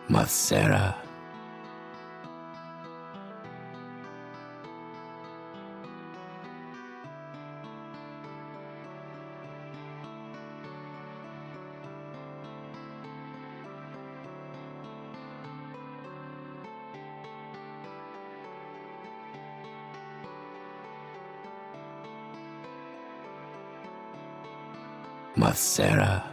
Masera. Masera.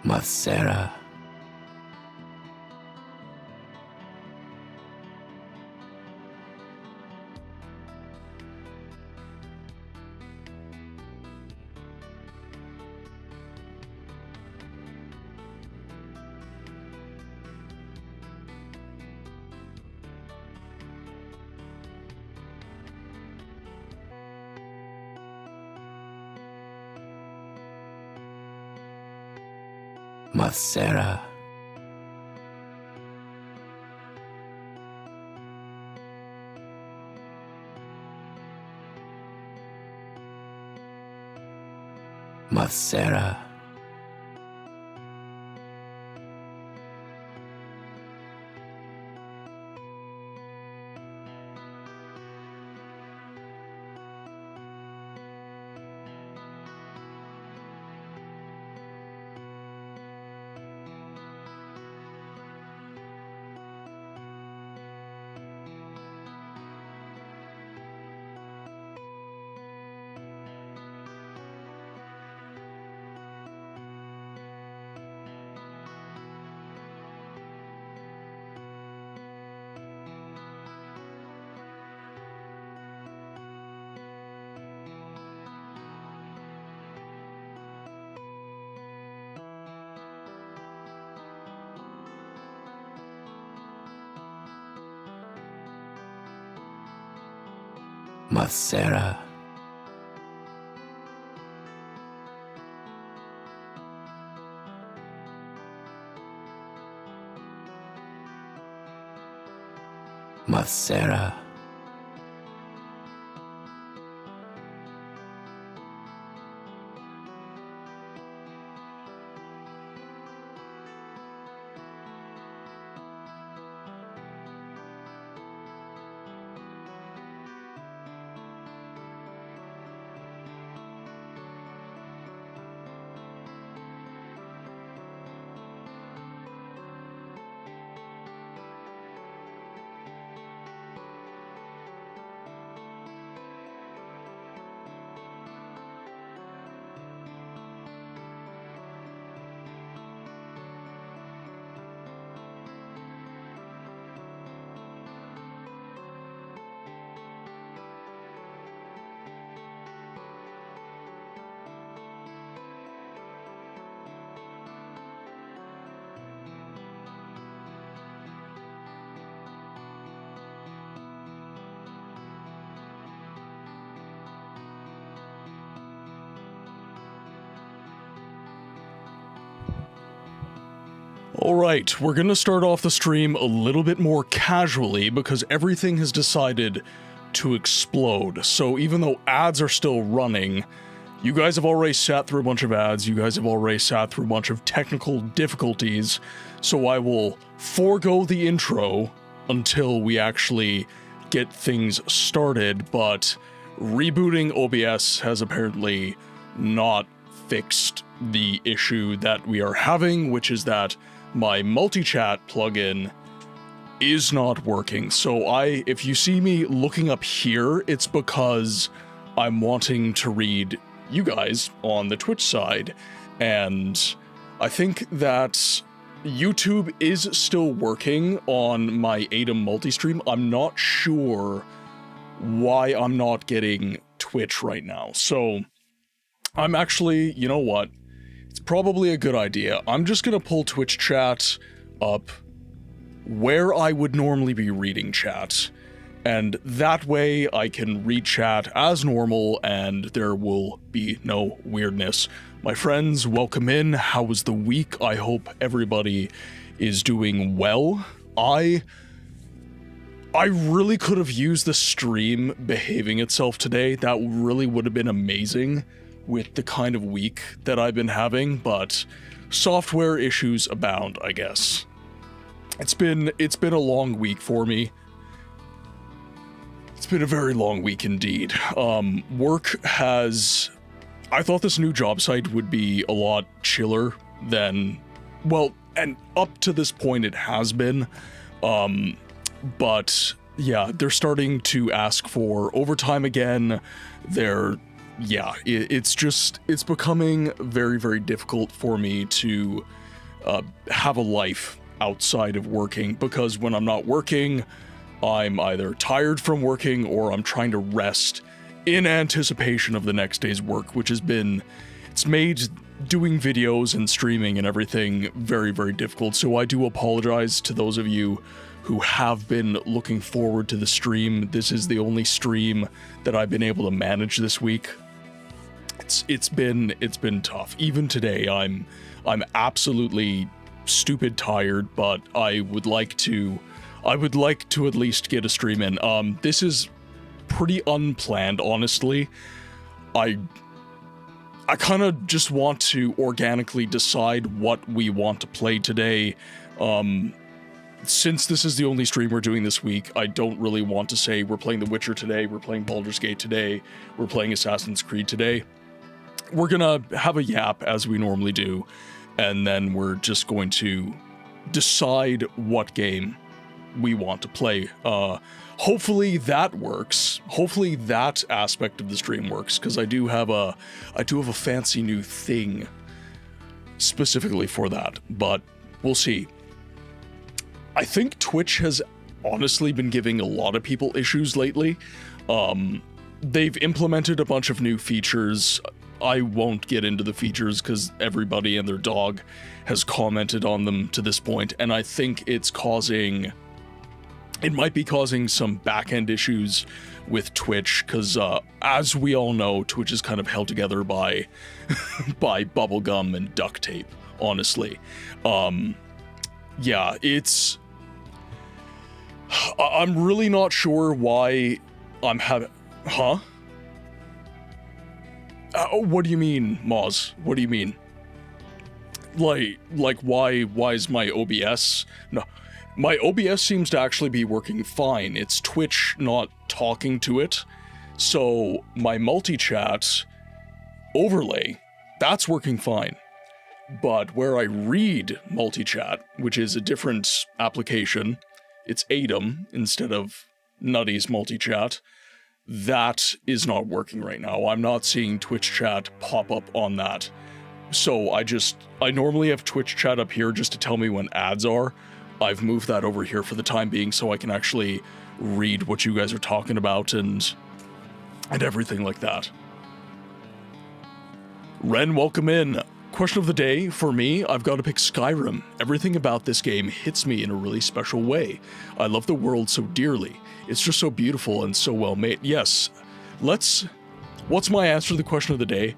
Masera. Masera. Masera. Masera. Masera. Alright, we're gonna start off the stream a little bit more casually because everything has decided to explode. So even though ads are still running, you guys have already sat through a bunch of ads, you guys have already sat through a bunch of technical difficulties, so I will forego the intro until we actually get things started, but rebooting OBS has apparently not fixed the issue that we are having, which is that my multi-chat plugin is not working. So if you see me looking up here, it's because I'm wanting to read you guys on the Twitch side, and I think that YouTube is still working on my ADAM multi-stream. I'm not sure why I'm not getting Twitch right now. So I'm actually, you know what? It's probably a good idea. I'm just gonna pull Twitch chat up where I would normally be reading chat, and that way I can read chat as normal and there will be no weirdness. My friends, welcome in. How was the week? I hope everybody is doing well. I really could have used the stream behaving itself today. That really would have been amazing with the kind of week that I've been having, but software issues abound, I guess. It's been a long week for me. It's been a very long week indeed. Work has... I thought this new job site would be a lot chiller than... Well, and up to this point it has been. But yeah, they're starting to ask for overtime again. It's becoming very, very difficult for me to have a life outside of working, because when I'm not working, I'm either tired from working or I'm trying to rest in anticipation of the next day's work, which it's made doing videos and streaming and everything very, very difficult. So I do apologize to those of you who have been looking forward to the stream. This is the only stream that I've been able to manage this week. It's been tough. Even today, I'm absolutely stupid tired, but I would like to at least get a stream in. This is pretty unplanned, honestly. I kind of just want to organically decide what we want to play today. Since this is the only stream we're doing this week, I don't really want to say we're playing The Witcher today, we're playing Baldur's Gate today, we're playing Assassin's Creed today. We're gonna have a yap as we normally do, and then we're just going to decide what game we want to play. Hopefully that works. Hopefully that aspect of the stream works, because I do have a fancy new thing specifically for that, but we'll see. I think Twitch has honestly been giving a lot of people issues lately. They've implemented a bunch of new features. I won't get into the features because everybody and their dog has commented on them to this point, and I think it's causing It might be causing some back-end issues with Twitch, because as we all know, Twitch is kind of held together by by bubblegum and duct tape, honestly. Yeah, it's... I'm really not sure why I'm having... Huh? What do you mean, Moz? What do you mean? Like why is my OBS... No, my OBS seems to actually be working fine. It's Twitch not talking to it. So my multi-chat overlay, that's working fine. But where I read multi-chat, which is a different application, it's Atom instead of Nutty's multi-chat, that is not working right now. I'm not seeing Twitch chat pop up on that. So I normally have Twitch chat up here just to tell me when ads are. I've moved that over here for the time being so I can actually read what you guys are talking about and everything like that. Ren, welcome in. Question of the day, for me, I've got to pick Skyrim. Everything about this game hits me in a really special way. I love the world so dearly. It's just so beautiful and so well made. Yes, what's my answer to the question of the day?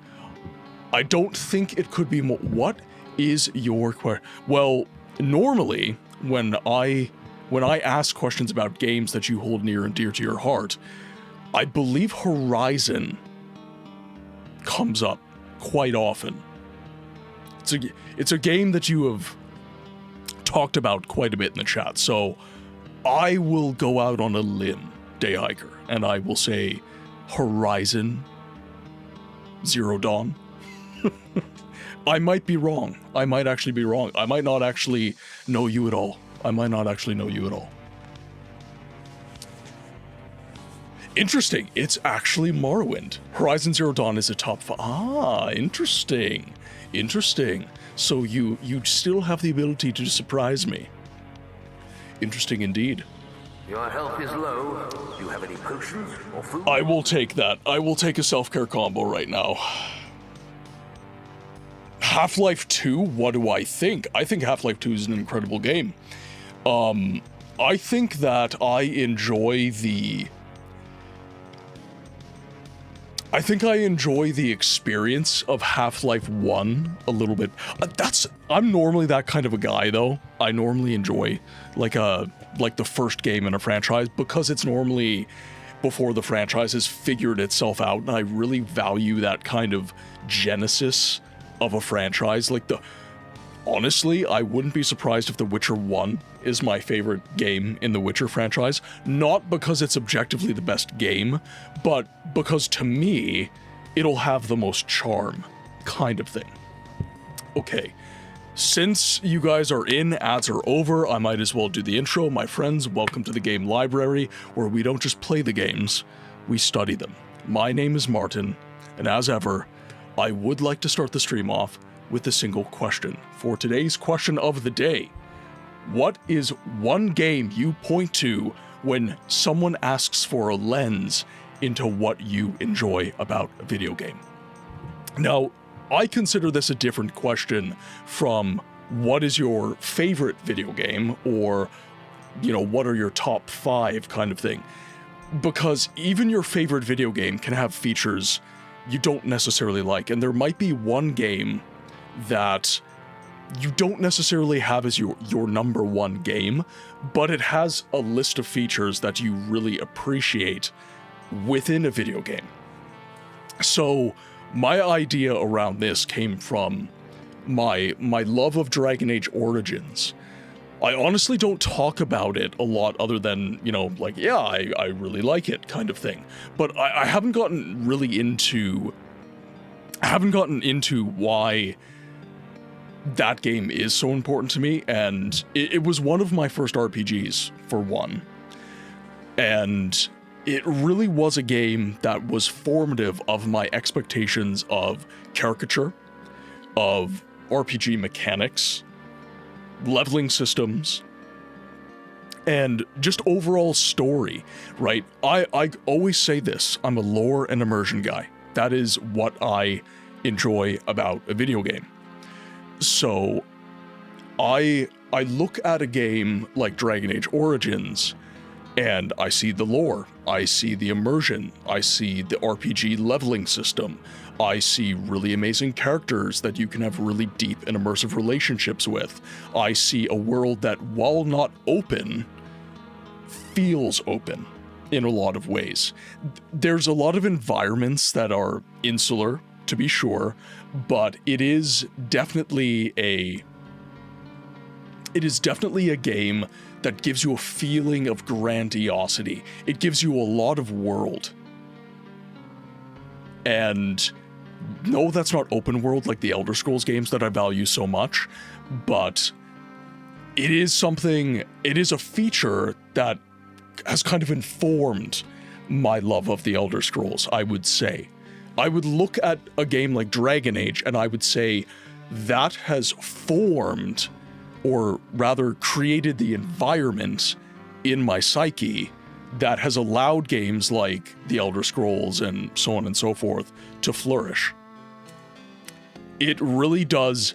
I don't think it could be more. What is your question? Well, normally, when I ask questions about games that you hold near and dear to your heart, I believe Horizon comes up quite often. It's a game that you have talked about quite a bit in the chat, so I will go out on a limb, Dayhiker, and I will say Horizon Zero Dawn. I might be wrong. I might actually be wrong. I might not actually know you at all. Interesting. It's actually Morrowind. Horizon Zero Dawn is a top 5. Ah, interesting. Interesting. So you still have the ability to surprise me. Interesting indeed. Your health is low. Do you have any potions or food? I will take that. I will take a self-care combo right now. Half-Life 2, what do I think? I think Half-Life 2 is an incredible game. I think that I enjoy the experience of Half-Life 1 a little bit. I'm normally that kind of a guy, though. I normally enjoy like the first game in a franchise because it's normally before the franchise has figured itself out, and I really value that kind of genesis of a franchise. Honestly, I wouldn't be surprised if The Witcher 1 is my favorite game in the Witcher franchise, not because it's objectively the best game, but because to me, it'll have the most charm, kind of thing. Okay, since you guys are in, ads are over, I might as well do the intro. My friends, welcome to the Game Library, where we don't just play the games, we study them. My name is Martin, and as ever, I would like to start the stream off with a single question. For today's question of the day, what is one game you point to when someone asks for a lens into what you enjoy about a video game? Now, I consider this a different question from what is your favorite video game or, what are your top 5 kind of thing. Because even your favorite video game can have features you don't necessarily like, and there might be one game that you don't necessarily have as your number one game, but it has a list of features that you really appreciate within a video game. So my idea around this came from my love of Dragon Age Origins. I honestly don't talk about it a lot other than, I really like it kind of thing. But I haven't gotten really into... why that game is so important to me, and it was one of my first RPGs, for one. And it really was a game that was formative of my expectations of caricature, of RPG mechanics, leveling systems, and just overall story, right? I always say this, I'm a lore and immersion guy. That is what I enjoy about a video game. So I look at a game like Dragon Age Origins And I see the lore, I see the immersion, I see the RPG leveling system, I see really amazing characters that you can have really deep and immersive relationships with. I see a world that, while not open, feels open in a lot of ways. There's a lot of environments that are insular, to be sure, but it is definitely a game that gives you a feeling of grandiosity. It gives you a lot of world. And no, that's not open world like the Elder Scrolls games that I value so much, but it is a feature that has kind of informed my love of the Elder Scrolls, I would say. I would look at a game like Dragon Age and I would say that has formed, or rather created, the environment in my psyche that has allowed games like the Elder Scrolls and so on and so forth to flourish. It really does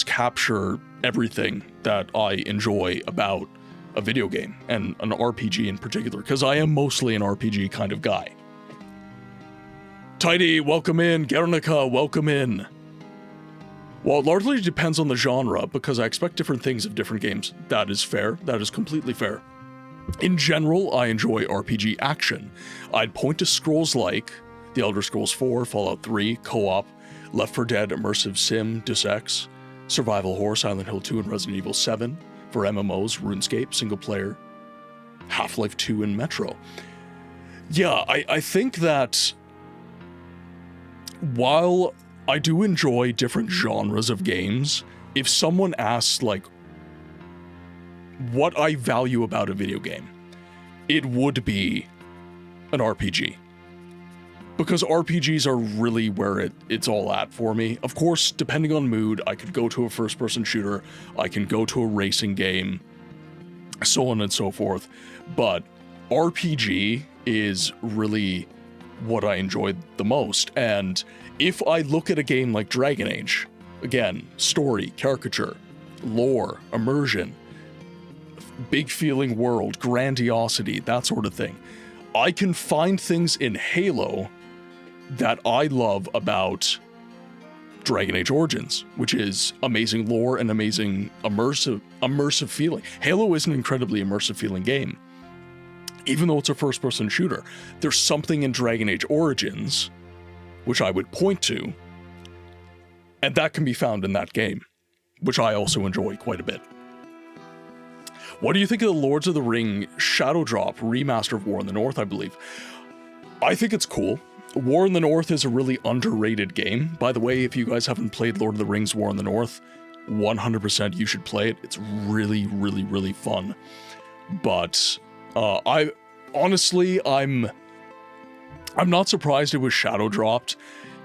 capture everything that I enjoy about a video game, and an RPG in particular, because I am mostly an RPG kind of guy. Tidy, welcome in. Guernica, welcome in. Well, it largely depends on the genre, because I expect different things of different games. That is fair. That is completely fair. In general, I enjoy RPG action. I'd point to scrolls like The Elder Scrolls 4, Fallout 3, Co-op, Left 4 Dead, Immersive Sim, Deus Ex, Survival Horror, Silent Hill 2, and Resident Evil 7. For MMOs, RuneScape, single player, Half-Life 2, and Metro. Yeah, I think that while I do enjoy different genres of games, if someone asks, like, what I value about a video game, it would be an RPG. Because RPGs are really where it's all at for me. Of course, depending on mood, I could go to a first-person shooter, I can go to a racing game, so on and so forth. But RPG is really what I enjoy the most. And if I look at a game like Dragon Age, again, story, caricature, lore, immersion, big feeling world, grandiosity, that sort of thing, I can find things in Halo that I love about Dragon Age Origins, which is amazing lore and amazing immersive feeling. Halo is an incredibly immersive feeling game. Even though it's a first-person shooter, there's something in Dragon Age Origins, which I would point to, and that can be found in that game, which I also enjoy quite a bit. What do you think of the Lords of the Ring Shadow Drop remaster of War in the North, I believe? I think it's cool. War in the North is a really underrated game. By the way, if you guys haven't played Lord of the Rings War in the North, 100% you should play it. It's really, really, really fun. But I'm not surprised it was shadow dropped.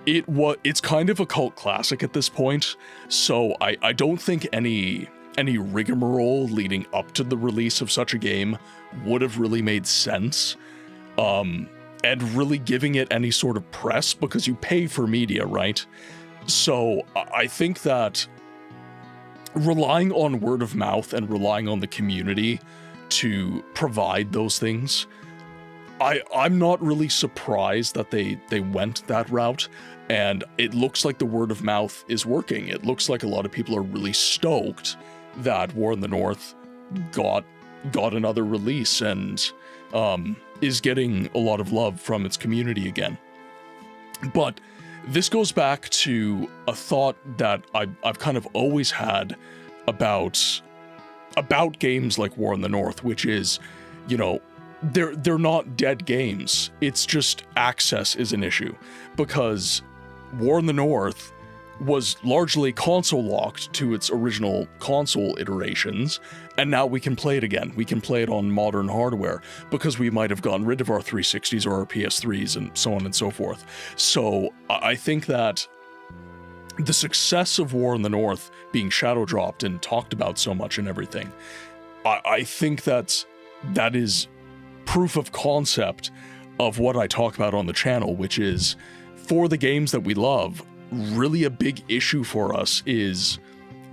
It's kind of a cult classic at this point, so I don't think any rigmarole leading up to the release of such a game would have really made sense. And really giving it any sort of press, because you pay for media, right? So I think that relying on word of mouth and relying on the community to provide those things, I'm not really surprised that they went that route, and it looks like the word of mouth is working. It looks like a lot of people are really stoked that War in the North got another release and is getting a lot of love from its community again. But this goes back to a thought that I've kind of always had about games like War in the North, which is, you know, they're not dead games. It's just access is an issue, because War in the North was largely console locked to its original console iterations, and now we can play it again. We can play it on modern hardware because we might have gotten rid of our 360s or our PS3s and so on and so forth. So I think that the success of War in the North being shadow dropped and talked about so much and everything, I think that is proof of concept of what I talk about on the channel, which is, for the games that we love, really a big issue for us is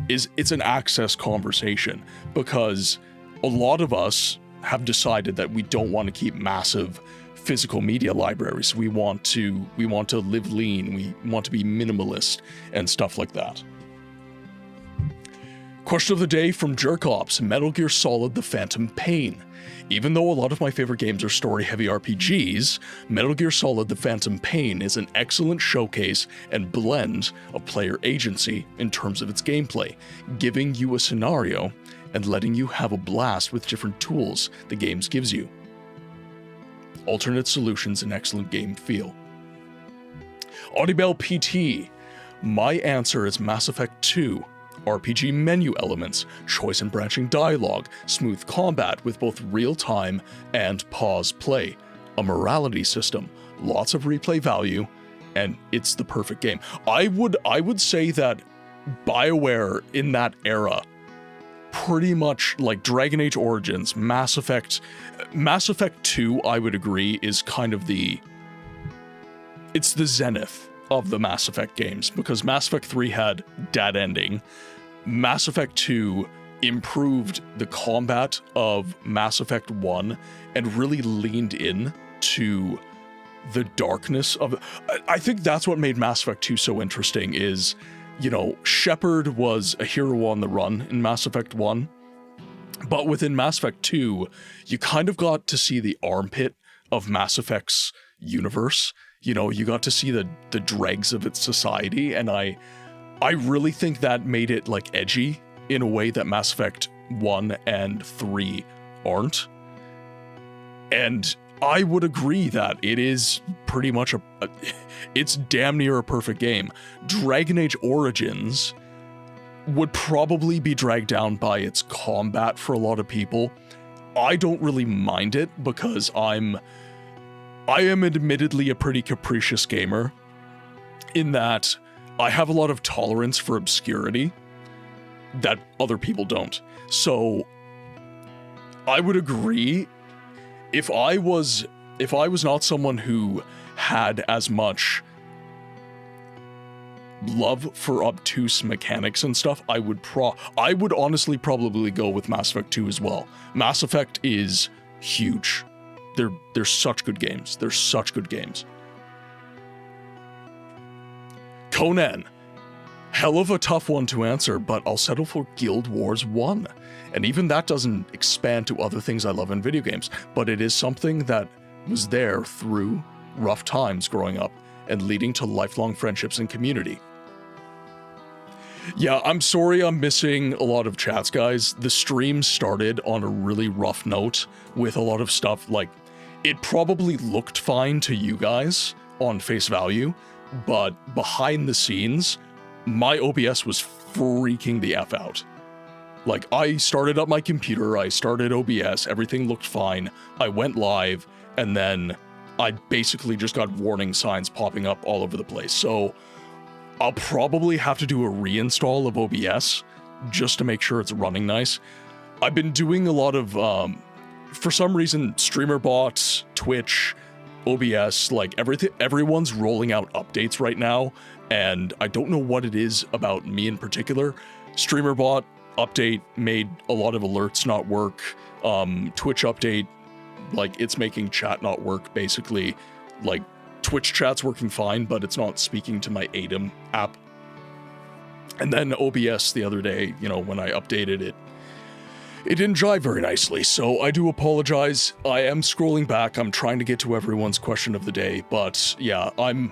it's an access conversation, because a lot of us have decided that we don't want to keep massive physical media libraries. We want to live lean. We want to be minimalist and stuff like that. Question of the day from Jerkops: Metal Gear Solid: The Phantom Pain. Even though a lot of my favorite games are story-heavy RPGs, Metal Gear Solid: The Phantom Pain is an excellent showcase and blend of player agency in terms of its gameplay, giving you a scenario and letting you have a blast with different tools the game gives you. Alternate solutions and excellent game feel. Audibel PT: My answer is Mass Effect 2. RPG menu elements, choice and branching dialogue, smooth combat with both real-time and pause play, a morality system, lots of replay value, and it's the perfect game. I would say that BioWare in that era, pretty much like Dragon Age Origins, Mass Effect 2, I would agree, is kind of it's the zenith of the Mass Effect games, because Mass Effect 3 had dead ending. Mass Effect 2 improved the combat of Mass Effect 1 and really leaned in to the darkness of it. I think that's what made Mass Effect 2 so interesting is, you know, Shepard was a hero on the run in Mass Effect 1, but within Mass Effect 2, you kind of got to see the armpit of Mass Effect's universe. You know, you got to see the dregs of its society, and I really think that made it, like, edgy in a way that Mass Effect 1 and 3 aren't. And I would agree that it is pretty much it's damn near a perfect game. Dragon Age Origins would probably be dragged down by its combat for a lot of people. I don't really mind it because I am admittedly a pretty capricious gamer in that I have a lot of tolerance for obscurity that other people don't. So I would agree if I was not someone who had as much love for obtuse mechanics and stuff, I would honestly probably go with Mass Effect 2 as well. Mass Effect is huge. They're such good games. They're such good games. Conan: Hell of a tough one to answer, but I'll settle for Guild Wars 1. And even that doesn't expand to other things I love in video games, but it is something that was there through rough times growing up and leading to lifelong friendships and community. Yeah, I'm sorry I'm missing a lot of chats, guys. The stream started on a really rough note with a lot of stuff, like, it probably looked fine to you guys on face value, but behind the scenes, my OBS was freaking the F out. Like, I started up my computer, I started OBS, everything looked fine, I went live, and then I basically just got warning signs popping up all over the place. So I'll probably have to do a reinstall of OBS just to make sure it's running nice. I've been doing a lot of, for some reason, streamer bots, Twitch, OBS, like everyone's rolling out updates right now, and I don't know what it is about me in particular. Streamer bot update made a lot of alerts not work. Twitch update, like, it's making chat not work, basically. Like, Twitch chat's working fine, but it's not speaking to my ADEM app. And then OBS the other day, you know, when I updated it, it didn't jive very nicely, so I do apologize. I am scrolling back, I'm trying to get to everyone's question of the day, but yeah, I'm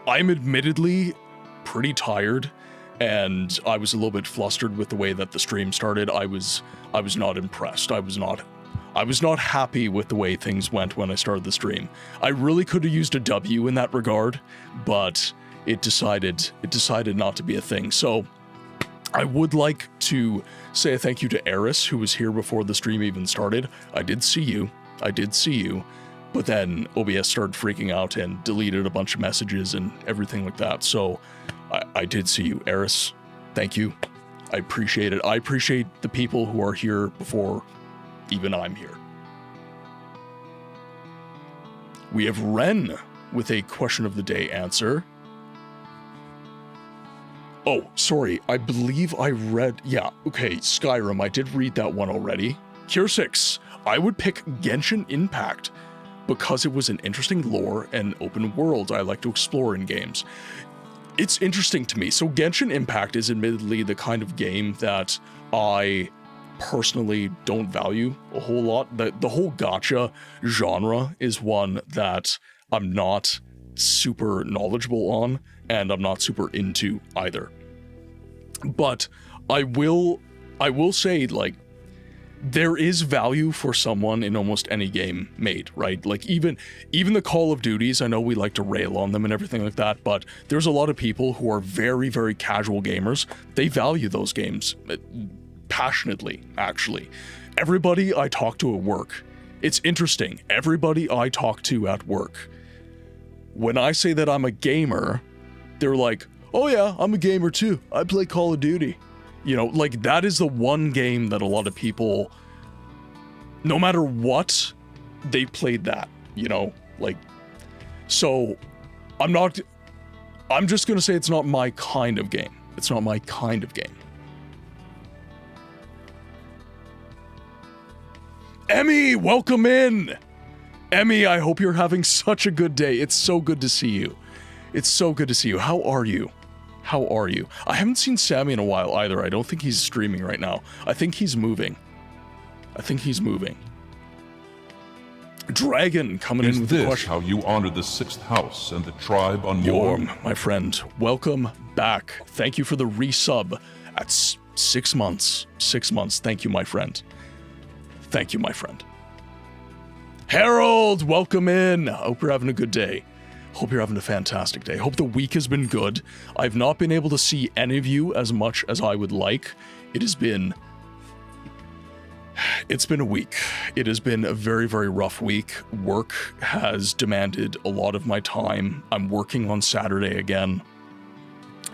admittedly pretty tired, and I was a little bit flustered with the way that the stream started. I was not impressed. I was not happy with the way things went when I started the stream. I really could have used a W in that regard, but it decided not to be a thing. So I would like to say a thank you to Eris, who was here before the stream even started. I did see you, but then OBS started freaking out and deleted a bunch of messages and everything like that. So I did see you, Eris. Thank you. I appreciate it. I appreciate the people who are here before even I'm here. We have Ren with a question of the day answer. Oh, sorry, I believe I read, yeah, okay, Skyrim, I did read that one already. Kirsix, I would pick Genshin Impact because it was an interesting lore and open world I like to explore in games. It's interesting to me. So Genshin Impact is admittedly the kind of game that I personally don't value a whole lot. The whole gacha genre is one that I'm not super knowledgeable on, and I'm not super into either. But I will say, like, there is value for someone in almost any game made, right? Like, even the Call of Duties, I know we like to rail on them and everything like that, but there's a lot of people who are very, very casual gamers. They value those games passionately, actually. Everybody I talk to at work, it's interesting, everybody I talk to at work, when I say that I'm a gamer, they're like, oh yeah, I'm a gamer too. I play Call of Duty. You know, like, that is the one game that a lot of people, no matter what, they played that, you know? Like, so, I'm just gonna say it's not my kind of game. It's not my kind of game. Emmy, welcome in! Emmy, I hope you're having such a good day. It's so good to see you. It's so good to see you. How are you? How are you? I haven't seen Sammy in a while either. I don't think he's streaming right now. I think he's moving. Dragon coming in with a question. Is this how you honor the 6th house and the tribe on Yorm, my friend, welcome back. Thank you for the resub at 6 months. 6 months. Thank you, my friend. Thank you, my friend. Harold, welcome in. I hope you're having a good day. Hope you're having a fantastic day. Hope the week has been good. I've not been able to see any of you as much as I would like. It's been a week. It has been a very, very rough week. Work has demanded a lot of my time. I'm working on Saturday again.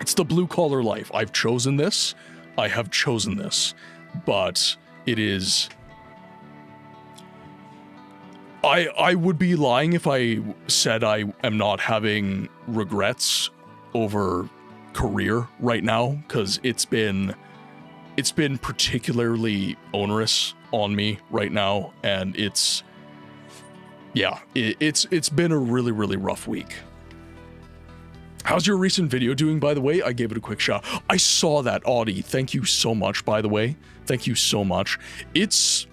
It's the blue collar life. I've chosen this. I have chosen this. But it is... I would be lying if I said I am not having regrets over career right now, because it's been particularly onerous on me right now, and it's been a really, really rough week. How's your recent video doing, by the way? I gave it a quick shout. I saw that, Audie. Thank you so much, by the way. Thank you so much. It's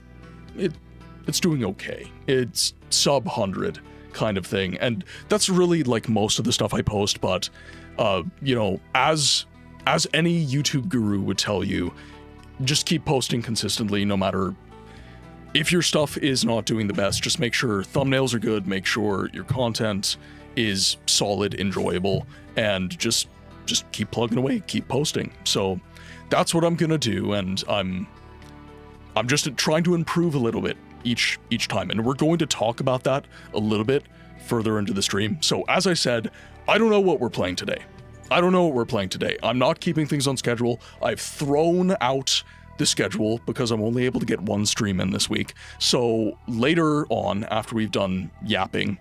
doing okay. It's sub 100 kind of thing. And that's really like most of the stuff I post, but you know, as any YouTube guru would tell you, just keep posting consistently, no matter if your stuff is not doing the best. Just make sure thumbnails are good, make sure your content is solid, enjoyable, and just keep plugging away, keep posting. So that's what I'm gonna do, and I'm just trying to improve a little bit each time, and we're going to talk about that a little bit further into the stream. So as I said, I don't know what we're playing today. I'm not keeping things on schedule. I've thrown out the schedule because I'm only able to get one stream in this week. So later on, after we've done yapping,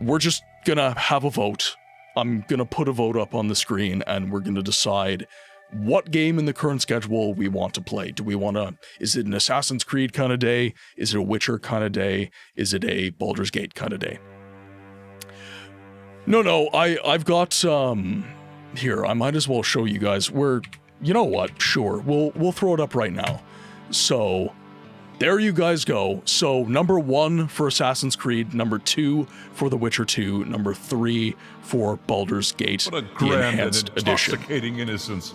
we're just gonna have a vote. I'm gonna put a vote up on the screen, and we're gonna decide what game in the current schedule we want to play. Do we want to, is it an Assassin's Creed kind of day? Is it a Witcher kind of day? Is it a Baldur's Gate kind of day? No, I've got, here, I might as well show you guys where, you know what, sure, we'll throw it up right now. So, there you guys go. So, number 1 for Assassin's Creed, number 2 for The Witcher 2, number 3 for Baldur's Gate, what a grand Enhanced and Edition. intoxicating innocence.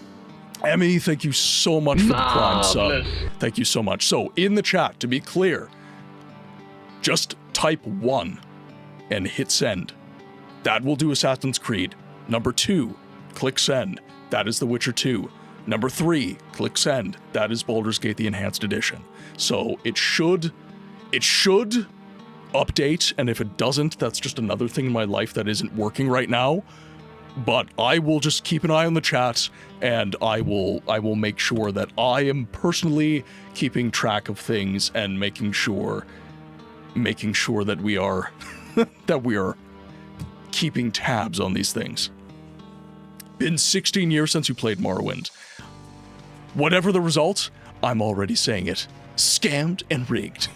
Emmy, thank you so much for the Prime sub. Thank you so much. So, in the chat, to be clear, just type 1 and hit send. That will do Assassin's Creed. Number 2, click send. That is The Witcher 2. Number 3, click send. That is Baldur's Gate, the Enhanced Edition. So, it should update, and if it doesn't, that's just another thing in my life that isn't working right now. But I will just keep an eye on the chat, and I will make sure that I am personally keeping track of things and making sure that we are that we are keeping tabs on these things. Been 16 years since you played Morrowind. Whatever the result, I'm already saying it. Scammed and rigged.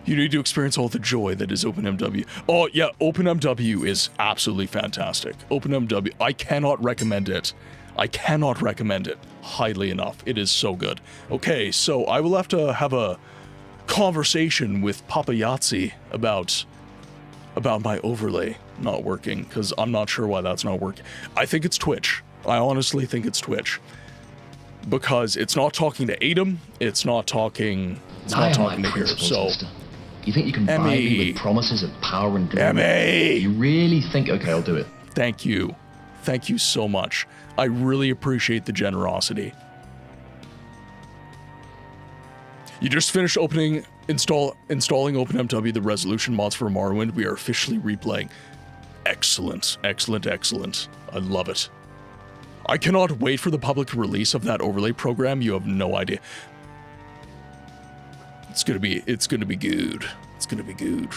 You need to experience all the joy that is OpenMW. Oh, yeah, OpenMW is absolutely fantastic. OpenMW, I cannot recommend it. I cannot recommend it highly enough. It is so good. Okay, so I will have to have a conversation with Papa Yahtzee about my overlay not working, because I'm not sure why that's not working. I think it's Twitch. I honestly think it's Twitch. Because it's not talking to Adam, it's not talking to here, so... You think you can buy me with promises of power and glory? You really think, okay, I'll do it. Thank you. Thank you so much. I really appreciate the generosity. You just finished installing OpenMW, the resolution mods for Morrowind. We are officially replaying. Excellent, excellent, excellent. I love it. I cannot wait for the public release of that overlay program. You have no idea. It's gonna be good. It's gonna be good.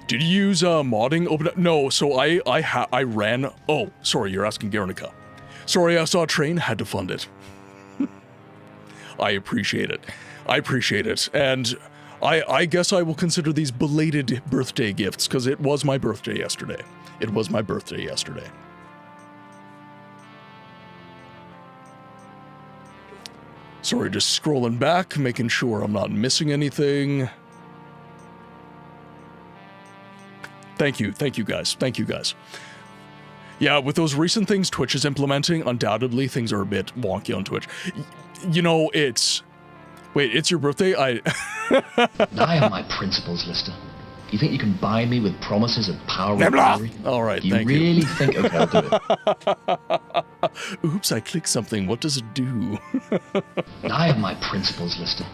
Did you use modding open up? No, so I ran. Oh, sorry, you're asking Guernica. Sorry, I saw a train, had to fund it. I appreciate it. I appreciate it. And I guess I will consider these belated birthday gifts, because it was my birthday yesterday. It was my birthday yesterday. Sorry, just scrolling back, making sure I'm not missing anything. Thank you guys, thank you guys. Yeah, with those recent things Twitch is implementing, undoubtedly things are a bit wonky on Twitch. You know, it's... Wait, it's your birthday? I am my principles, Lister. You think you can buy me with promises of power and glory? All right, thank you. You really think, okay, I'll do it. Oops, I clicked something. What does it do? I have my principles, Lister.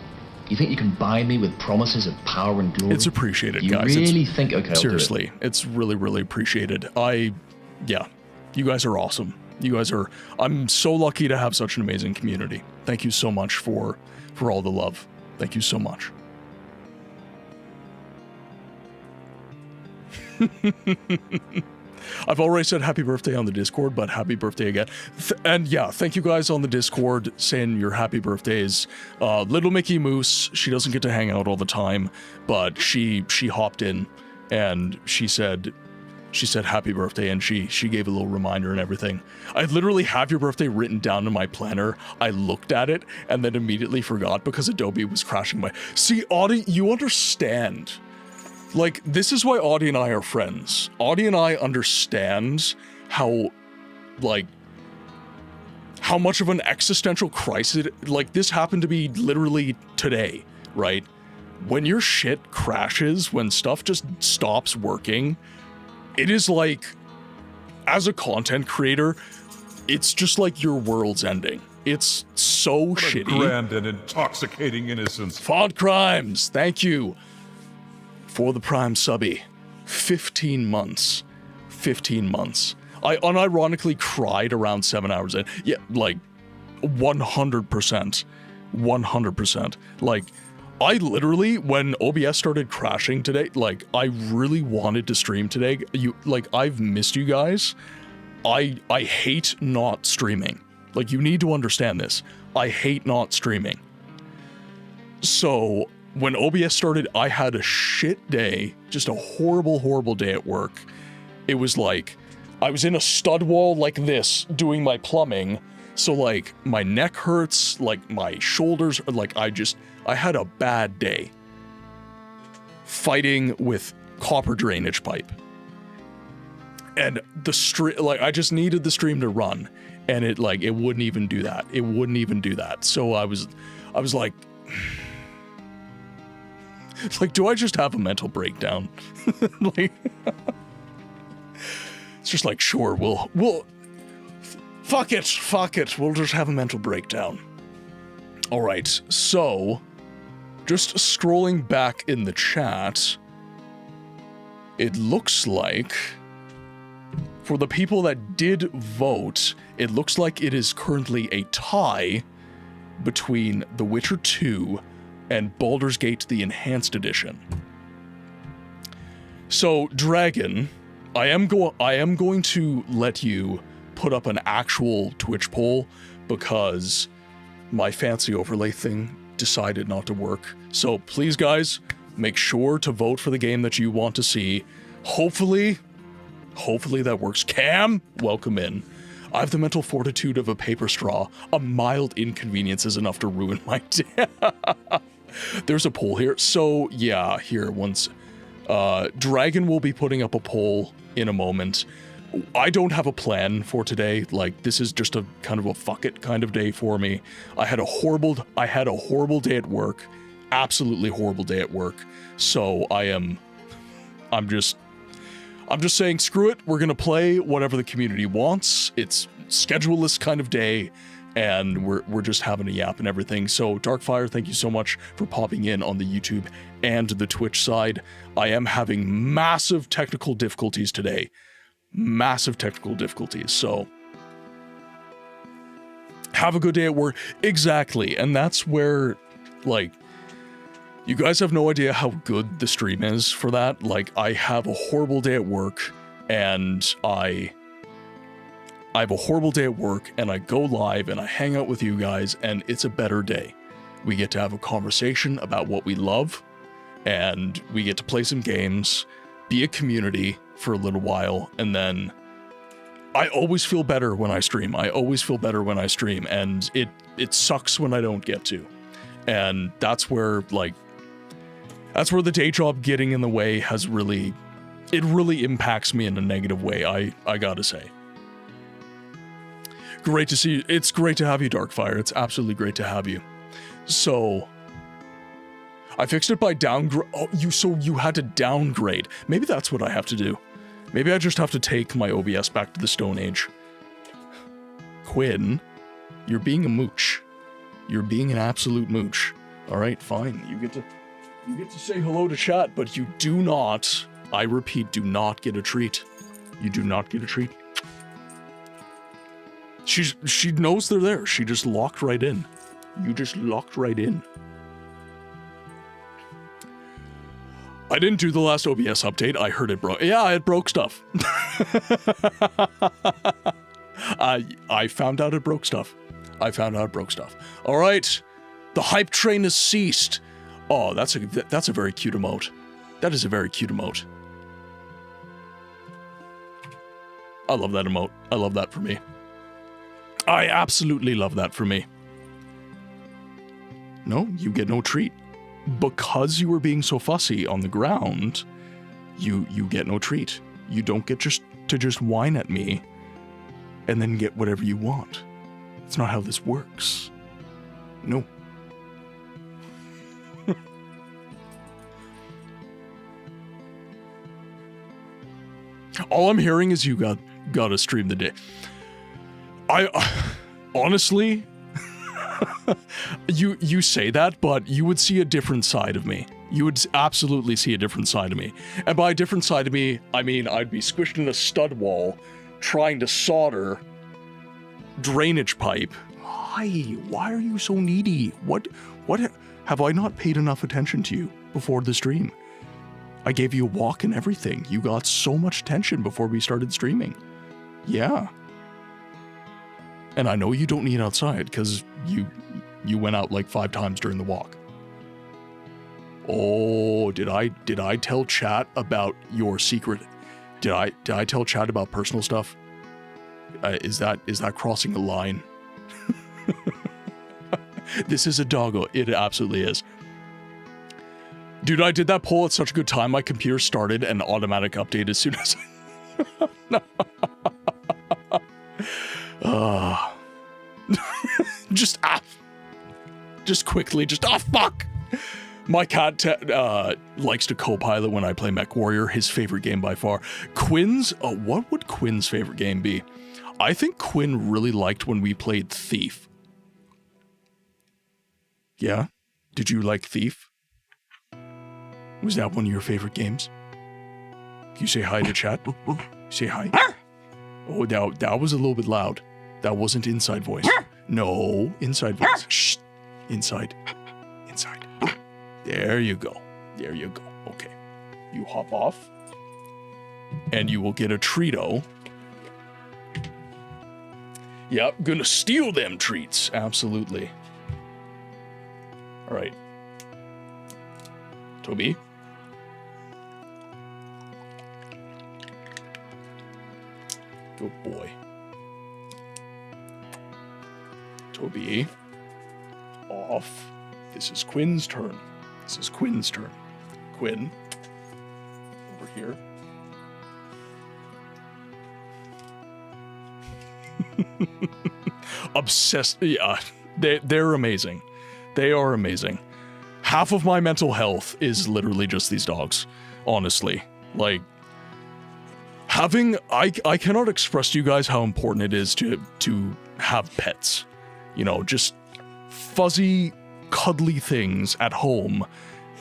You think you can buy me with promises of power and glory? It's appreciated, guys. You really think, okay, seriously, it's really, really appreciated. Yeah, you guys are awesome. You guys are... I'm so lucky to have such an amazing community. Thank you so much for all the love. Thank you so much. I've already said happy birthday on the Discord, but happy birthday again. And yeah, thank you guys on the Discord saying your happy birthdays. Little Mickey Moose, she doesn't get to hang out all the time, but she hopped in and she said happy birthday, and she gave a little reminder and everything. I literally have your birthday written down in my planner. I looked at it and then immediately forgot because Adobe was crashing my... See, Audie, you understand. Like, this is why Audie and I are friends. Audie and I understand how much of an existential crisis, like, this happened to be literally today, right? When your shit crashes, when stuff just stops working, it is like, as a content creator, it's just like your world's ending. It's so what shitty. A grand and intoxicating innocence. Font Crimes, thank you for the Prime subby. 15 months. 15 months. I unironically cried around 7 hours in. Yeah, like, 100%. 100%. Like, I literally, when OBS started crashing today, like, I really wanted to stream today. I've missed you guys. I hate not streaming. Like, you need to understand this. I hate not streaming. So, when OBS started, I had a shit day, just a horrible, horrible day at work. It was like, I was in a stud wall like this, doing my plumbing, so like, my neck hurts, like, my shoulders, like, I had a bad day. Fighting with copper drainage pipe. And the stream, like, I just needed the stream to run, and it wouldn't even do that. It wouldn't even do that. So I was like... Like, do I just have a mental breakdown? Like, it's just like, sure, we'll, fuck it, we'll just have a mental breakdown. All right, so, just scrolling back in the chat, it looks like, for the people that did vote, it looks like it is currently a tie between The Witcher 2 and Baldur's Gate, the Enhanced Edition. So, Dragon, I am going to let you put up an actual Twitch poll, because my fancy overlay thing decided not to work. So please, guys, make sure to vote for the game that you want to see. Hopefully that works. Cam, welcome in. I have the mental fortitude of a paper straw. A mild inconvenience is enough to ruin my day. There's a poll here. So yeah, here, once Dragon will be putting up a poll in a moment. I don't have a plan for today. Like, this is just a kind of a fuck it kind of day for me. I had a horrible day at work. Absolutely horrible day at work. So I'm just saying, screw it. We're gonna play whatever the community wants. It's scheduleless kind of day, and we're just having a yap and everything. So Darkfire, thank you so much for popping in on the YouTube and the Twitch side. I am having massive technical difficulties today. Massive technical difficulties. So have a good day at work. Exactly. And that's where, like, you guys have no idea how good the stream is for that. Like, I have a horrible day at work, and I have a horrible day at work, and I go live and I hang out with you guys, and it's a better day. We get to have a conversation about what we love, and we get to play some games, be a community for a little while, and then I always feel better when I stream. I always feel better when I stream, and it sucks when I don't get to. And that's where, like, that's where the day job getting in the way has really impacts me in a negative way, I gotta say. Great to see you. It's great to have you, Darkfire. It's absolutely great to have you. So I fixed it by downgrade. Oh, so you had to downgrade. Maybe that's what I have to do. Maybe I just have to take my OBS back to the Stone Age. Quinn, you're being a mooch. You're being an absolute mooch. All right, fine. You get to say hello to chat, but you do not, I repeat, do not get a treat. You do not get a treat. She knows they're there. She just locked right in. You just locked right in. I didn't do the last OBS update. I heard it broke. Yeah, it broke stuff. I found out it broke stuff. All right. The hype train has ceased. Oh, that's a very cute emote. That is a very cute emote. I love that emote. I love that for me. I absolutely love that for me. No, you get no treat. Because you were being so fussy on the ground, you get no treat. You don't get to just whine at me and then get whatever you want. It's not how this works. No. All I'm hearing is you got to stream the day. I honestly, you say that, but you would see a different side of me. You would absolutely see a different side of me. And by a different side of me, I mean I'd be squished in a stud wall trying to solder drainage pipe. Why are you so needy? What have I not paid enough attention to you before the stream? I gave you a walk and everything. You got so much attention before we started streaming. Yeah. And I know you don't need outside because you went out like 5 times during the walk. Oh, did I tell chat about your secret? Did I tell chat about personal stuff? Is that crossing a line? This is a doggo. It absolutely is. Dude, I did that poll at such a good time. My computer started an automatic update as soon as just quickly, fuck! My cat likes to co-pilot when I play Mech Warrior, his favorite game by far. Quinn's, what would Quinn's favorite game be? I think Quinn really liked when we played Thief. Yeah? Did you like Thief? Was that one of your favorite games? Can you say hi to chat? Say hi. Oh, that was a little bit loud. That wasn't inside voice. No, inside voice. Shh. Inside. There you go. Okay. You hop off. And you will get a treato. Yep, gonna steal them treats. Absolutely. All right. Toby. Good boy. Toby. Off. This is Quinn's turn. This is Quinn's turn. Quinn. Over here. Obsessed. Yeah, they're amazing. They are amazing. Half of my mental health is literally just these dogs, honestly. Like, I cannot express to you guys how important it is to have pets. You know, just fuzzy, cuddly things at home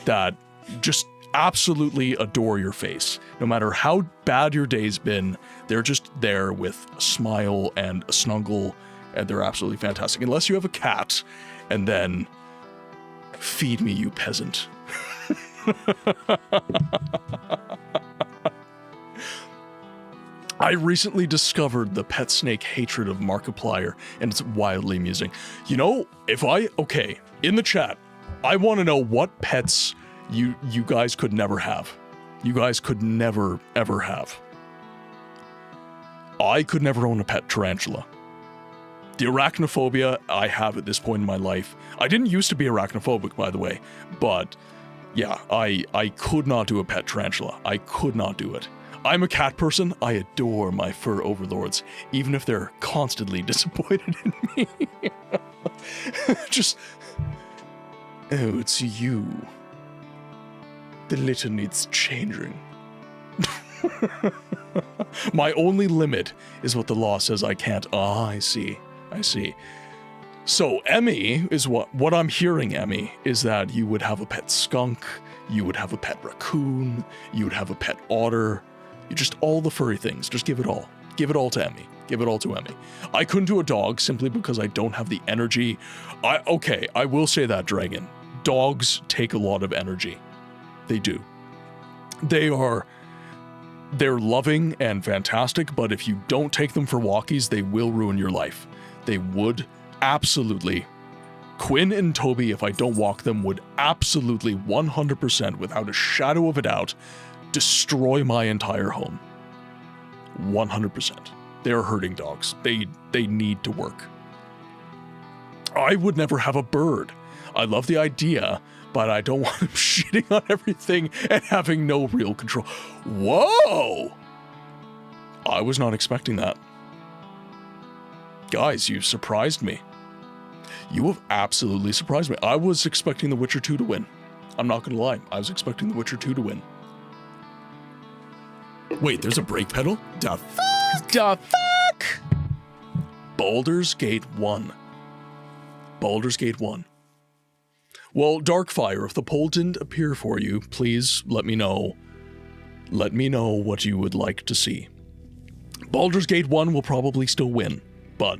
that just absolutely adore your face. No matter how bad your day's been, they're just there with a smile and a snuggle, and they're absolutely fantastic. Unless you have a cat, and then feed me, you peasant. I recently discovered the pet snake hatred of Markiplier, and it's wildly amusing. You know, okay, in the chat, I want to know what pets you guys could never have. You guys could never, ever have. I could never own a pet tarantula. The arachnophobia I have at this point in my life. I didn't used to be arachnophobic, by the way, but yeah, I could not do a pet tarantula. I could not do it. I'm a cat person. I adore my fur overlords, even if they're constantly disappointed in me. Just, oh, it's you. The litter needs changing. My only limit is what the law says I can't. Ah, I see. So, Emmy is what I'm hearing, Emmy, is that you would have a pet skunk, you would have a pet raccoon, you would have a pet otter, just all the furry things. Just give it all. Give it all to Emmy. Give it all to Emmy. I couldn't do a dog simply because I don't have the energy. Okay, I will say that, Dragon. Dogs take a lot of energy. They do. They're loving and fantastic, but if you don't take them for walkies, they will ruin your life. They would absolutely. Quinn and Toby, if I don't walk them, would absolutely 100%, without a shadow of a doubt, destroy my entire home. 100%. They are herding dogs. They need to work. I would never have a bird. I love the idea, but I don't want him shitting on everything and having no real control. Whoa! I was not expecting that. Guys, you surprised me. You have absolutely surprised me. I was expecting The Witcher 2 to win. I'm not gonna lie. I was expecting The Witcher 2 to win. Wait, there's a brake pedal? Da fuck? The fuck? Baldur's Gate 1. Baldur's Gate 1. Well, Darkfire, if the poll didn't appear for you, please let me know. Let me know what you would like to see. Baldur's Gate 1 will probably still win, but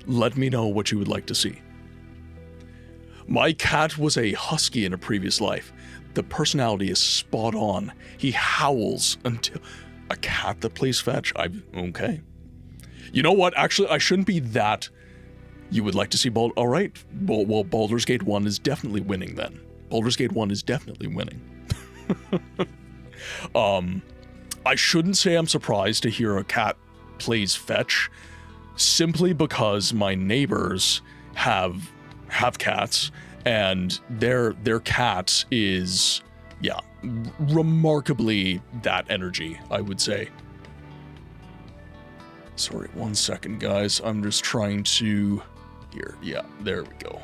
let me know what you would like to see. My cat was a husky in a previous life. The personality is spot on. He howls until... A cat that plays fetch? Okay. You know what? Actually, I shouldn't be that... You would like to see Alright. Well, Baldur's Gate 1 is definitely winning then. Baldur's Gate 1 is definitely winning. I shouldn't say I'm surprised to hear a cat plays fetch, simply because my neighbors have cats, and their cat is, yeah, remarkably that energy, I would say. Sorry, 1 second, guys. I'm just trying to... Here, yeah, there we go.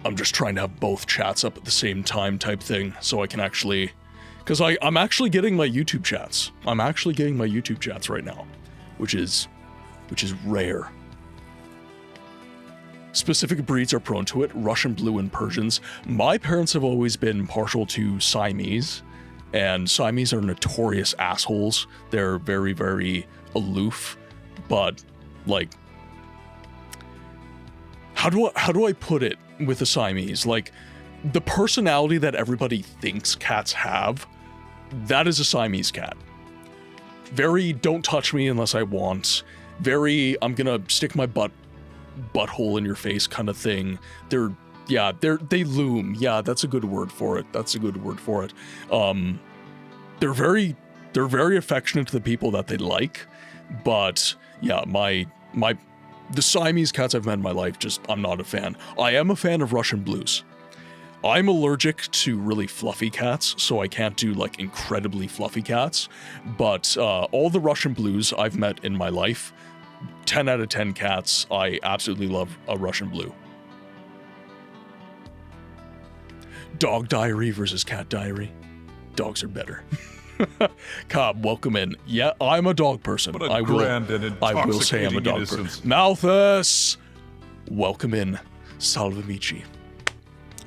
I'm just trying to have both chats up at the same time type thing, so I can actually... Because I'm actually getting my YouTube chats. I'm actually getting my YouTube chats right now, which is rare. Specific breeds are prone to it, Russian Blue and Persians. My parents have always been partial to Siamese, and Siamese are notorious assholes. They're very, very aloof, but, like... How do I put it with the Siamese? Like, the personality that everybody thinks cats have, that is a Siamese cat. Very don't touch me unless I want, very, I'm gonna stick my butthole in your face kind of thing. They loom. Yeah, that's a good word for it. They're very affectionate to the people that they like, but yeah, the Siamese cats I've met in my life, I'm not a fan. I am a fan of Russian blues. I'm allergic to really fluffy cats, so I can't do like incredibly fluffy cats, but all the Russian blues I've met in my life, 10 out of 10 cats, I absolutely love a Russian blue. Dog diary versus cat diary. Dogs are better. Cobb, welcome in. Yeah, I'm a dog person. What a grand and I will say I'm a dog person. Malthus, welcome in. Salve amici.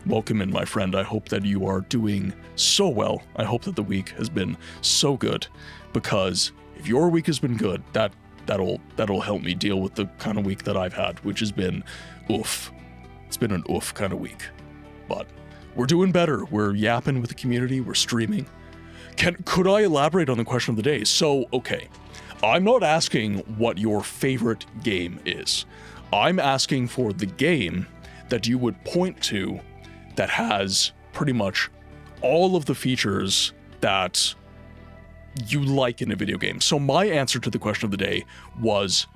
Welcome in, my friend. I hope that you are doing so well. I hope that the week has been so good, because if your week has been good, that'll help me deal with the kind of week that I've had, which has been oof. It's been an oof kind of week, but we're doing better. We're yapping with the community. We're streaming. Could I elaborate on the question of the day? So, okay, I'm not asking what your favorite game is. I'm asking for the game that you would point to that has pretty much all of the features that you like in a video game. So my answer to the question of the day was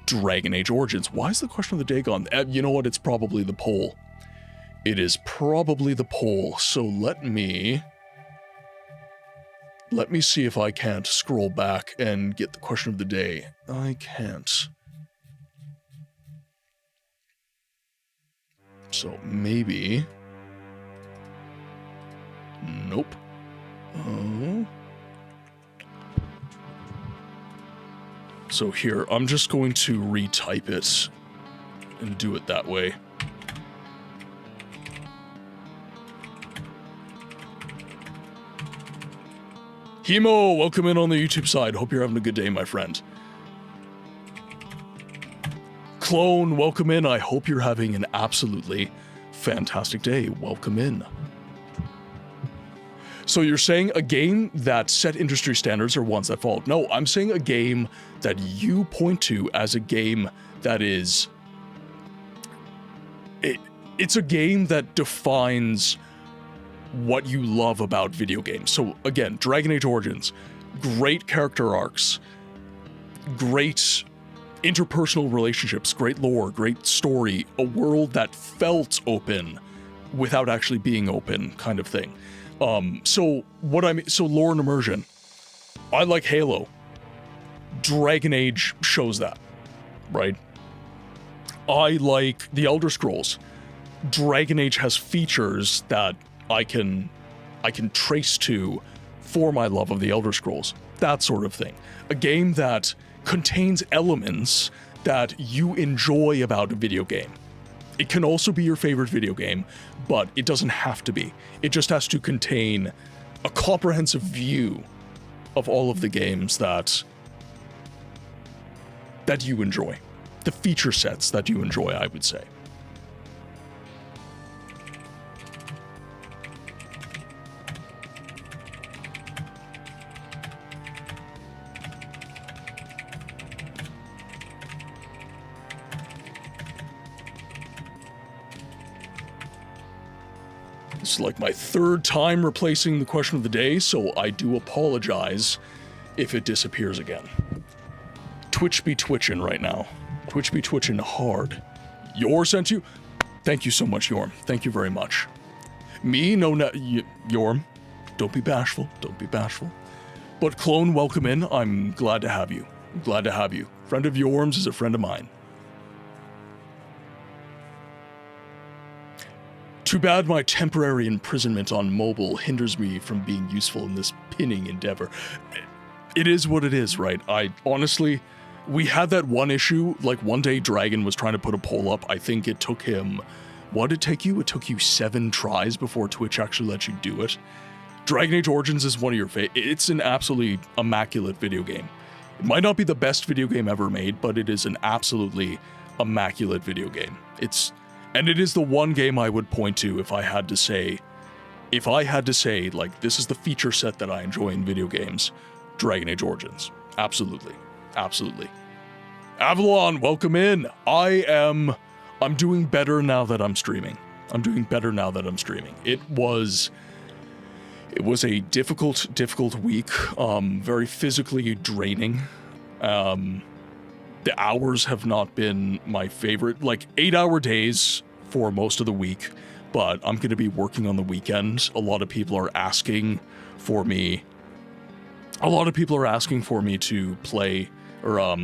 Dragon Age Origins. Why is the question of the day gone? You know what? It's probably the poll. It is probably the poll. So let me see if I can't scroll back and get the question of the day. I can't. So maybe... Nope. Oh. So here, I'm just going to retype it and do it that way. Hemo, welcome in on the YouTube side. Hope you're having a good day, my friend. Clone, welcome in. I hope you're having an absolutely fantastic day. Welcome in. So you're saying a game that set industry standards or ones that followed. No, I'm saying a game that you point to as a game that is... It's a game that defines what you love about video games. So again, Dragon Age Origins, great character arcs, great interpersonal relationships, great lore, great story, a world that felt open without actually being open, kind of thing. So lore and immersion. I like Halo. Dragon Age shows that, right? I like the Elder Scrolls. Dragon Age has features that I can trace to for my love of the Elder Scrolls. That sort of thing. A game that contains elements that you enjoy about a video game. It can also be your favorite video game, but it doesn't have to be. It just has to contain a comprehensive view of all of the games that you enjoy. The feature sets that you enjoy, I would say. This is like my third time replacing the question of the day, so I do apologize if it disappears again. Twitch be twitching right now. Twitch be twitching hard. Yor sent you? Thank you so much, Yorm. Thank you very much. Me? No, Yorm. Don't be bashful. Don't be bashful. But Clone, welcome in. I'm glad to have you. I'm glad to have you. Friend of Yorm's is a friend of mine. Too bad my temporary imprisonment on mobile hinders me from being useful in this pinning endeavor. It is what it is, right? Honestly, we had that one issue, like one day Dragon was trying to put a poll up. I think it took him, what did it take you? It took you 7 tries before Twitch actually let you do it. Dragon Age Origins is one of your it's an absolutely immaculate video game. It might not be the best video game ever made, but it is an absolutely immaculate video game. And it is the one game I would point to if I had to say, like, this is the feature set that I enjoy in video games, Dragon Age Origins. Absolutely. Absolutely. Avalon, welcome in. I'm doing better now that I'm streaming. It was a difficult week, very physically draining. The hours have not been my favorite, like 8-hour days for most of the week, but I'm going to be working on the weekend. A lot of people are asking for me to play, or,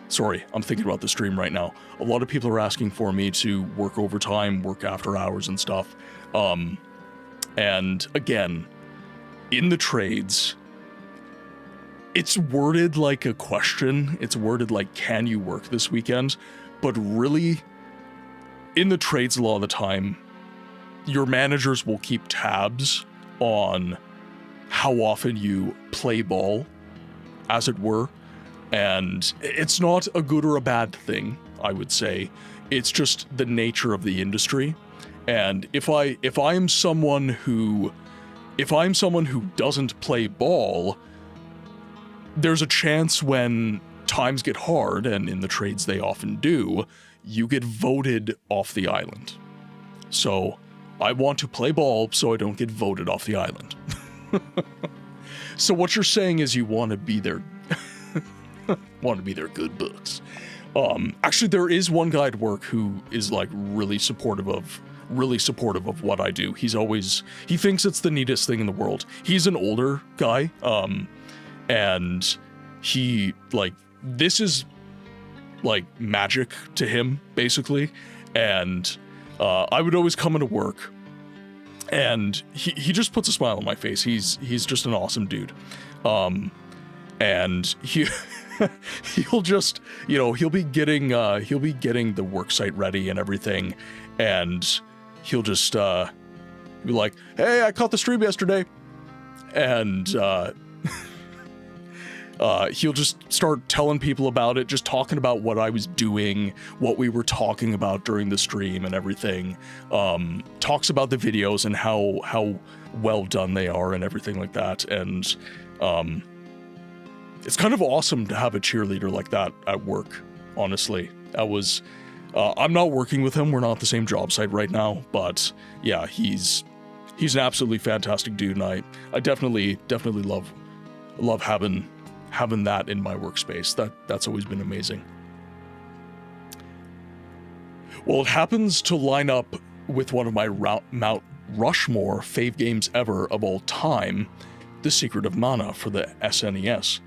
sorry, I'm thinking about the stream right now. A lot of people are asking for me to work overtime, work after hours and stuff. And again, in the trades, it's worded like a question. It's worded like, can you work this weekend? But really, in the trades a lot of the time, your managers will keep tabs on how often you play ball, as it were. And it's not a good or a bad thing, I would say. It's just the nature of the industry. And if I'm someone who doesn't play ball, there's a chance when times get hard, and in the trades they often do, you get voted off the island. So I want to play ball so I don't get voted off the island. So what you're saying is you want to be their good books. Actually, there is one guy at work who is like really supportive of what I do. He thinks it's the neatest thing in the world. He's an older guy, and he, like, this is like magic to him, basically. And I would always come into work, and he just puts a smile on my face. He's just an awesome dude. And he'll just, he'll be getting the work site ready and everything, and he'll just be like, "Hey, I caught the stream yesterday," and he'll just start telling people about it, just talking about what I was doing, what we were talking about during the stream and everything. Talks about the videos and how well done they are and everything like that. And it's kind of awesome to have a cheerleader like that at work, honestly. I'm not working with him, we're not at the same job site right now, but yeah, he's an absolutely fantastic dude, and I definitely love having that in my workspace. That's always been amazing. Well, it happens to line up with one of my Mount Rushmore fave games ever of all time, The Secret of Mana for the SNES.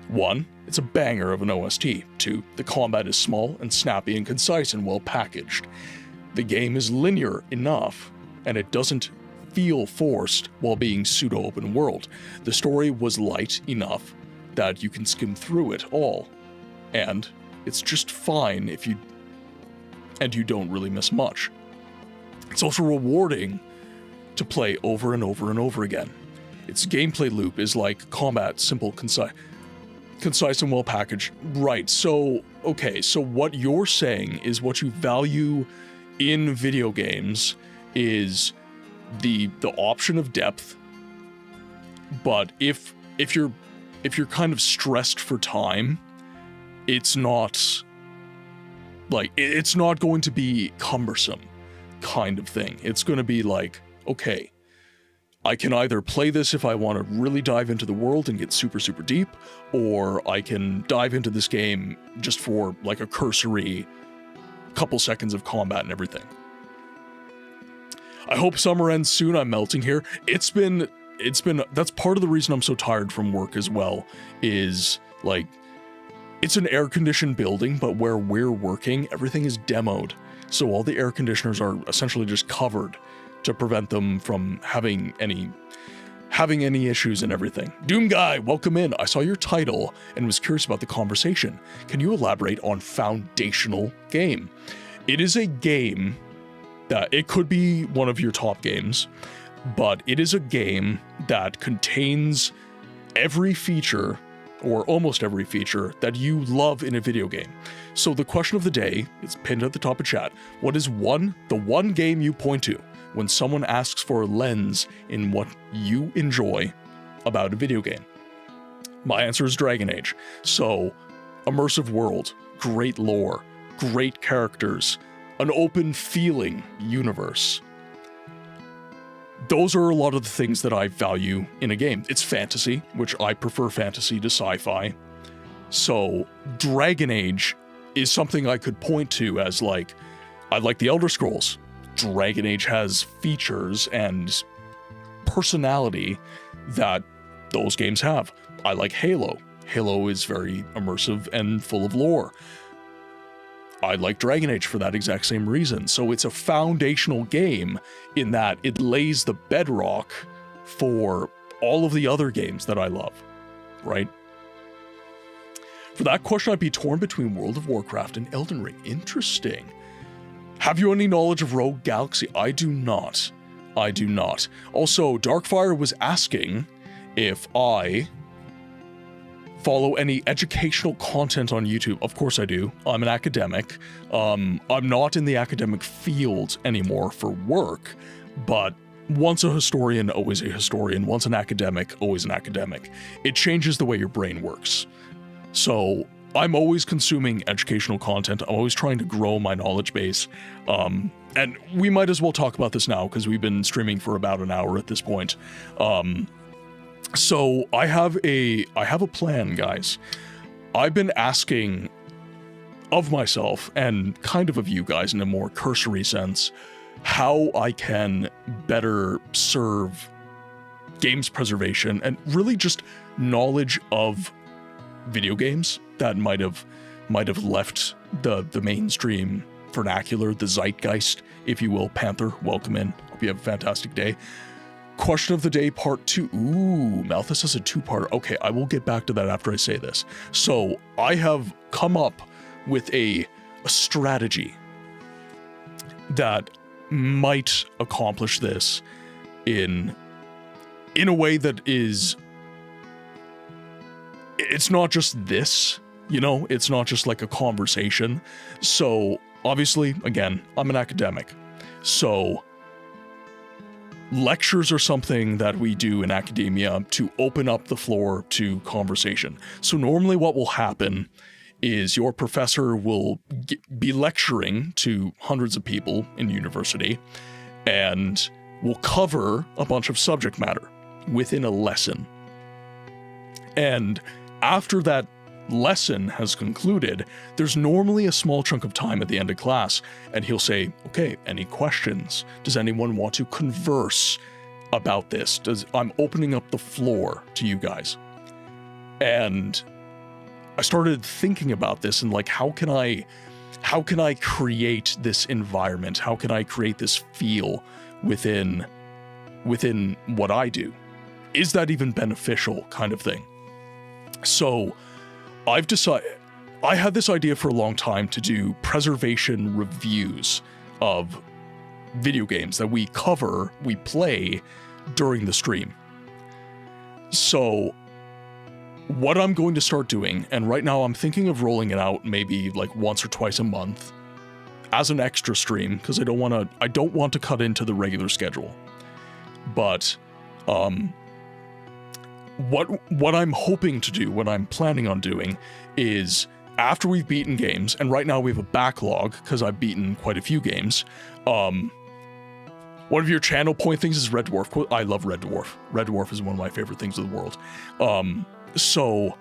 1, it's a banger of an OST. 2, the combat is small and snappy and concise and well packaged. The game is linear enough, and it doesn't feel forced while being pseudo-open world. The story was light enough that you can skim through it all, and it's just fine you don't really miss much. It's also rewarding to play over and over and over again. Its gameplay loop is like combat, simple, concise and well packaged. Right, so what you're saying is what you value in video games is the option of depth, but if you're kind of stressed for time, it's not going to be cumbersome kind of thing. It's going to be like, okay, I can either play this if I want to really dive into the world and get super, super deep, or I can dive into this game just for like a cursory couple seconds of combat and everything. I hope summer ends soon. I'm melting here. It's been, that's part of the reason I'm so tired from work as well, is like, it's an air-conditioned building, but where we're working, everything is demoed. So all the air conditioners are essentially just covered to prevent them from having any issues and everything. Doom Guy, welcome in. I saw your title and was curious about the conversation. Can you elaborate on foundational game? It is a game that, it could be one of your top games, but it is a game that contains every feature, or almost every feature, that you love in a video game. So the question of the day, it's pinned at the top of chat. What is the one game you point to when someone asks for a lens in what you enjoy about a video game? My answer is Dragon Age. So immersive world, great lore, great characters, an open feeling universe. Those are a lot of the things that I value in a game. It's fantasy, which I prefer fantasy to sci-fi. So Dragon Age is something I could point to as like, I like the Elder Scrolls. Dragon Age has features and personality that those games have. I like Halo. Halo is very immersive and full of lore. I like Dragon Age for that exact same reason. So it's a foundational game in that it lays the bedrock for all of the other games that I love, right? For that question, I'd be torn between World of Warcraft and Elden Ring. Interesting. Have you any knowledge of Rogue Galaxy? I do not. I do not. Also, Darkfire was asking if I follow any educational content on YouTube. Of course I do. I'm an academic. I'm not in the academic field anymore for work, but once a historian, always a historian. Once an academic, always an academic. It changes the way your brain works. So I'm always consuming educational content. I'm always trying to grow my knowledge base. And we might as well talk about this now because we've been streaming for about an hour at this point. So I have a plan, guys. I've been asking of myself and kind of you guys in a more cursory sense, how I can better serve games preservation and really just knowledge of video games that might have left the mainstream vernacular, the zeitgeist, if you will. Panther, welcome in. Hope you have a fantastic day. Question of the day, part 2. Ooh, Malthus has a 2-parter. Okay, I will get back to that after I say this. So I have come up with a strategy that might accomplish this in a way that is, it's not just this, you know, it's not just like a conversation. So obviously, again, I'm an academic. So lectures are something that we do in academia to open up the floor to conversation. So normally what will happen is your professor will be lecturing to hundreds of people in university and will cover a bunch of subject matter within a lesson. And after that lesson has concluded, there's normally a small chunk of time at the end of class, and he'll say, okay, any questions? Does anyone want to converse about this? I'm opening up the floor to you guys. And I started thinking about this and like, how can I create this environment? How can I create this feel within what I do? Is that even beneficial, kind of thing? So I've decided, I had this idea for a long time to do preservation reviews of video games that we play during the stream. So what I'm going to start doing, and right now I'm thinking of rolling it out maybe like once or twice a month as an extra stream, because I don't want to cut into the regular schedule. But what I'm hoping to do, what I'm planning on doing, is after we've beaten games, and right now we have a backlog because I've beaten quite a few games. One of your channel point things is Red Dwarf. I love Red Dwarf. Red Dwarf is one of my favorite things in the world. So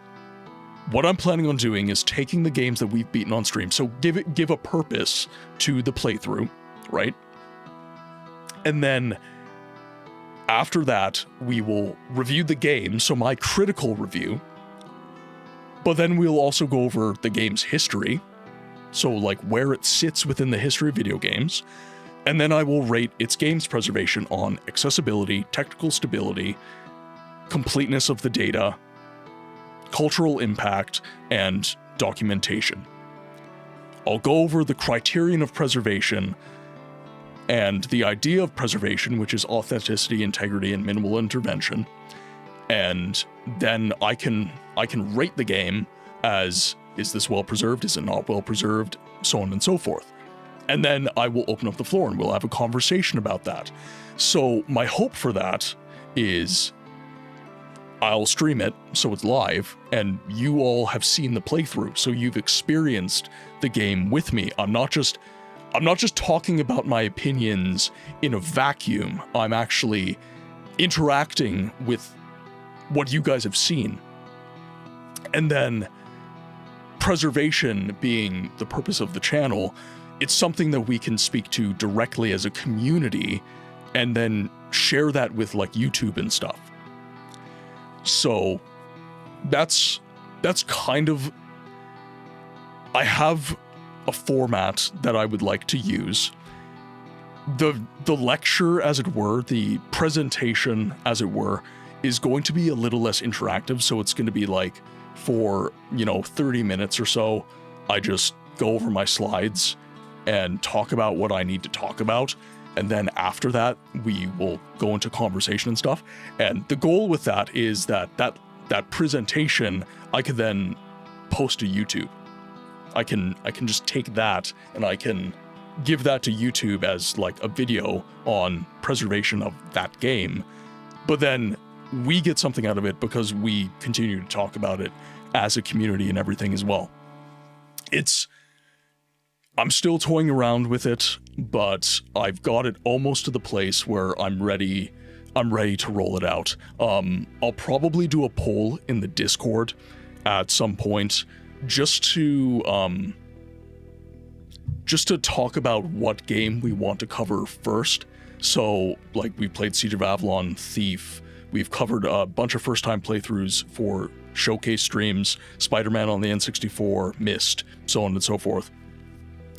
what I'm planning on doing is taking the games that we've beaten on stream, so give a purpose to the playthrough, right? And then after that, we will review the game, so my critical review, but then we'll also go over the game's history, so like where it sits within the history of video games, and then I will rate its games preservation on accessibility, technical stability, completeness of the data, cultural impact, and documentation. I'll go over the criterion of preservation and the idea of preservation, which is authenticity, integrity, and minimal intervention. And then I can rate the game as, is this well preserved? Is it not well preserved? So on and so forth. And then I will open up the floor and we'll have a conversation about that. So my hope for that is I'll stream it, so it's live, and you all have seen the playthrough, so you've experienced the game with me. I'm not just talking about my opinions in a vacuum. I'm actually interacting with what you guys have seen. And then preservation being the purpose of the channel, it's something that we can speak to directly as a community and then share that with like YouTube and stuff. So that's kind of, I have a format that I would like to use. The lecture, as it were, the presentation, as it were, is going to be a little less interactive. So it's going to be like for, 30 minutes or so, I just go over my slides and talk about what I need to talk about. And then after that, we will go into conversation and stuff. And the goal with that is that presentation, I could then post to YouTube. I can just take that and I can give that to YouTube as like a video on preservation of that game. But then we get something out of it because we continue to talk about it as a community and everything as well. I'm still toying around with it, but I've got it almost to the place where I'm ready to roll it out. I'll probably do a poll in the Discord at some point just to talk about what game we want to cover first. So, like, we played Siege of Avalon, Thief. We've covered a bunch of first-time playthroughs for showcase streams, Spider-Man on the N64, Myst, so on and so forth.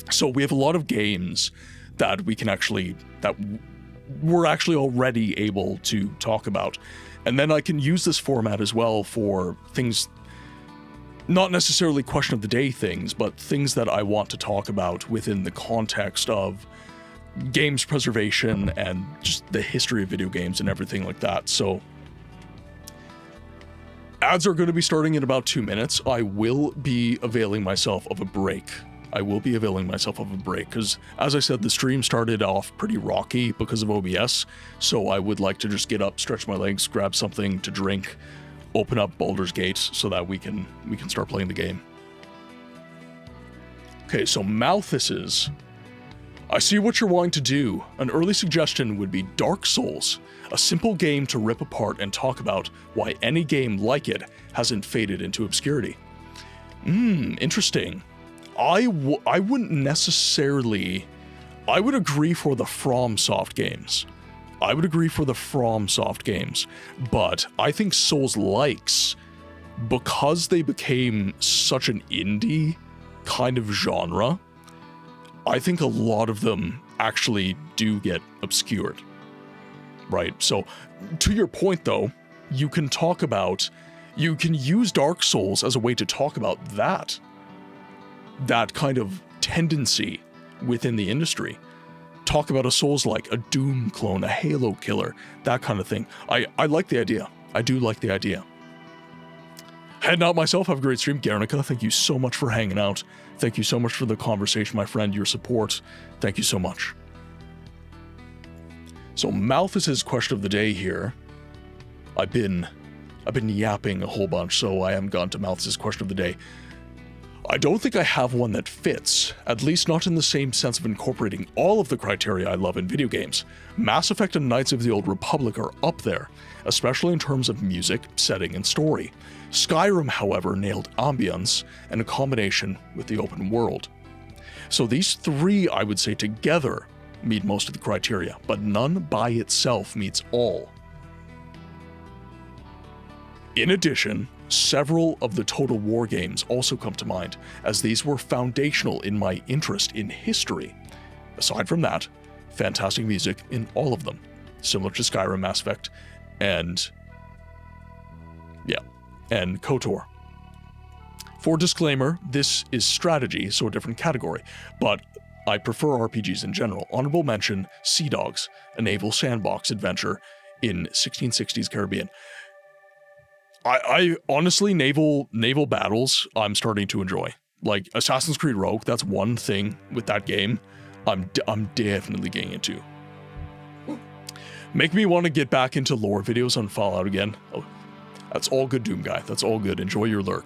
So we have a lot of games that we're actually already able to talk about. And then I can use this format as well for things, not necessarily question of the day things, but things that I want to talk about within the context of games preservation and just the history of video games and everything like that. So ads are going to be starting in about 2 minutes. I will be availing myself of a break because, as I said, the stream started off pretty rocky because of OBS, so I would like to just get up, stretch my legs, grab something to drink, open up Baldur's Gate so that we can start playing the game. Okay, so Malthus's. I see what you're wanting to do. An early suggestion would be Dark Souls, a simple game to rip apart and talk about why any game like it hasn't faded into obscurity. Interesting. I wouldn't necessarily... I would agree for the FromSoft games. But I think Souls-likes, because they became such an indie kind of genre, I think a lot of them actually do get obscured. Right? So, to your point though, you can use Dark Souls as a way to talk about that kind of tendency within the industry. Talk about a Souls-like, a Doom clone, a Halo killer, that kind of thing. I like the idea. I do like the idea. Heading out myself, have a great stream. Guernica, thank you so much for hanging out. Thank you so much for the conversation, my friend, your support. Thank you so much. So Malthus's question of the day here. I've been yapping a whole bunch, so I haven't gotten to Malthus's question of the day. I don't think I have one that fits, at least not in the same sense of incorporating all of the criteria I love in video games. Mass Effect and Knights of the Old Republic are up there, especially in terms of music, setting, and story. Skyrim, however, nailed ambience and a combination with the open world. So these three, I would say, together meet most of the criteria, but none by itself meets all. In addition, several of the Total War games also come to mind, as these were foundational in my interest in history. Aside from that, fantastic music in all of them, similar to Skyrim, Mass Effect, and KOTOR. For disclaimer, this is strategy, so a different category, but I prefer RPGs in general. Honorable mention, Sea Dogs, a naval sandbox adventure in 1660s Caribbean. I honestly, naval battles, I'm starting to enjoy. Like Assassin's Creed Rogue, that's one thing with that game I'm definitely getting into. Make me want to get back into lore videos on Fallout again. Oh, That's all good, Doom Guy. That's all good. Enjoy your lurk.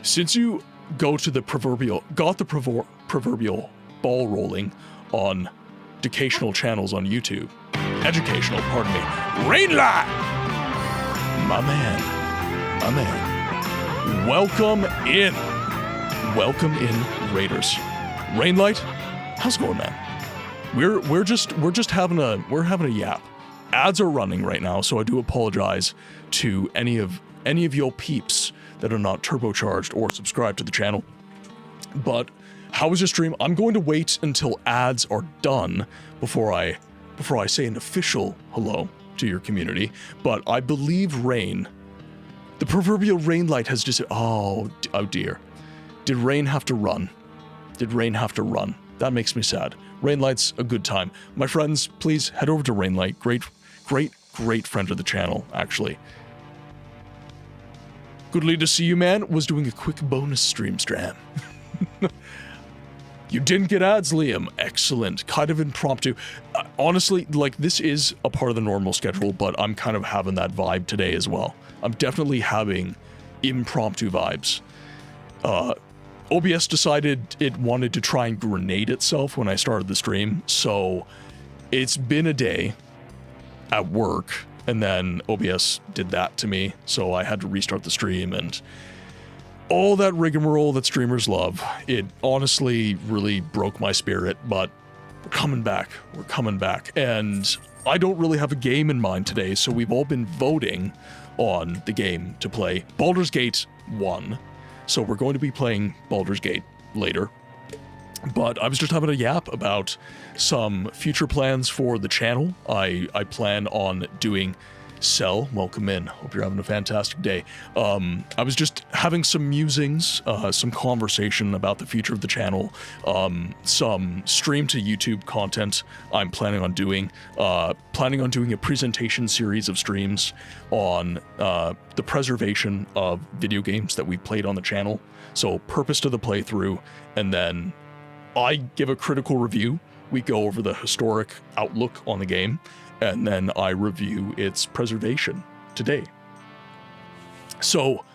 Since you got the proverbial ball rolling on educational channels on YouTube, pardon me, Rainlight! My man. Welcome in, Raiders. Rainlight, how's it going, man? We're just having a yap. Ads are running right now, so I do apologize to any of your peeps that are not turbocharged or subscribed to the channel. But how was your stream? I'm going to wait until ads are done before I say an official hello to your community. But I believe Rain, the proverbial Rainlight, has just... Oh dear. Did Rain have to run? That makes me sad. Rainlight's a good time. My friends, please head over to Rainlight. Great friend of the channel, actually. Goodly to see you, man. Was doing a quick bonus stream. You didn't get ads, Liam. Excellent. Kind of impromptu. Honestly, like, this is a part of the normal schedule, but I'm kind of having that vibe today as well. I'm definitely having impromptu vibes. OBS decided it wanted to try and grenade itself when I started the stream, so it's been a day at work, and then OBS did that to me, so I had to restart the stream, and all that rigmarole that streamers love. It honestly really broke my spirit, but we're coming back, and I don't really have a game in mind today, so we've all been voting on the game to play. Baldur's Gate 1. So we're going to be playing Baldur's Gate later. But I was just having a yap about some future plans for the channel. I plan on doing Cell. Welcome in. Hope you're having a fantastic day. I was just having some musings, some conversation about the future of the channel, some stream to YouTube content I'm planning on doing a presentation series of streams on the preservation of video games that we played on the channel. So purpose to the playthrough, and then I give a critical review. We go over the historic outlook on the game, and then I review its preservation today. So,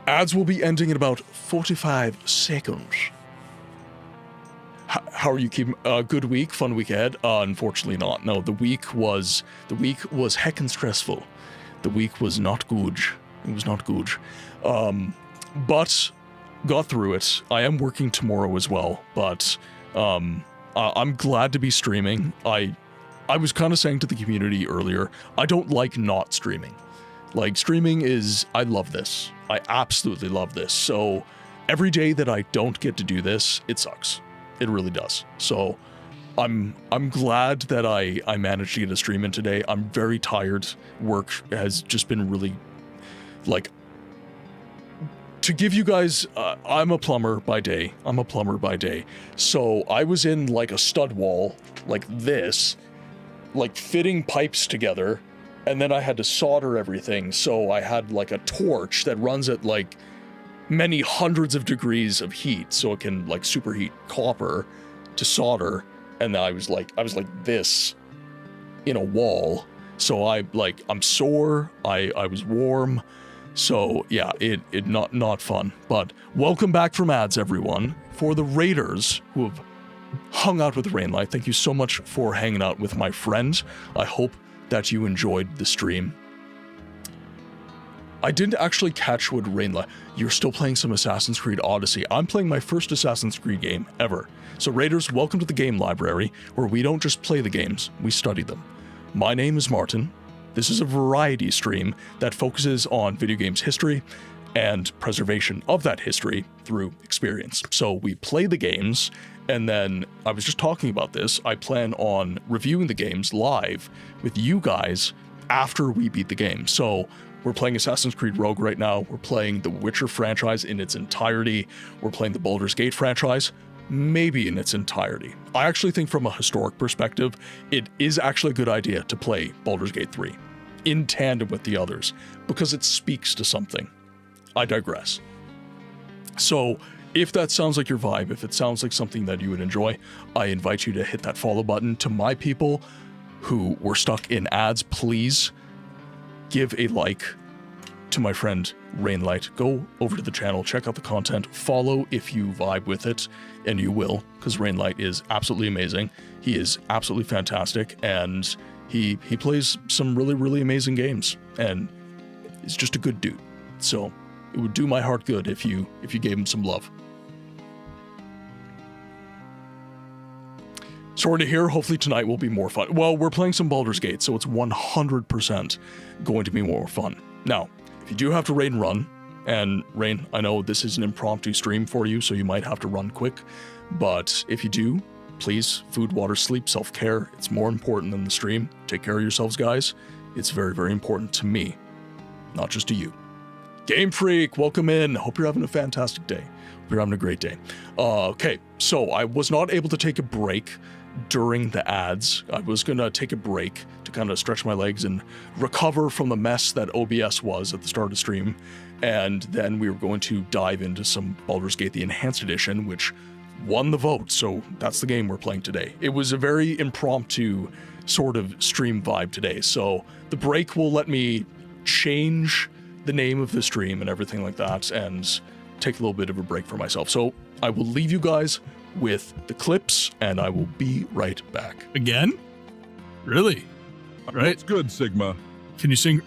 ads will be ending in about 45 seconds. How are you keeping? Good week, fun week ahead? Unfortunately not. No, the week was heckin' stressful. The week was not good. It was not good. But got through it. I am working tomorrow as well, but I'm glad to be streaming. I was kind of saying to the community earlier, I don't like not streaming. Like, streaming is, I love this. I absolutely love this. So every day that I don't get to do this, it sucks. It really does. So I'm glad that I managed to get a stream in today. I'm very tired. Work has just been really, like, to give you guys, I'm a plumber by day. So I was in like a stud wall, like this, like fitting pipes together, and then I had to solder everything. So I had like a torch that runs at like many hundreds of degrees of heat, so it can like superheat copper to solder. And I was like this in a wall. So I'm sore. I was warm. So yeah, it not fun. But welcome back from ads, everyone. For the Raiders who have hung out with Rainlight, thank you so much for hanging out with my friend. I hope that you enjoyed the stream. I didn't actually catch what Rainlight... You're still playing some Assassin's Creed Odyssey. I'm playing my first Assassin's Creed game ever. So Raiders, welcome to the game library, where we don't just play the games, we study them. My name is Martin. This is a variety stream that focuses on video games history and preservation of that history through experience. So we play the games, and then I was just talking about this. I plan on reviewing the games live with you guys after we beat the game. So we're playing Assassin's Creed Rogue right now. We're playing the Witcher franchise in its entirety. We're playing the Baldur's Gate franchise, maybe in its entirety. I actually think from a historic perspective, it is actually a good idea to play Baldur's Gate 3 in tandem with the others, because it speaks to something. I digress. So if that sounds like your vibe, if it sounds like something that you would enjoy, I invite you to hit that follow button. To my people who were stuck in ads, please give a like to my friend Rainlight. Go over to the channel, check out the content, follow if you vibe with it, and you will, because Rainlight is absolutely amazing. He is absolutely fantastic, and he plays some really, really amazing games, and he's just a good dude. So it would do my heart good if you gave him some love. Sorry to hear. Hopefully tonight will be more fun. Well, we're playing some Baldur's Gate, so it's 100% going to be more fun. Now, if you do have to raid and run, and Rain, I know this is an impromptu stream for you, so you might have to run quick, but if you do, please, food, water, sleep, self-care, it's more important than the stream. Take care of yourselves, guys. It's very, very important to me, not just to you. Game Freak, welcome in. Hope you're having a fantastic day. Hope you're having a great day. Okay, so I was not able to take a break during the ads. I was gonna take a break to kind of stretch my legs and recover from the mess that OBS was at the start of the stream, and then we were going to dive into some Baldur's Gate the Enhanced Edition, which won the vote, so that's the game we're playing today. It was a very impromptu sort of stream vibe today, so the break will let me change the name of the stream and everything like that, and take a little bit of a break for myself. So I will leave you guys with the clips, and I will be right back. Again? Really? Right? That's good, Sigma. Can you sing?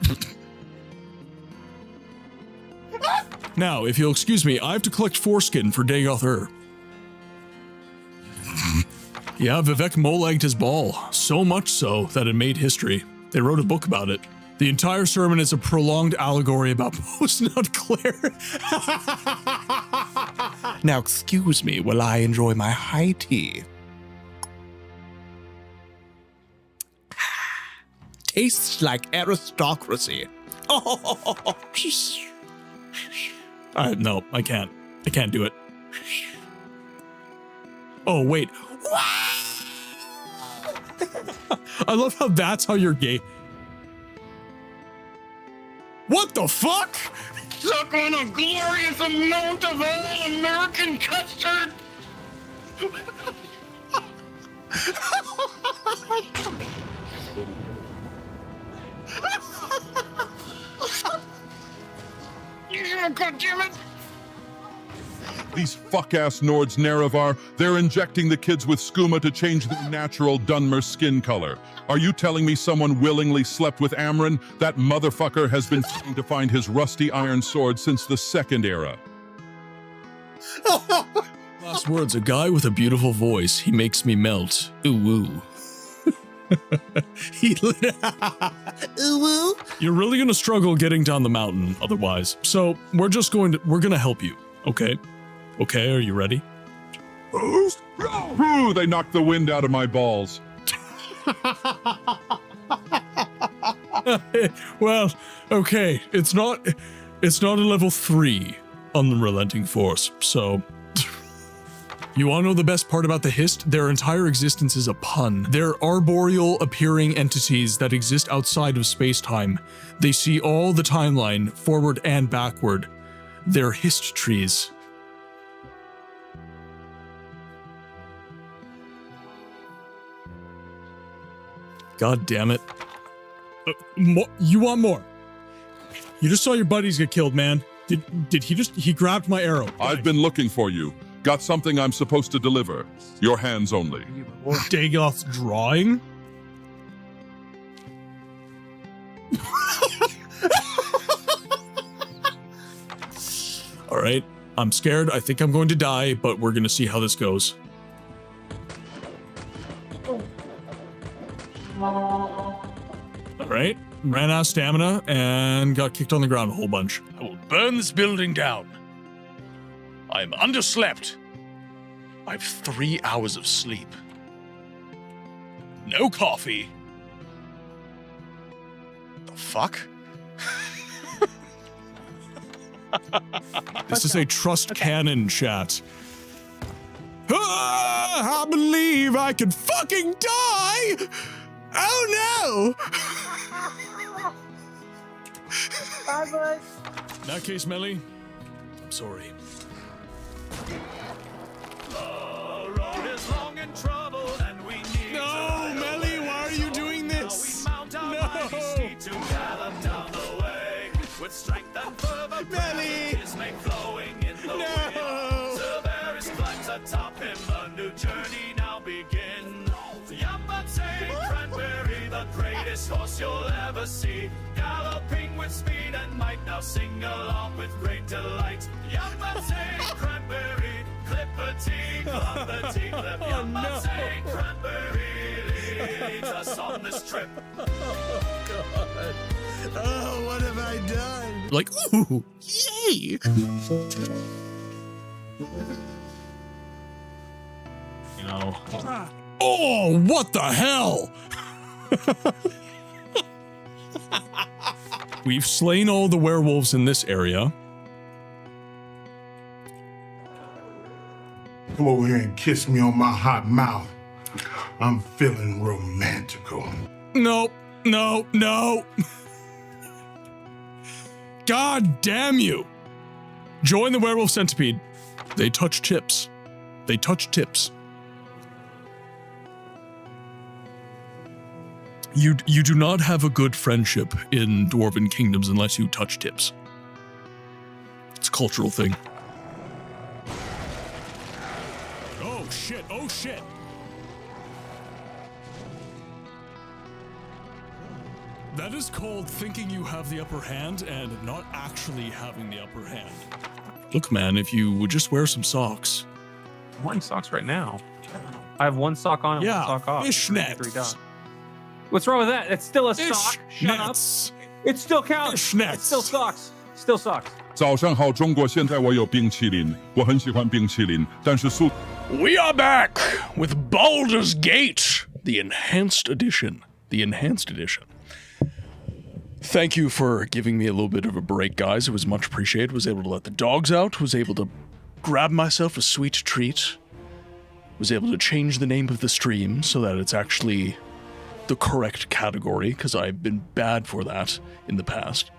Now, if you'll excuse me, I have to collect foreskin for Dagoth Ur. Yeah, Vivek mole-egged his ball, so much so that it made history. They wrote a book about it. The entire sermon is a prolonged allegory about post-nut Claire. Now, excuse me while I enjoy my high tea. Tastes like aristocracy. No, I can't. I can't do it. Oh, wait. I love how that's how you're gay. What the fuck? Suck on a glorious amount of all-American custard! Yeah, goddammit! These fuck-ass Nords Nerevar, they're injecting the kids with skooma to change their natural Dunmer skin color. Are you telling me someone willingly slept with Amron? That motherfucker has been trying to find his rusty iron sword since the Second Era. Last words, a guy with a beautiful voice. He makes me melt. Ooh-woo. Ooh-woo. You're really gonna struggle getting down the mountain otherwise. So we're gonna help you, okay? Okay, are you ready? Ooh, they knocked the wind out of my balls. Well, okay, it's not a level 3 unrelenting force, so you wanna know the best part about the Hist? Their entire existence is a pun. They're arboreal appearing entities that exist outside of space-time. They see all the timeline, forward and backward. They're Hist trees. God damn it. You want more? You just saw your buddies get killed, man. Did he grabbed my arrow. I've been looking for you. Got something I'm supposed to deliver. Your hands only. Dagoth's drawing? All right, I'm scared. I think I'm going to die, but we're gonna see how this goes. All right, ran out of stamina and got kicked on the ground a whole bunch. I will burn this building down. I am underslept. I have 3 hours of sleep. No coffee. The fuck? This is a trust cannon chat. Ah, I believe I could fucking die! Oh no! Bye, boys. In that case, Melly, I'm sorry. No, Melly, why are you doing this? No! With strength Melly! No! Cerberus climbs atop him, a new journey now begins. Yamate Cranberry, the greatest horse you'll ever see, galloping with speed and might, now sing along with great delight. Yamate Cranberry, clippity, cloppity, clip. Yamate Cranberry leads us on this trip. Oh, God. Oh, what have I done? Like, ooh, yay! You know. Oh, what the hell? We've slain all the werewolves in this area. Come over here and kiss me on my hot mouth. I'm feeling romantical. No, no, no. God damn you. Join the werewolf centipede. They touch tips. They touch tips. You do not have a good friendship in Dwarven kingdoms unless you touch tips. It's a cultural thing. Oh shit, oh shit. That is called thinking you have the upper hand and not actually having the upper hand. Look, man, if you would just wear some socks. I'm wearing socks right now. I have one sock on and one sock off. Fishnets. What's wrong with that? It's still a sock. Shut up. It still counts. It's still socks. Still socks. 早上好，中国！现在我有冰淇淋，我很喜欢冰淇淋，但是速。We are back with Baldur's Gate, the Enhanced Edition. The Enhanced Edition. Thank you for giving me a little bit of a break, guys. It was much appreciated. Was able to let the dogs out. Was able to grab myself a sweet treat. Was able to change the name of the stream so that it's actually the correct category, because I've been bad for that in the past.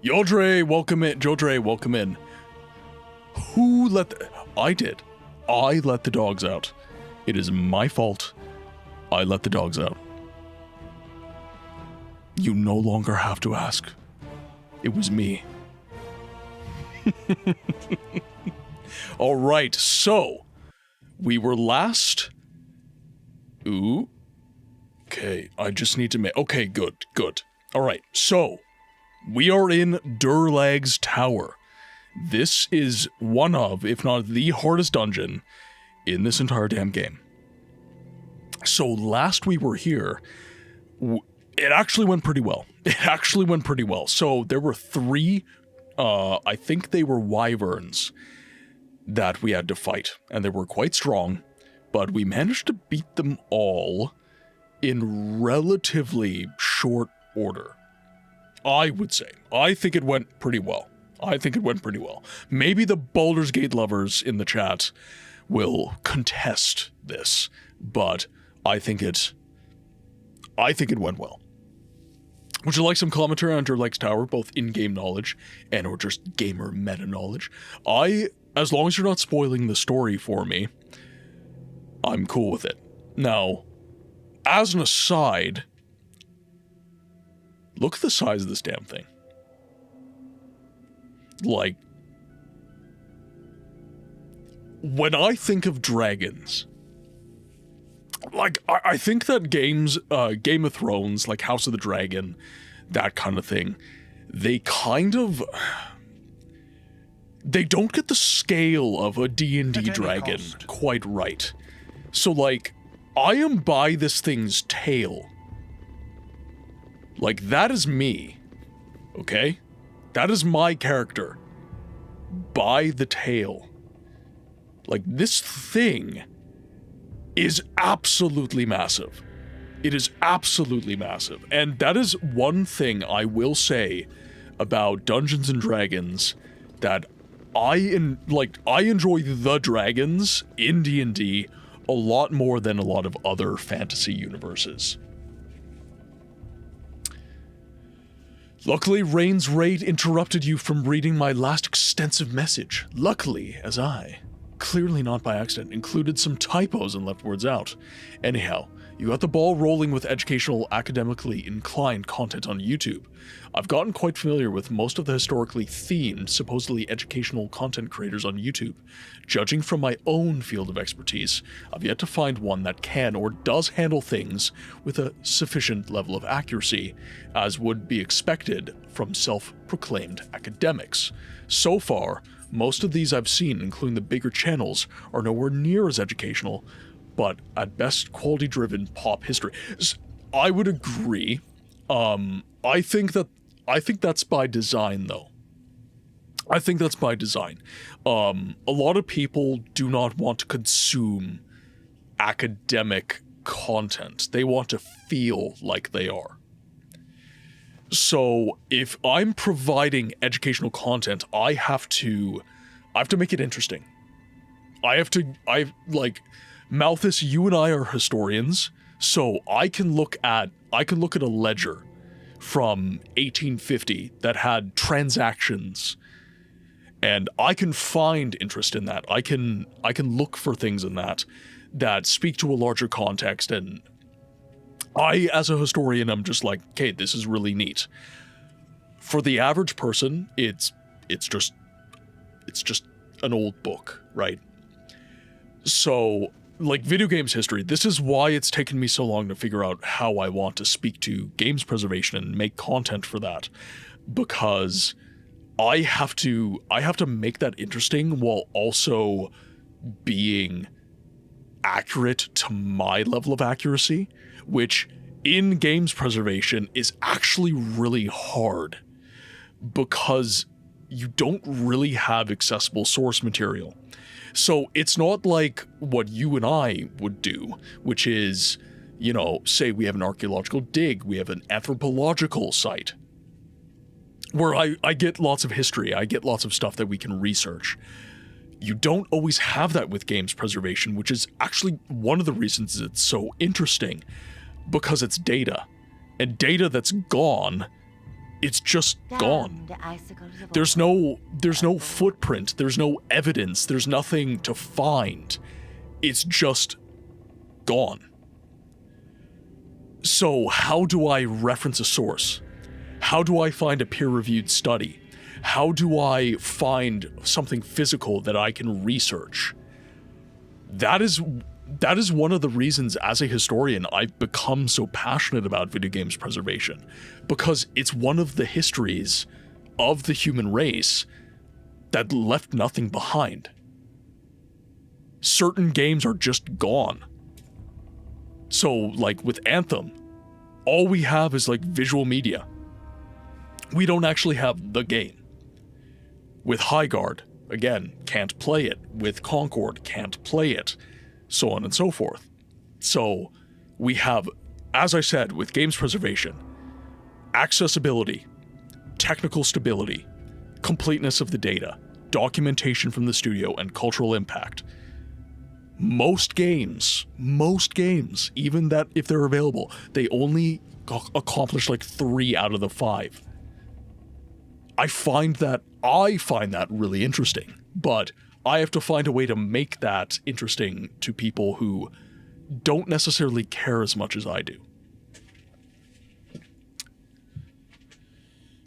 Yodre, welcome in. Jodre, welcome in. Who let the... I did. I let the dogs out. It is my fault. I let the dogs out. You no longer have to ask. It was me. All right, so we were last. Ooh. Okay, I just need to make. Okay, good. All right, so we are in Durlag's Tower. This is one of, if not the hardest dungeon in this entire damn game. So last we were here, it actually went pretty well. So there were 3, I think they were wyverns that we had to fight, and they were quite strong, but we managed to beat them all in relatively short order. I would say. I think it went pretty well. Maybe the Baldur's Gate lovers in the chat will contest this, but I think it went well. Would you like some commentary on Durlag's Tower, both in-game knowledge and or just gamer meta knowledge? As long as you're not spoiling the story for me, I'm cool with it. Now, as an aside, look at the size of this damn thing. Like, when I think of dragons, like, I think that games, Game of Thrones, like House of the Dragon, that kind of thing, they don't get the scale of a D&D dragon quite right. So, like, I am by this thing's tail. Like, that is me. Okay? That is my character. By the tail. Like, this thing is absolutely massive. It is absolutely massive. And that is one thing I will say about Dungeons and Dragons, that I enjoy the dragons in D&D a lot more than a lot of other fantasy universes. Luckily, Rain's raid interrupted you from reading my last extensive message. Luckily, as I, clearly not by accident, included some typos and left words out. Anyhow, You got the ball rolling with educational, academically inclined content on YouTube. I've gotten quite familiar with most of the historically themed, supposedly educational content creators on YouTube. Judging from my own field of expertise, I've yet to find one that can or does handle things with a sufficient level of accuracy, as would be expected from self-proclaimed academics. So far, most of these I've seen, including the bigger channels, are nowhere near as educational, but at best quality-driven pop history. I would agree. I think that's by design, though. I think that's by design. A lot of people do not want to consume academic content. They want to feel like they are. So if I'm providing educational content, I have to make it interesting. Malthus, you and I are historians, so I can look at a ledger from 1850 that had transactions, and I can find interest in that. I can look for things in that speak to a larger context, and I, as a historian, I'm just like, okay, this is really neat. For the average person, it's just an old book, right? So, like video games history, this is why it's taken me so long to figure out how I want to speak to games preservation and make content for that, because I have to make that interesting while also being accurate to my level of accuracy, which in games preservation is actually really hard because you don't really have accessible source material. So it's not like what you and I would do, which is, say we have an archaeological dig, we have an anthropological site, where I get lots of history, I get lots of stuff that we can research. You don't always have that with games preservation, which is actually one of the reasons it's so interesting, because it's data. And data that's gone, it's just gone. There's no footprint, there's no evidence, there's nothing to find. It's just gone. So how do I reference a source? How do I find a peer-reviewed study? How do I find something physical that I can research? That is one of the reasons, as a historian, I've become so passionate about video games preservation, because it's one of the histories of the human race that left nothing behind. Certain games are just gone. So, like with Anthem, all we have is like visual media. We don't actually have the game. With Highguard, again, can't play it. With Concord, can't play it. So on and so forth. So we have, as I said, with games preservation, accessibility, technical stability, completeness of the data, documentation from the studio, and cultural impact. Most games, even that if they're available, they only accomplish like 3 out of the 5. I find that really interesting, but I have to find a way to make that interesting to people who don't necessarily care as much as I do.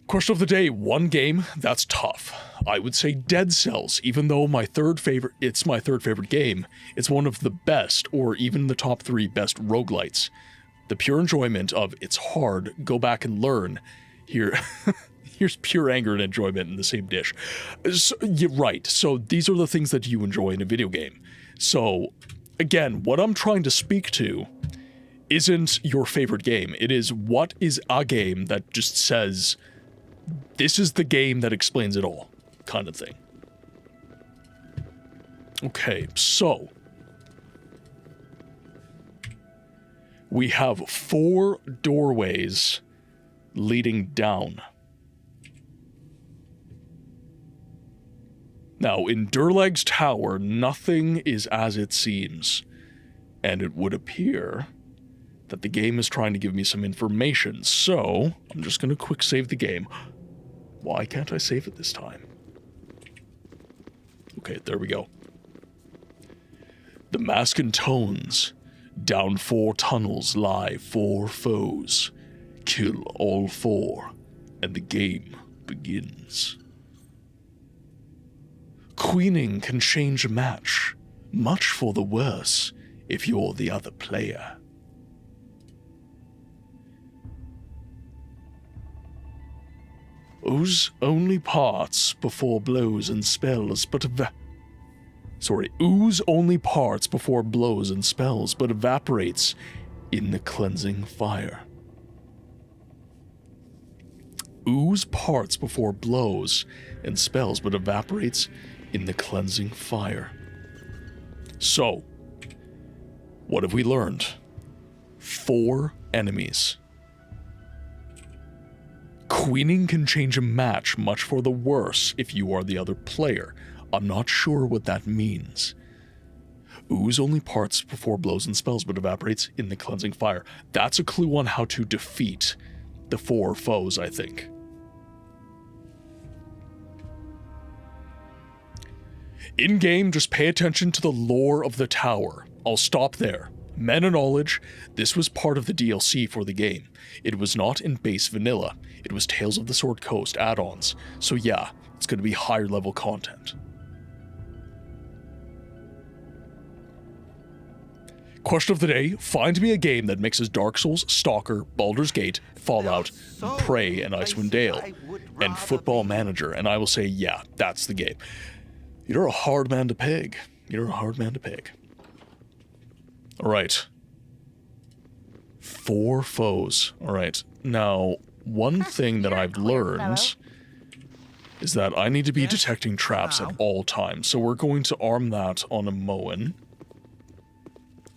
Question of the day, one game that's tough. I would say Dead Cells, even though it's my third favorite game, it's one of the best, or even the top 3 best roguelites. The pure enjoyment of it's hard, go back and learn. Here's pure anger and enjoyment in the same dish. So, you're right, so these are the things that you enjoy in a video game. So, again, what I'm trying to speak to isn't your favorite game. It is, what is a game that just says, this is the game that explains it all, kind of thing. Okay, so we have 4 doorways leading down. Now, in Durlag's tower, nothing is as it seems, and it would appear that the game is trying to give me some information, so I'm just going to quick save the game. Why can't I save it this time? Okay, there we go. The mask and tones. Down 4 tunnels lie 4 foes. Kill all 4, and the game begins. Queening can change a match, much for the worse if you're the other player. Ooze only parts before blows and spells, but ooze only parts before blows and spells, but evaporates in the cleansing fire. Ooze parts before blows and spells, but evaporates in the cleansing fire. So, what have we learned? 4 enemies. Queening can change a match, much for the worse if you are the other player. I'm not sure what that means. Ooze only parts before blows and spells, but evaporates in the cleansing fire. That's a clue on how to defeat the 4 foes, I think. In-game, just pay attention to the lore of the tower. I'll stop there. Meta knowledge, this was part of the DLC for the game. It was not in base vanilla. It was Tales of the Sword Coast add-ons. So yeah, it's going to be higher level content. Question of the day, find me a game that mixes Dark Souls, Stalker, Baldur's Gate, Fallout, Prey, and Icewind Dale, and Football Manager, and I will say, yeah, that's the game. You're a hard man to peg. You're a hard man to peg. Alright. 4 foes. Alright. Now, one thing that I've learned is that I need to be detecting traps at all times. So we're going to arm that on a Moen.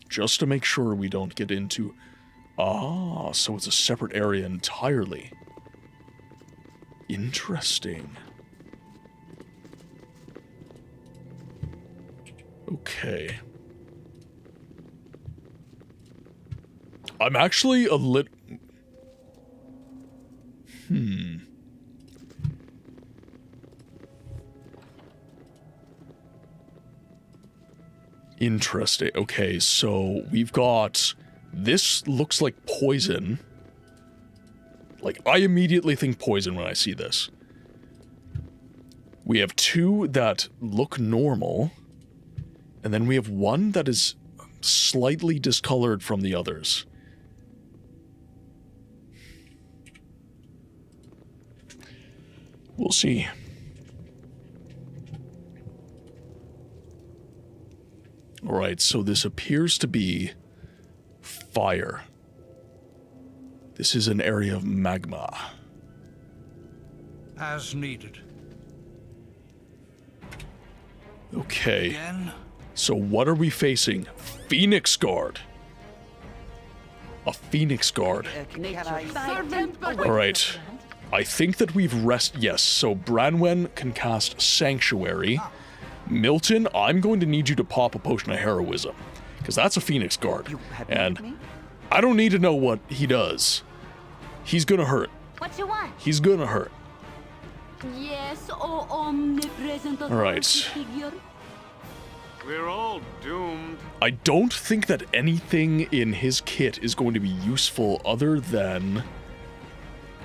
Just to make sure we don't get into... Ah, so it's a separate area entirely. Interesting. Okay. I'm actually a Interesting. Okay, so we've got... This looks like poison. Like, I immediately think poison when I see this. We have 2 that look normal. And then we have 1 that is slightly discolored from the others. We'll see. Alright, so this appears to be fire. This is an area of magma. As needed. Okay. Again? So what are we facing? Phoenix Guard. A Phoenix Guard. Alright. I think that we've yes, so Branwen can cast Sanctuary. Milton, I'm going to need you to pop a potion of heroism. Because that's a Phoenix Guard. And I don't need to know what he does. He's gonna hurt. What you want? He's gonna hurt. Yes, oh omnipresent Alright. figure. We're all doomed. I don't think that anything in his kit is going to be useful other than...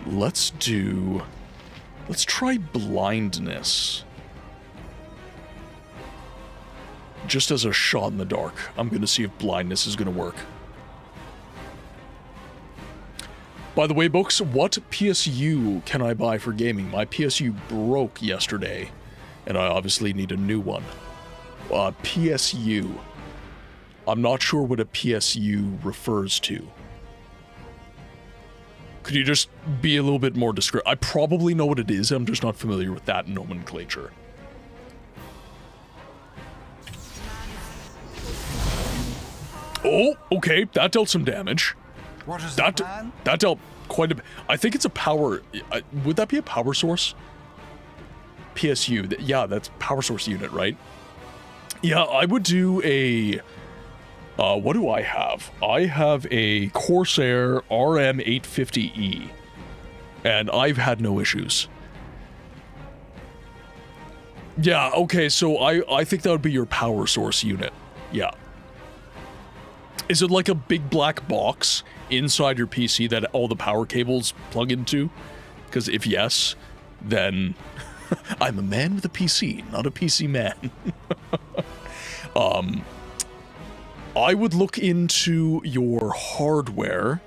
Let's try blindness. Just as a shot in the dark. I'm gonna see if blindness is gonna work. By the way, books, what PSU can I buy for gaming? My PSU broke yesterday, and I obviously need a new one. PSU. I'm not sure what a PSU refers to. Could you just be a little bit more descriptive? I probably know what it is, I'm just not familiar with that nomenclature. Oh, okay, that dealt some damage. What is the plan? That dealt quite a bit. I think it's a power... would that be a power source? PSU, yeah, that's power source unit, right? Yeah, I would do a... what do I have? I have a Corsair RM850E. And I've had no issues. Yeah, okay, so I think that would be your power source unit. Yeah. Is it like a big black box inside your PC that all the power cables plug into? Because if yes, then I'm a man with a PC, not a PC man. I would look into your hardware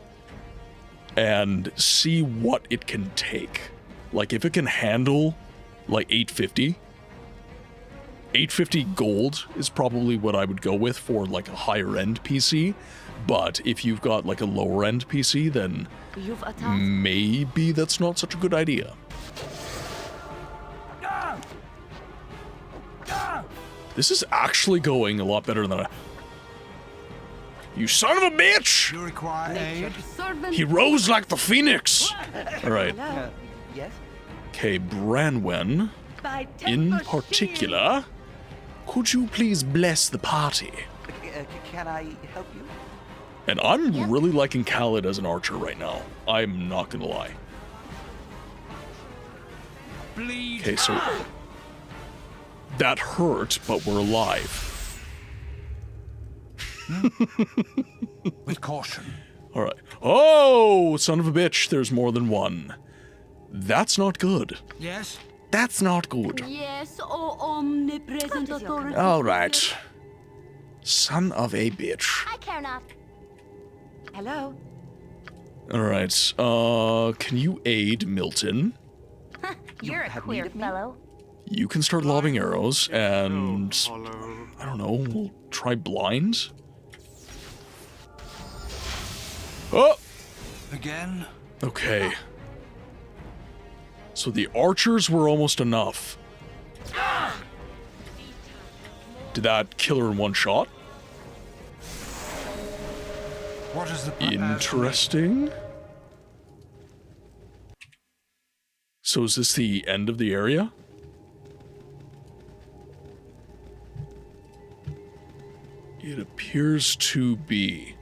and see what it can take. Like, if it can handle, like, 850. 850 gold is probably what I would go with for, like, a higher-end PC. But if you've got, like, a lower-end PC, then maybe that's not such a good idea. This is actually going a lot better than I... You son of a bitch! You require aid? He rose like the phoenix! Alright. Yes? Okay, Branwen, in particular, could you please bless the party? Can I help you? And I'm really liking Khaled as an archer right now. I'm not gonna lie. Okay, so... That hurt, but we're alive. With caution. Alright. Oh, son of a bitch, there's more than one. That's not good. Yes? That's not good. Yes, oh omnipresent authority. Alright. Son of a bitch. I care not. Hello? Alright, can you aid Milton? You're a queer fellow. You can start lobbing arrows, and... I don't know, we'll try blind? Oh! Again? Okay. So the archers were almost enough. Did that kill her in one shot? What is the Interesting. So is this the end of the area? It appears to be.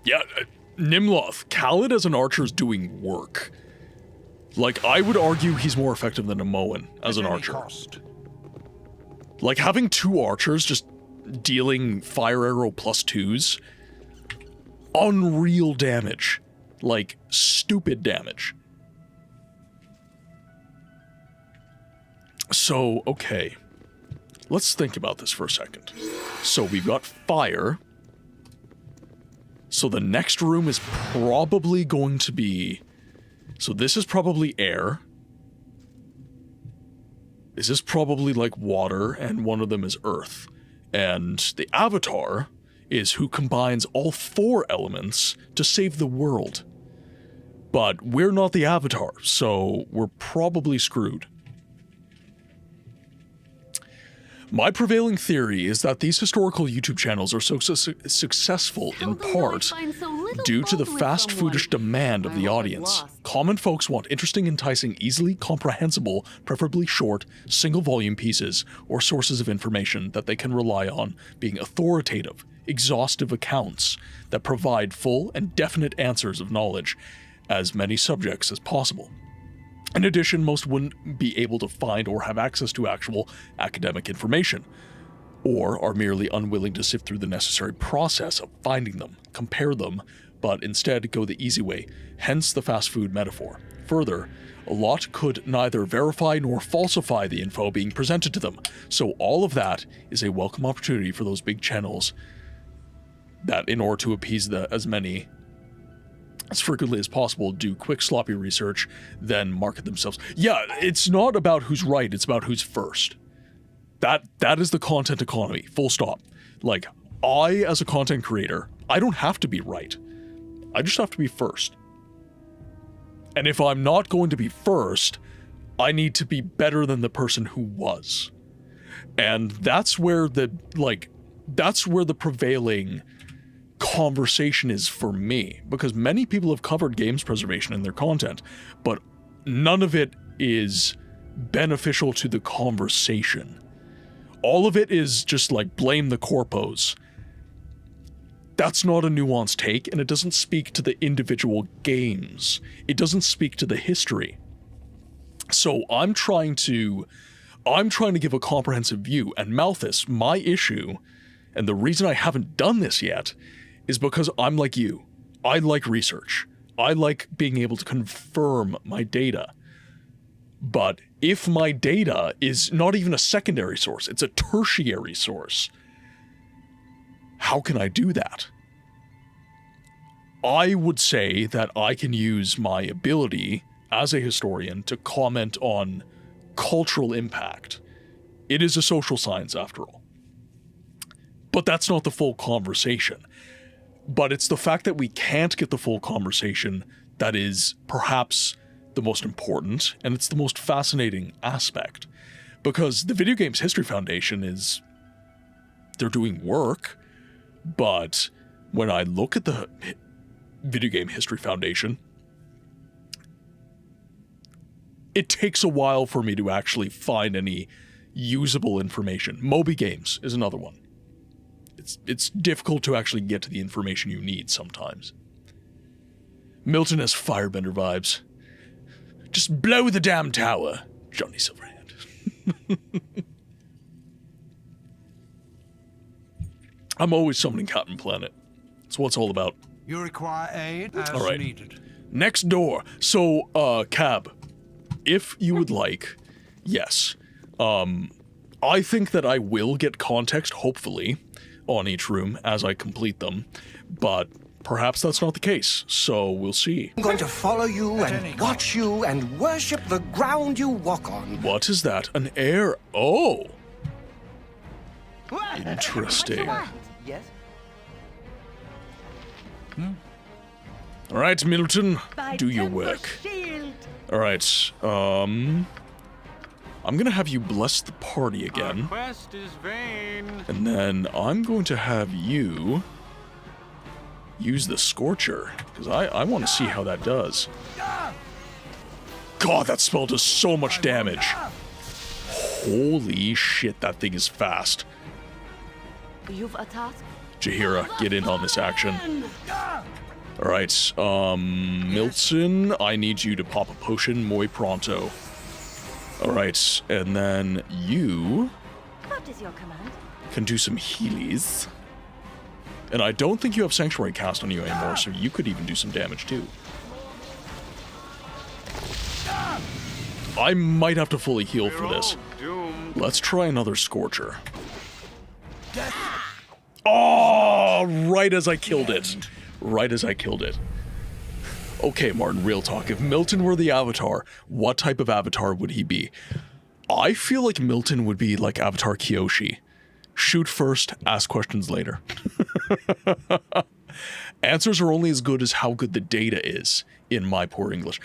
Yeah, Nimloth, Khaled as an archer is doing work. Like, I would argue he's more effective than Amoan as an archer. Like, having two archers just dealing fire arrow +2s, unreal damage. Like, stupid damage. So, okay. Let's think about this for a second. So we've got fire. So the next room is probably going to be... So this is probably air. This is probably like water, and one of them is earth. And the Avatar is who combines all four elements to save the world. But we're not the Avatar, so we're probably screwed. My prevailing theory is that these historical YouTube channels are so successful in part due to the fast foodish demand of the audience. Common folks want interesting, enticing, easily comprehensible, preferably short, single volume pieces or sources of information that they can rely on being authoritative, exhaustive accounts that provide full and definite answers of knowledge as many subjects as possible. In addition, most wouldn't be able to find or have access to actual academic information, or are merely unwilling to sift through the necessary process of finding them, compare them, but instead go the easy way, hence the fast food metaphor. Further, a lot could neither verify nor falsify the info being presented to them, so all of that is a welcome opportunity for those big channels that, in order to appease as many as frequently as possible, do quick sloppy research, then market themselves. Yeah, it's not about who's right, it's about who's first. That is the content economy, full stop. Like, I, as a content creator, I don't have to be right. I just have to be first. And if I'm not going to be first, I need to be better than the person who was. And that's where the prevailing conversation is for me, because many people have covered games preservation in their content, but none of it is beneficial to the conversation. All of it is just like blame the corpos. That's not a nuanced take, and it doesn't speak to the individual games. It doesn't speak to the history. So I'm trying to I'm trying to give a comprehensive view, and Malthus, my issue, and the reason I haven't done this yet, is because I'm like you. I like research. I like being able to confirm my data. But if my data is not even a secondary source, it's a tertiary source, how can I do that? I would say that I can use my ability as a historian to comment on cultural impact. It is a social science after all. But that's not the full conversation. But it's the fact that we can't get the full conversation that is perhaps the most important, and it's the most fascinating aspect. Because the Video Games History Foundation is... they're doing work, but when I look at the Video Game History Foundation, it takes a while for me to actually find any usable information. Moby Games is another one. It's difficult to actually get to the information you need sometimes. Milton has Firebender vibes. Just blow the damn tower, Johnny Silverhand. I'm always summoning Captain Planet. That's what it's all about. You require aid as needed. Next door. So, Cab, if you would like, yes. I think that I will get context, hopefully, on each room as I complete them, but perhaps that's not the case, so we'll see. I'm going to follow you and watch you and worship the ground you walk on. What is that? An heir? Oh! Interesting. Yes? Alright, Milton, do your work. Alright, I'm gonna have you bless the party again. Quest is vain. And then I'm going to have you use the Scorcher, because I want to see how that does. God, that spell does so much damage. Holy shit, that thing is fast. You've a task? Jahira, get in on this action. Alright, Milton, I need you to pop a potion muy pronto. Alright, and then you What is your command? can do some healies. And I don't think you have Sanctuary cast on you anymore, so you could even do some damage too. I might have to fully heal for this. Let's try another Scorcher. Oh, right as I killed it. Right as I killed it. Okay, Martin, real talk. If Milton were the Avatar, what type of Avatar would he be? I feel like Milton would be like Avatar Kyoshi. Shoot first, ask questions later. Answers are only as good as how good the data is, in my poor English.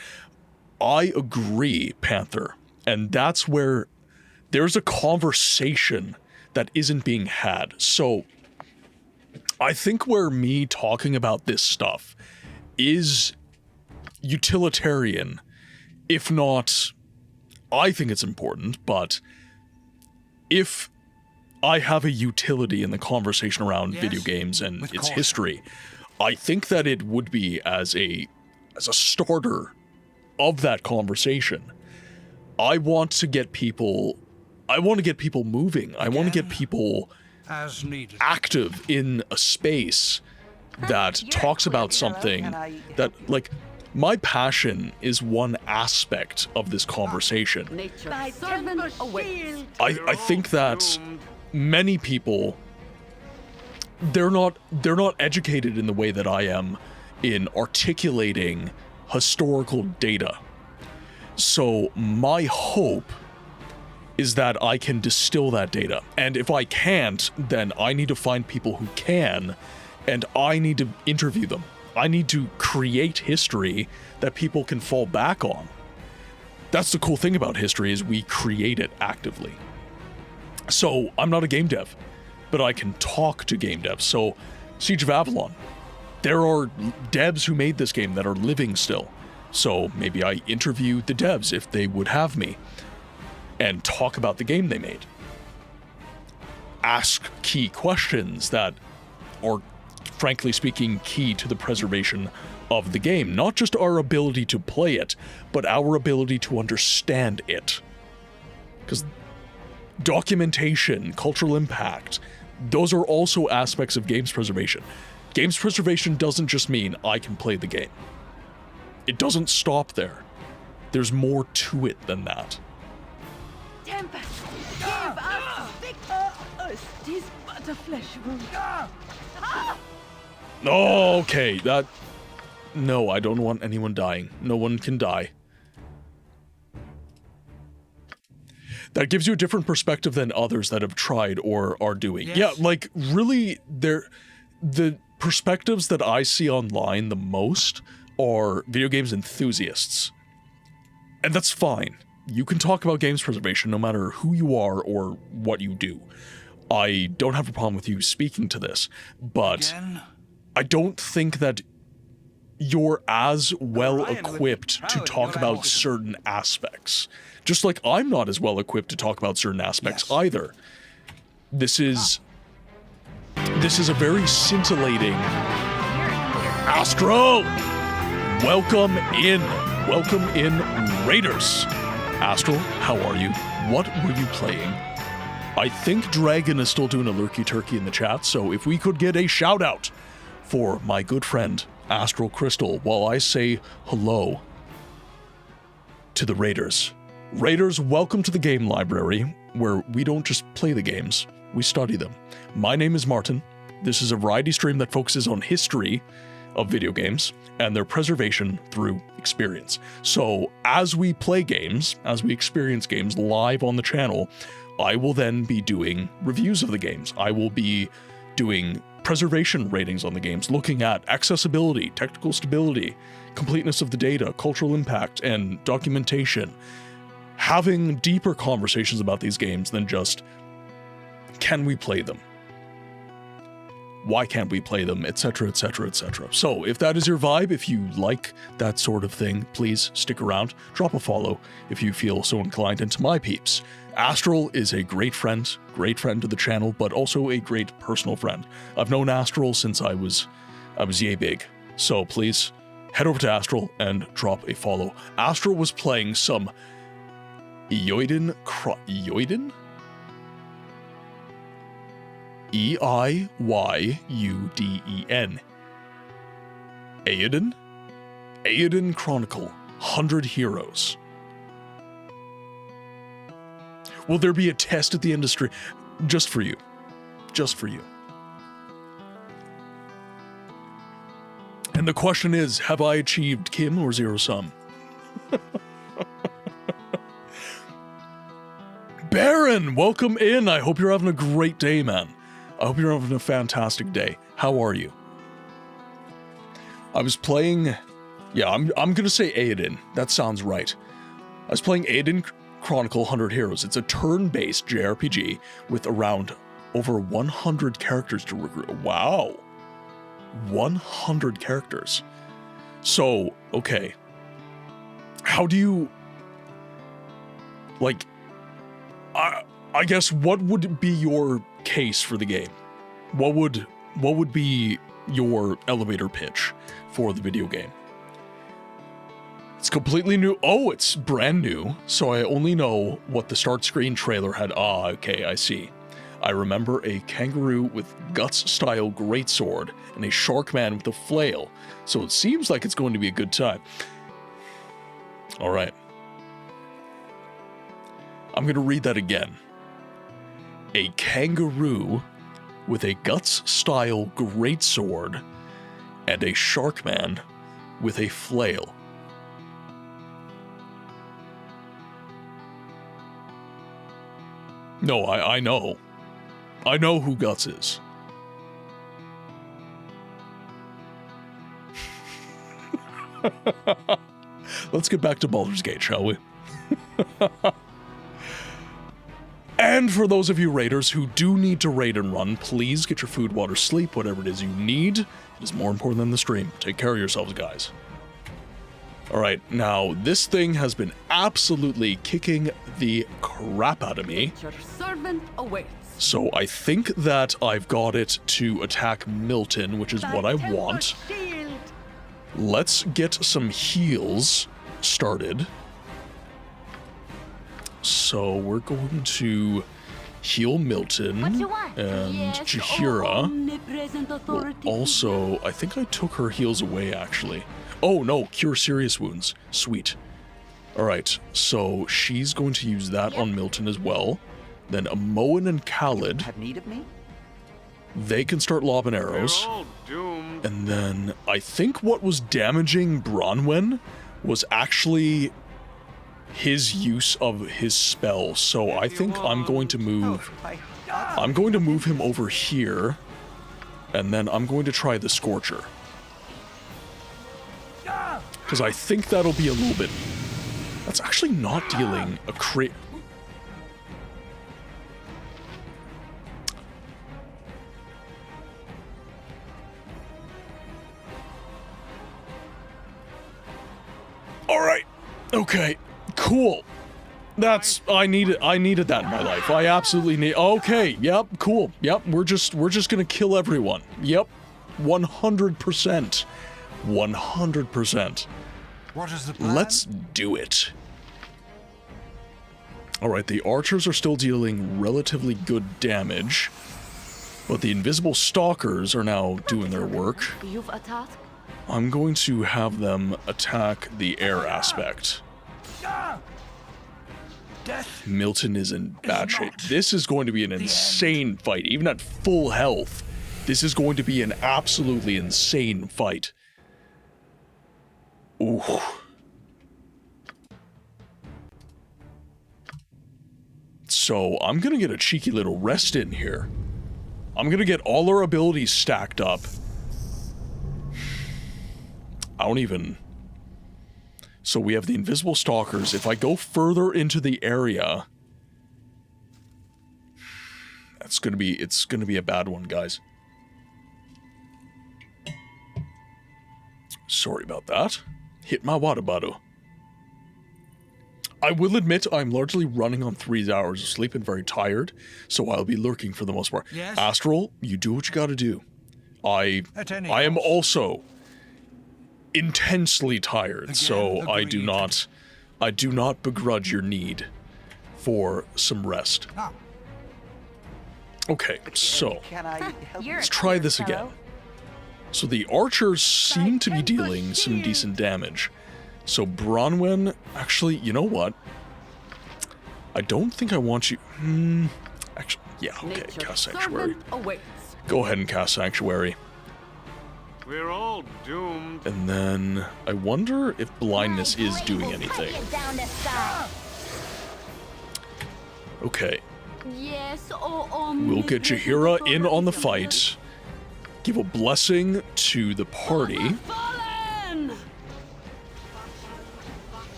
I agree, Panther. And that's where there's a conversation that isn't being had. So, I think where me talking about this stuff is utilitarian, if not, I think it's important, but if I have a utility in the conversation around video games and its history, I think that it would be as a starter of that conversation. I want to get people moving. I want to get people as needed, active in a space that talks about something that, like, my passion is one aspect of this conversation. I think that many people, they're not educated in the way that I am in articulating historical data. So my hope is that I can distill that data. And if I can't, then I need to find people who can, and I need to interview them. I need to create history that people can fall back on. That's the cool thing about history, is we create it actively. So I'm not a game dev, but I can talk to game devs. So Siege of Avalon, there are devs who made this game that are living still. So maybe I interview the devs if they would have me and talk about the game they made. Ask key questions that are, frankly speaking, key to the preservation of the game. Not just our ability to play it, but our ability to understand it. Because documentation, cultural impact, those are also aspects of games preservation. Games preservation doesn't just mean I can play the game. It doesn't stop there. There's more to it than that. Tempest, give us this butterflesh wound. Okay, that... No, I don't want anyone dying. No one can die. That gives you a different perspective than others that have tried or are doing. Yes. Yeah, like, really, the perspectives that I see online the most are video games enthusiasts. And that's fine. You can talk about games preservation no matter who you are or what you do. I don't have a problem with you speaking to this, but I don't think that you're as well equipped to talk about certain aspects. Just like I'm not as well equipped to talk about certain aspects either. This is a very scintillating... Astro! Welcome in, Raiders. Astral, how are you? What were you playing? I think Dragon is still doing a lurky turkey in the chat, so if we could get a shout out for my good friend Astral Crystal while I say hello to the Raiders. Raiders, welcome to the game library, where we don't just play the games, we study them. My name is Martin. This is a variety stream that focuses on history of video games and their preservation through experience. So as we play games, as we experience games live on the channel, I will then be doing reviews of the games. I will be doing preservation ratings on the games, looking at accessibility, technical stability, completeness of the data, cultural impact, and documentation. Having deeper conversations about these games than just, can we play them? Why can't we play them, etc., etc., etc. So if that is your vibe, if you like that sort of thing, please stick around, drop a follow if you feel so inclined. And to my peeps, Astral is a great friend to the channel, but also a great personal friend. I've known Astral since I was yay big. So please head over to Astral and drop a follow. Astral was playing some Eiyuden? E-I-Y-U-D-E-N. Eiyuden Chronicle, 100 Heroes. Will there be a test at the end of stream? Just for you. Just for you. And the question is, have I achieved Kim or Zero Sum? Baron, welcome in. I hope you're having a great day, man. I hope you're having a fantastic day. How are you? I was playing... Yeah, I'm gonna say Eiyuden. That sounds right. I was playing Eiyuden Chronicle 100 Heroes. It's a turn-based JRPG with around over 100 characters to recruit. Wow. 100 characters. So, okay. How do you... Like... I guess, what would be your case for the game? What would be your elevator pitch for the video game? It's completely new. Oh, it's brand new. So I only know what the start screen trailer had. Ah, okay, I see. I remember a kangaroo with Guts-style greatsword and a shark man with a flail. So it seems like it's going to be a good time. All right. I'm going to read that again. A kangaroo with a Guts-style greatsword and a shark man with a flail. No, I know. I know who Guts is. Let's get back to Baldur's Gate, shall we? And for those of you raiders who do need to raid and run, please get your food, water, sleep, whatever it is you need. It is more important than the stream. Take care of yourselves, guys. Alright, now this thing has been absolutely kicking the crap out of me. Your servant awaits. So I think that I've got it to attack Milton, which is what I want. Let's get some heals started. So we're going to heal Milton, and Jahira will also... I think I took her heals away, actually. Oh, no, cure serious wounds. Sweet. Alright, so she's going to use that on Milton as well. Then Amoan and Khalid, Have need of me? they can start lobbing arrows. And then I think what was damaging Bronwyn was actually his use of his spell. So I think I'm going to move... I'm going to move him over here. And then I'm going to try the Scorcher. Because I think that'll be a little bit... That's actually not dealing a crit... Alright. Okay. Cool. That's... I needed that in my life. I absolutely need... Okay. Yep. Cool. Yep. We're just gonna kill everyone. Yep. 100%. 100%. What is the plan? Let's do it. Alright, the archers are still dealing relatively good damage, but the invisible stalkers are now doing their work. You've a task? I'm going to have them attack the air aspect. Milton is in bad shape. This is going to be an insane fight. Even at full health, this is going to be an absolutely insane fight. Ooh. So, I'm gonna get a cheeky little rest in here. I'm gonna get all our abilities stacked up. I don't even... So we have the invisible stalkers. If I go further into the area... It's gonna be a bad one, guys. Sorry about that. Hit my water bottle. I will admit I'm largely running on 3 hours of sleep and very tired, so I'll be lurking for the most part. Yes? Astral, you do what you gotta do. I am also intensely tired, Again, so I do agreed. not begrudge your need for some rest. Ah. Okay, so Can I help you? let's try this again. So the archers seem to be dealing some decent damage. So Bronwyn, actually, you know what? I don't think I want you... actually, yeah, okay, cast Sanctuary. Go ahead and cast Sanctuary. We're all doomed. And then, I wonder if blindness is doing anything. Okay. Yes, We'll get Jahira in on the fight. Give a blessing to the party.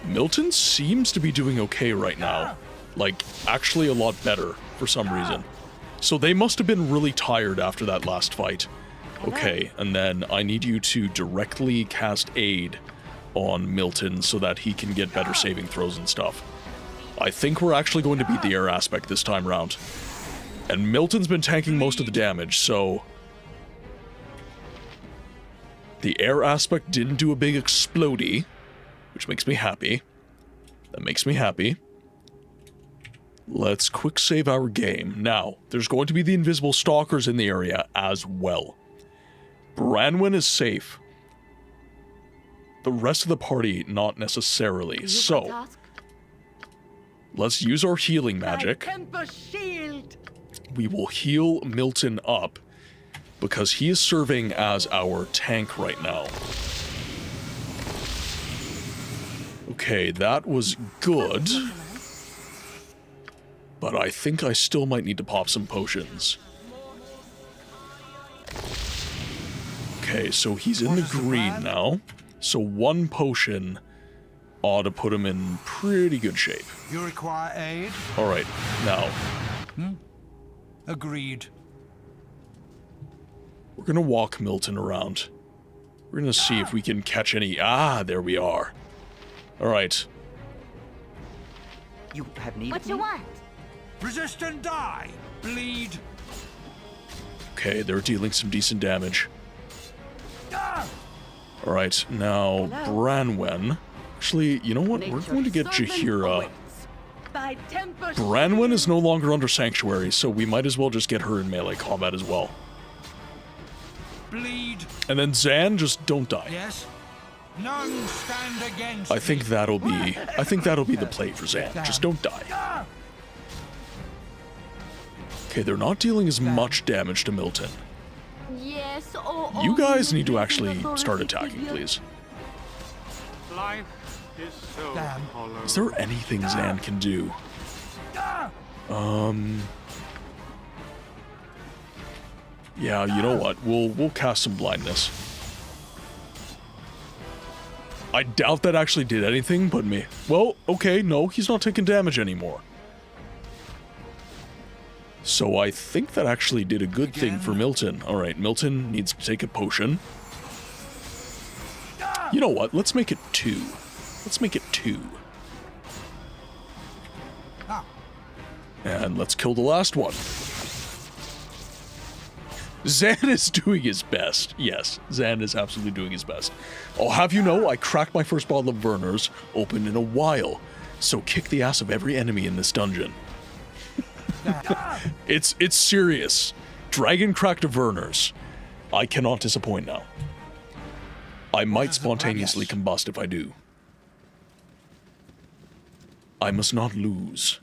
Milton seems to be doing okay right now. Like, actually a lot better, for some reason. So they must have been really tired after that last fight. Okay, and then I need you to directly cast Aid on Milton so that he can get better saving throws and stuff. I think we're actually going to beat the air aspect this time around. And Milton's been tanking most of the damage, so... The air aspect didn't do a big explodey, which makes me happy. That makes me happy. Let's quick save our game. Now, there's going to be the invisible stalkers in the area as well. Branwyn is safe. The rest of the party, not necessarily. So, let's use our healing magic. We will heal Milton up, because he is serving as our tank right now. Okay, that was good. But I think I still might need to pop some potions. Okay, so he's in the green now. So 1 potion ought to put him in pretty good shape. You require aid? Alright, now. Agreed. We're gonna walk Milton around. We're gonna see if we can catch any... Ah, there we are. Alright. You have need What of you me? want? Resist and die! Bleed! Okay, they're dealing some decent damage. Alright, now Branwen. Actually, you know what? We're going to get Jahira By temper Branwen is no longer under Sanctuary, so we might as well just get her in melee combat as well. Bleed. And then Zan, just don't die. Yes. None stand against. I think that'll be the play for Zan. Just don't die. Okay, they're not dealing as much damage to Milton. Yes, You guys need to actually start attacking, please. Life is so hollow. Is there anything Zan can do? Yeah, you know what? We'll cast some blindness. I doubt that actually did anything, but me. Well, okay, no, he's not taking damage anymore. So I think that actually did a good thing for Milton. Alright, Milton needs to take a potion. You know what? Let's make it 2. Let's make it 2. And let's kill the last one. Zan is doing his best. Yes, Zan is absolutely doing his best. I'll have you know, I cracked my first bottle of Werner's open in a while. So kick the ass of every enemy in this dungeon. It's serious. Dragon cracked a Werner's. I cannot disappoint now. I might spontaneously combust if I do. I must not lose.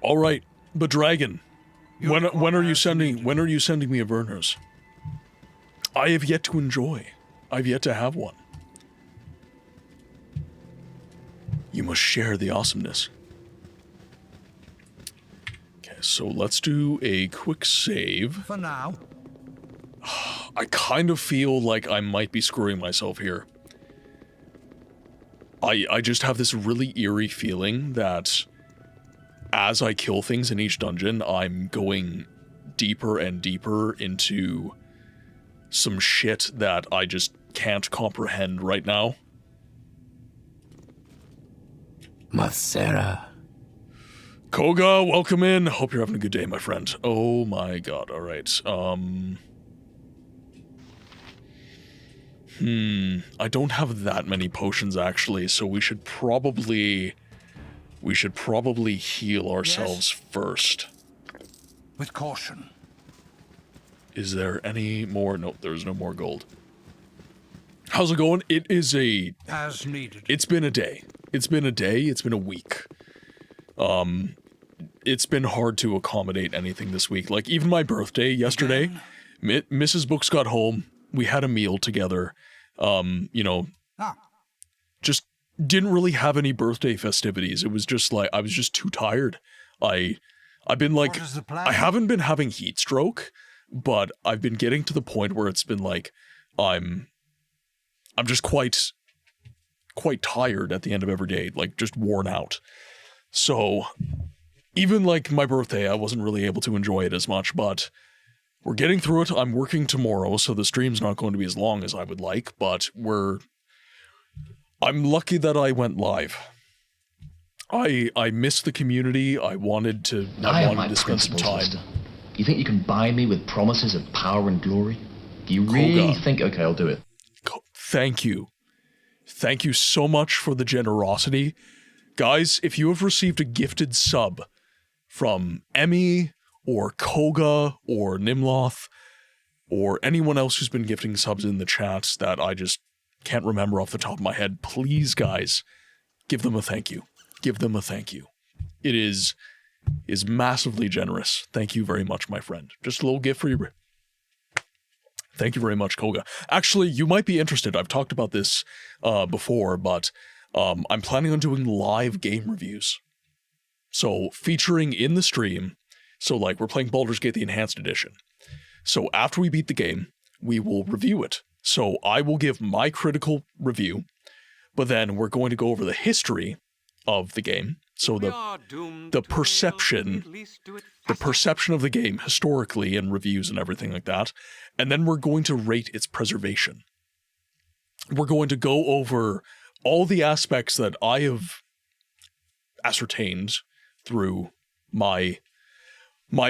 All right, but Dragon, when are you sending me a Werner's? I have yet to enjoy. I've yet to have one. You must share the awesomeness. Okay, so let's do a quick save. For now. I kind of feel like I might be screwing myself here. I just have this really eerie feeling that as I kill things in each dungeon, I'm going deeper and deeper into some shit that I just can't comprehend right now. Masera. Koga, welcome in. Hope you're having a good day, my friend. Oh my god, alright. I don't have that many potions actually, so we should probably heal ourselves first. With caution. Is there any more? No, there's no more gold. How's it going? It is as needed. It's been a day. It's been a day. It's been a week. It's been hard to accommodate anything this week. Like even my birthday yesterday, Mrs. Books got home. We had a meal together. You know, just didn't really have any birthday festivities. It was just like I was just too tired. I've been like I haven't been having heat stroke, but I've been getting to the point where it's been like I'm just quite tired at the end of every day, like just worn out. So even like my birthday, I wasn't really able to enjoy it as much, but we're getting through it. I'm working tomorrow, so the stream's not going to be as long as I would like, but I'm lucky that I went live. I missed the community. I wanted to spend some time. Lister. You think you can buy me with promises of power and glory? Do you really think, okay, I'll do it. Thank you. Thank you so much for the generosity. Guys, if you have received a gifted sub from Emmy or Koga or Nimloth or anyone else who's been gifting subs in the chats that I just can't remember off the top of my head, please, guys, give them a thank you. Give them a thank you. It is massively generous. Thank you very much, my friend. Just a little gift for you. Thank you very much, Koga. Actually, you might be interested. I've talked about this before, but I'm planning on doing live game reviews. So, featuring in the stream, so like we're playing Baldur's Gate the Enhanced Edition. So after we beat the game, we will review it. So I will give my critical review, but then we're going to go over the history of the game. So the perception of the game historically and reviews and everything like that. And then we're going to rate its preservation. We're going to go over all the aspects that I have ascertained through my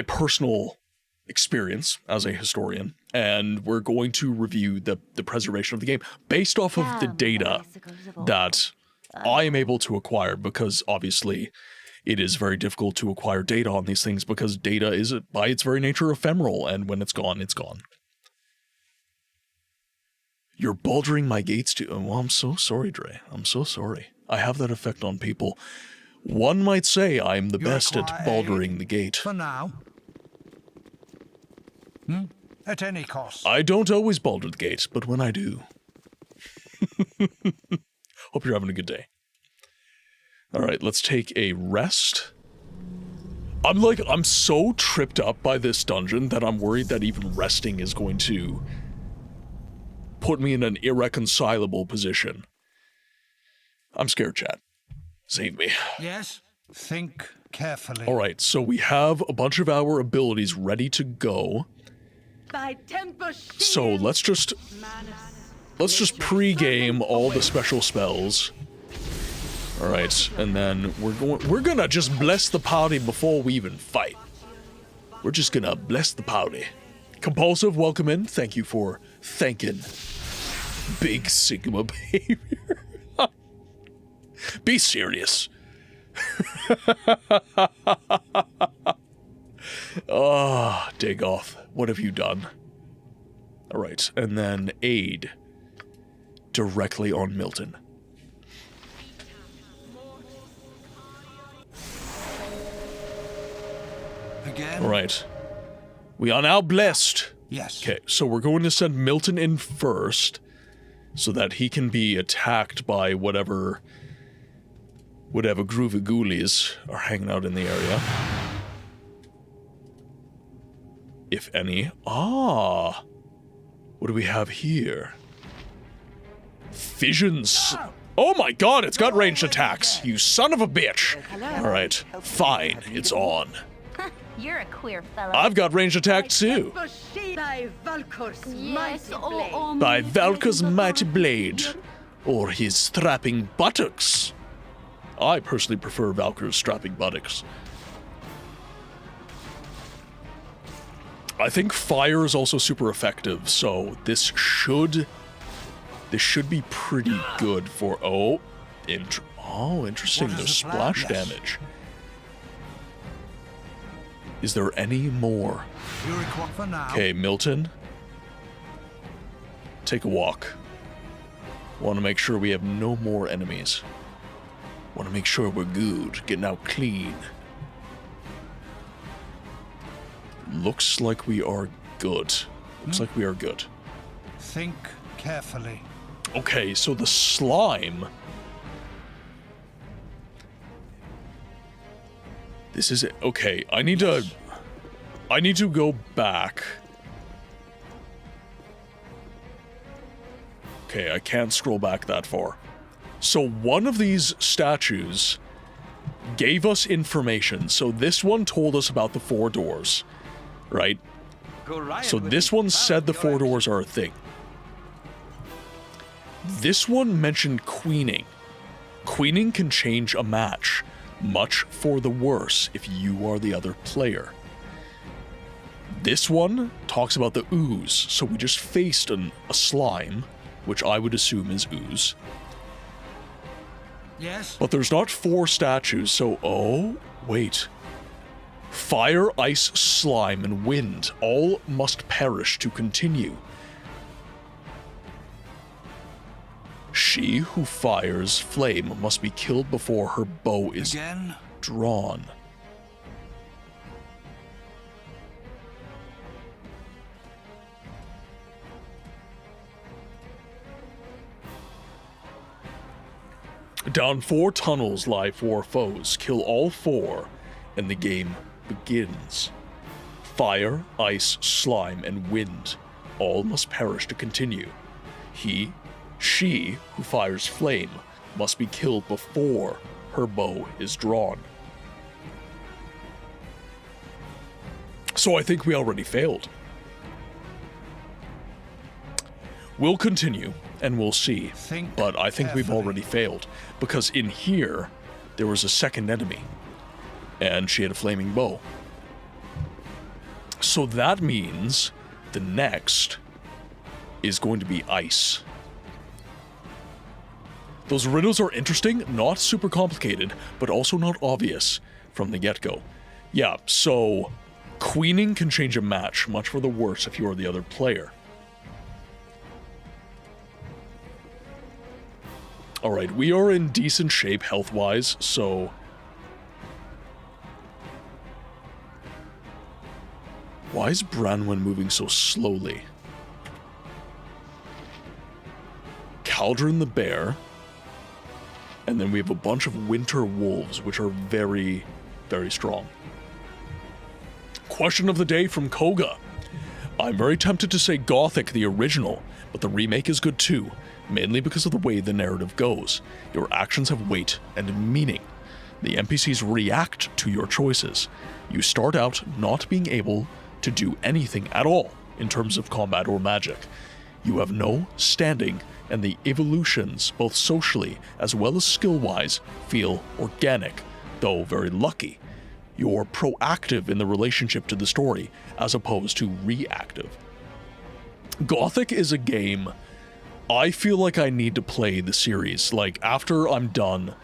personal experience as a historian, and we're going to review the preservation of the game based off of the data that I am able to acquire, because obviously it is very difficult to acquire data on these things because data is, by its very nature, ephemeral, and when it's gone, it's gone. You're baldering my gates too. Oh, well, I'm so sorry, Dre. I'm so sorry. I have that effect on people. One might say I'm the best at baldering the gate. For now. At any cost. I don't always balder the gate, but when I do. Hope you're having a good day. Alright, let's take a rest. I'm so tripped up by this dungeon that I'm worried that even resting is going to put me in an irreconcilable position. I'm scared, chat. Save me. Yes, think carefully. Alright, so we have a bunch of our abilities ready to go. So let's just pre-game all the special spells. Alright, and then we're gonna just bless the party before we even fight. We're just gonna bless the party. Compulsive, welcome in. Thank you for thanking Big Sigma behavior. Be serious. Ah, Dagoth, what have you done? Alright, and then aid directly on Milton. Again? Alright. We are now blessed. Yes. Okay, so we're going to send Milton in first so that he can be attacked by whatever groovy ghoulies are hanging out in the area. If any. Ah! What do we have here? Visions. Oh my god, it's got ranged attacks, you son of a bitch! Alright, fine, it's on. You're a queer fellow. I've got ranged attack too. By Valkur's mighty blade. Or his strapping buttocks. I personally prefer Valkur's strapping buttocks. I think fire is also super effective, so this should be pretty good for... Oh, interesting, there's splash damage. Is there any more? Okay, Milton. Take a walk. Want to make sure we have no more enemies. Want to make sure we're good, getting out clean. Looks like we are good. Looks like we are good. Think carefully. Okay, so the slime... This is it. Okay, I need to go back. Okay, I can't scroll back that far. So one of these statues gave us information. So this one told us about the 4 doors, right? So this one said the 4 doors are a thing. This one mentioned queening. Queening can change a match, much for the worse if you are the other player. This one talks about the ooze, so we just faced a slime, which I would assume is ooze. Yes. But there's not 4 statues, so oh, wait. Fire, ice, slime, and wind all must perish to continue. She who fires flame must be killed before her bow is drawn. Down 4 tunnels lie 4 foes. Kill all 4, and the game begins. Fire, ice, slime, and wind all must perish to continue. She who fires flame must be killed before her bow is drawn. So I think we already failed. We'll continue, and we'll see, but I think we've already failed, because in here, there was a second enemy, and she had a flaming bow. So that means the next is going to be ice. Those riddles are interesting, not super complicated, but also not obvious from the get-go. Yeah, so queening can change a match, much for the worse if you are the other player. Alright, we are in decent shape health-wise, so... Why is Branwen moving so slowly? Caldron the bear. And then we have a bunch of winter wolves, which are very, very strong. Question of the day from Koga. I'm very tempted to say Gothic, the original, but the remake is good too, mainly because of the way the narrative goes. Your actions have weight and meaning. The NPCs react to your choices. You start out not being able to do anything at all in terms of combat or magic. You have no standing, and the evolutions, both socially as well as skill-wise, feel organic, though very lucky. You're proactive in the relationship to the story, as opposed to reactive. Gothic is a game I feel like I need to play the series. Like, after I'm done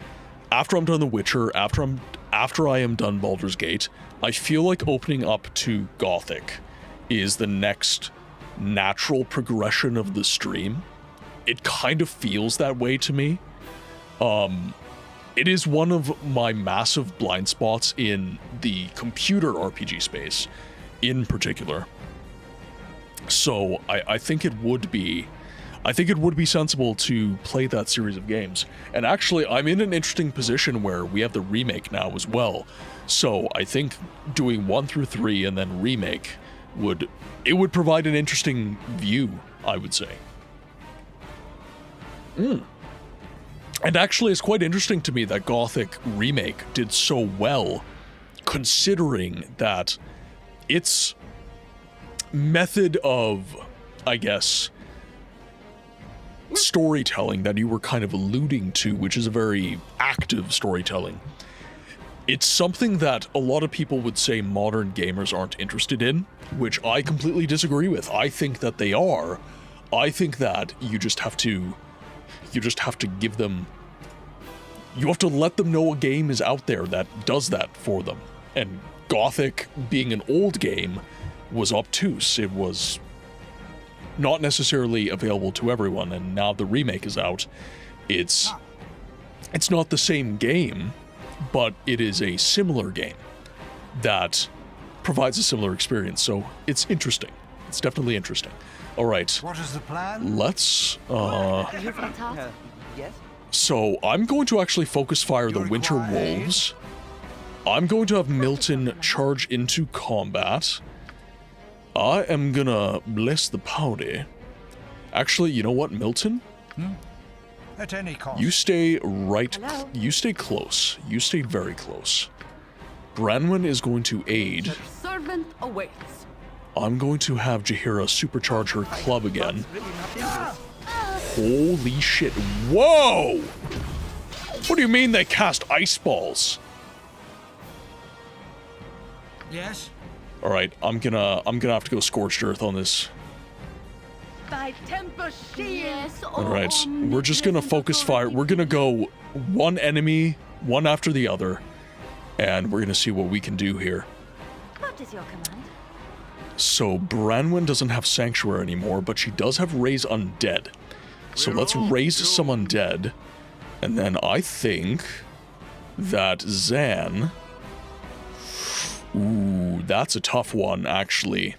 The Witcher, after I am done Baldur's Gate, I feel like opening up to Gothic is the next natural progression of the stream. It kind of feels that way to me. It is one of my massive blind spots in the computer RPG space, in particular. So I think it would be sensible to play that series of games. And actually, I'm in an interesting position where we have the remake now as well. So I think doing 1 through 3 and then remake would provide an interesting view, I would say. And actually, it's quite interesting to me that Gothic Remake did so well, considering that its method of, I guess, storytelling that you were kind of alluding to, which is a very active storytelling, it's something that a lot of people would say modern gamers aren't interested in, which I completely disagree with. I think that they are. I think that you just have to give them... You have to let them know a game is out there that does that for them. And Gothic, being an old game, was obtuse. It was not necessarily available to everyone, and now the remake is out. It's not the same game, but it is a similar game that provides a similar experience, so it's interesting. It's definitely interesting. All right. What is the plan? Let's, Yes? So, I'm going to actually focus fire the Winter Wolves. I'm going to have Milton charge into combat. I am gonna bless the party. Actually, you know what, Milton? At any cost. You stay you stay close. You stay very close. Branwen is going to aid. Your servant awaits. I'm going to have Jaheira supercharge her club again. Holy shit. Whoa! What do you mean they cast ice balls? Yes? Alright, I'm gonna have to go Scorched Earth on this. Thy temper shields. Alright, we're just gonna focus fire. We're gonna go one enemy, one after the other, and we're gonna see what we can do here. What is your command? So, Branwen doesn't have Sanctuary anymore, but she does have Raise Undead. So let's raise some undead, and then I think that Zan... Ooh, that's a tough one, actually.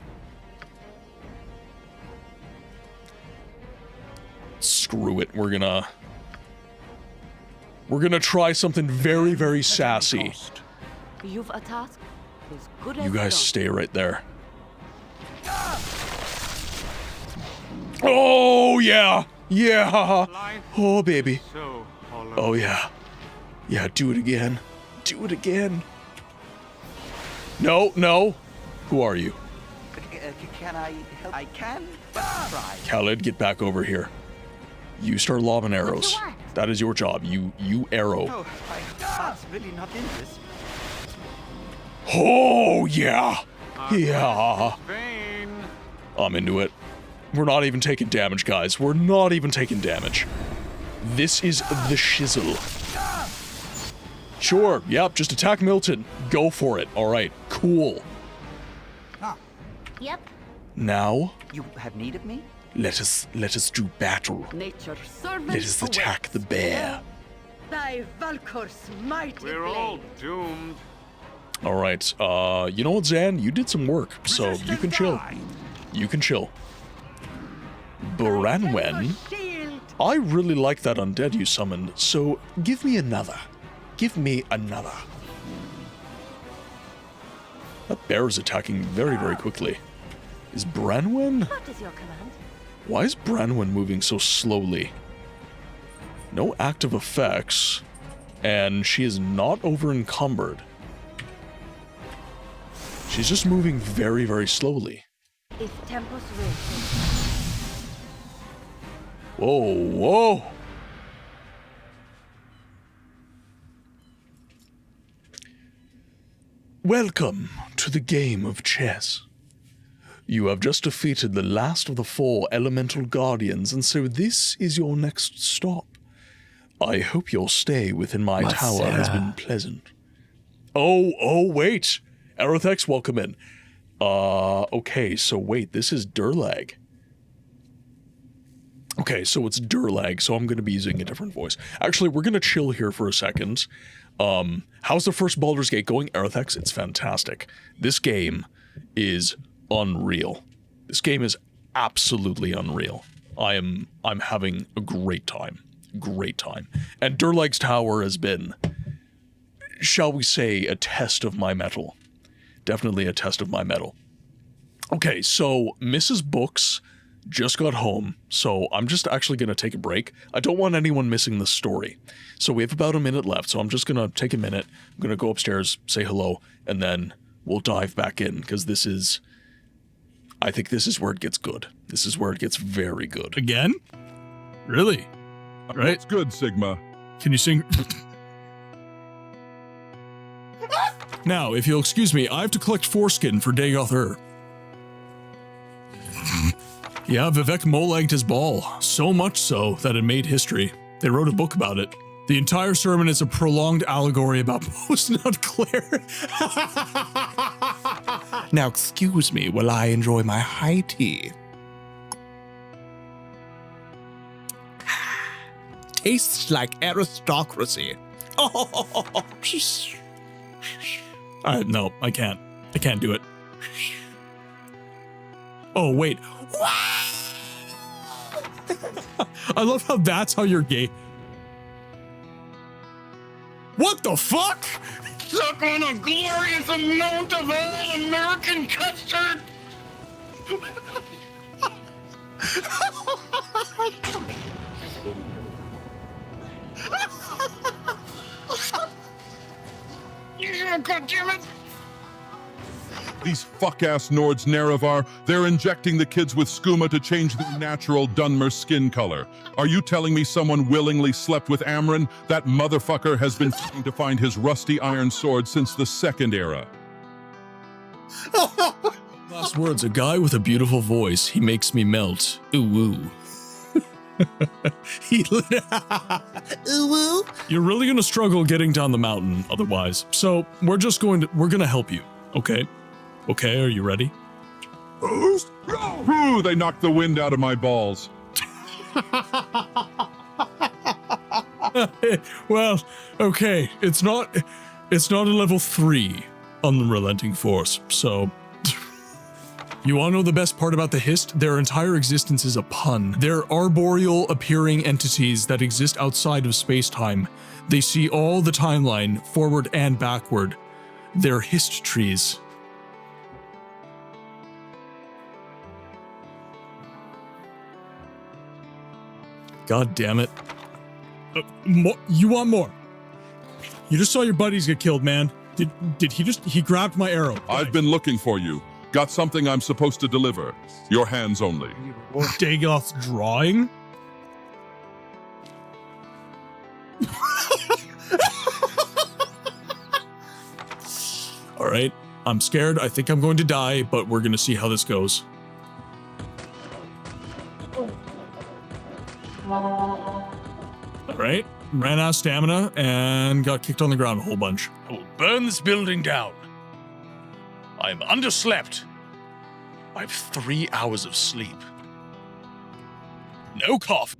Screw it, we're gonna try something very, very sassy. You've a task as good as You guys done. stay right there. Oh, yeah! Yeah! Oh, baby. Oh, yeah. Yeah, do it again. Do it again. No, no. Who are you? Can I help? I can, but try. Khaled, get back over here. You start lobbing arrows. That is your job. You arrow. Oh, my heart's really not in this. Oh, yeah. Yeah. I'm into it. We're not even taking damage, guys. We're not even taking damage. This is the shizzle. Sure, yep, just attack Milton. Go for it. All right, cool. Yep. Now, You have need of me? let us do battle. Nature's servant. Let us attack the bear. Thy Valkor's mighty We're all doomed. All right, you know what, Zan? You did some work, so you can chill. You can chill. Branwen, I really like that undead you summoned, so give me another. Give me another. That bear is attacking very, very quickly. Is Branwen? What is your command? Why is Branwen moving so slowly? No active effects, and she is not over-encumbered. She's just moving very, very slowly. If tempos racing. Whoa, whoa! Welcome to the game of chess. You have just defeated the last of the 4 elemental guardians, and so this is your next stop. I hope your stay within my tower has been pleasant. Oh, wait! Aerothex, welcome in. Okay, so wait, this is Durlag. Okay, so it's Durlag, so I'm going to be using a different voice. Actually, we're going to chill here for a second. How's the first Baldur's Gate going, Aerothex? It's fantastic. This game is unreal. This game is absolutely unreal. I'm having a great time. Great time. And Durlag's tower has been, shall we say, a test of my mettle. Definitely a test of my mettle. Okay, so Mrs. Books just got home, so I'm just actually going to take a break. I don't want anyone missing the story. So we have about a minute left, so I'm just going to take a minute. I'm going to go upstairs, say hello, and then we'll dive back in, because this is... I think this is where it gets good. This is where it gets very good. Again? Really? Right? It's good, Sigma. Can you sing? Now, if you'll excuse me, I have to collect foreskin for Dagoth Ur. Yeah, Vivek molegged his ball. So much so that it made history. They wrote a book about it. The entire sermon is a prolonged allegory about post-nut Claire. Now, excuse me while I enjoy my high tea. Tastes like aristocracy. Oh, no, I can't. I can't do it. Oh, wait. I love how that's how you're gay. What the fuck? Suck on a glorious amount of all-American custard! Yeah, goddammit! These fuck-ass Nords Nerevar, they're injecting the kids with skooma to change their natural Dunmer skin color. Are you telling me someone willingly slept with Amryn? That motherfucker has been trying to find his rusty iron sword since the Second Era. Last words, a guy with a beautiful voice. He makes me melt. Ooh, ooh. You're really gonna struggle getting down the mountain otherwise. So we're gonna help you, okay? Okay, are you ready? Ooh, they knocked the wind out of my balls. Well, okay, it's not a level 3 unrelenting force, so... You wanna know the best part about the Hist? Their entire existence is a pun. They're arboreal appearing entities that exist outside of space-time. They see all the timeline, forward and backward. They're Hist trees. God damn it. You want more? You just saw your buddies get killed, man. Did he grabbed my arrow. I've been looking for you. Got something I'm supposed to deliver. Your hands only. Dagoth's drawing? All right, I'm scared. I think I'm going to die, but we're gonna see how this goes. ran out of stamina and got kicked on the ground a whole bunch. I will burn this building down. I am underslept. I have 3 hours of sleep. No coffee.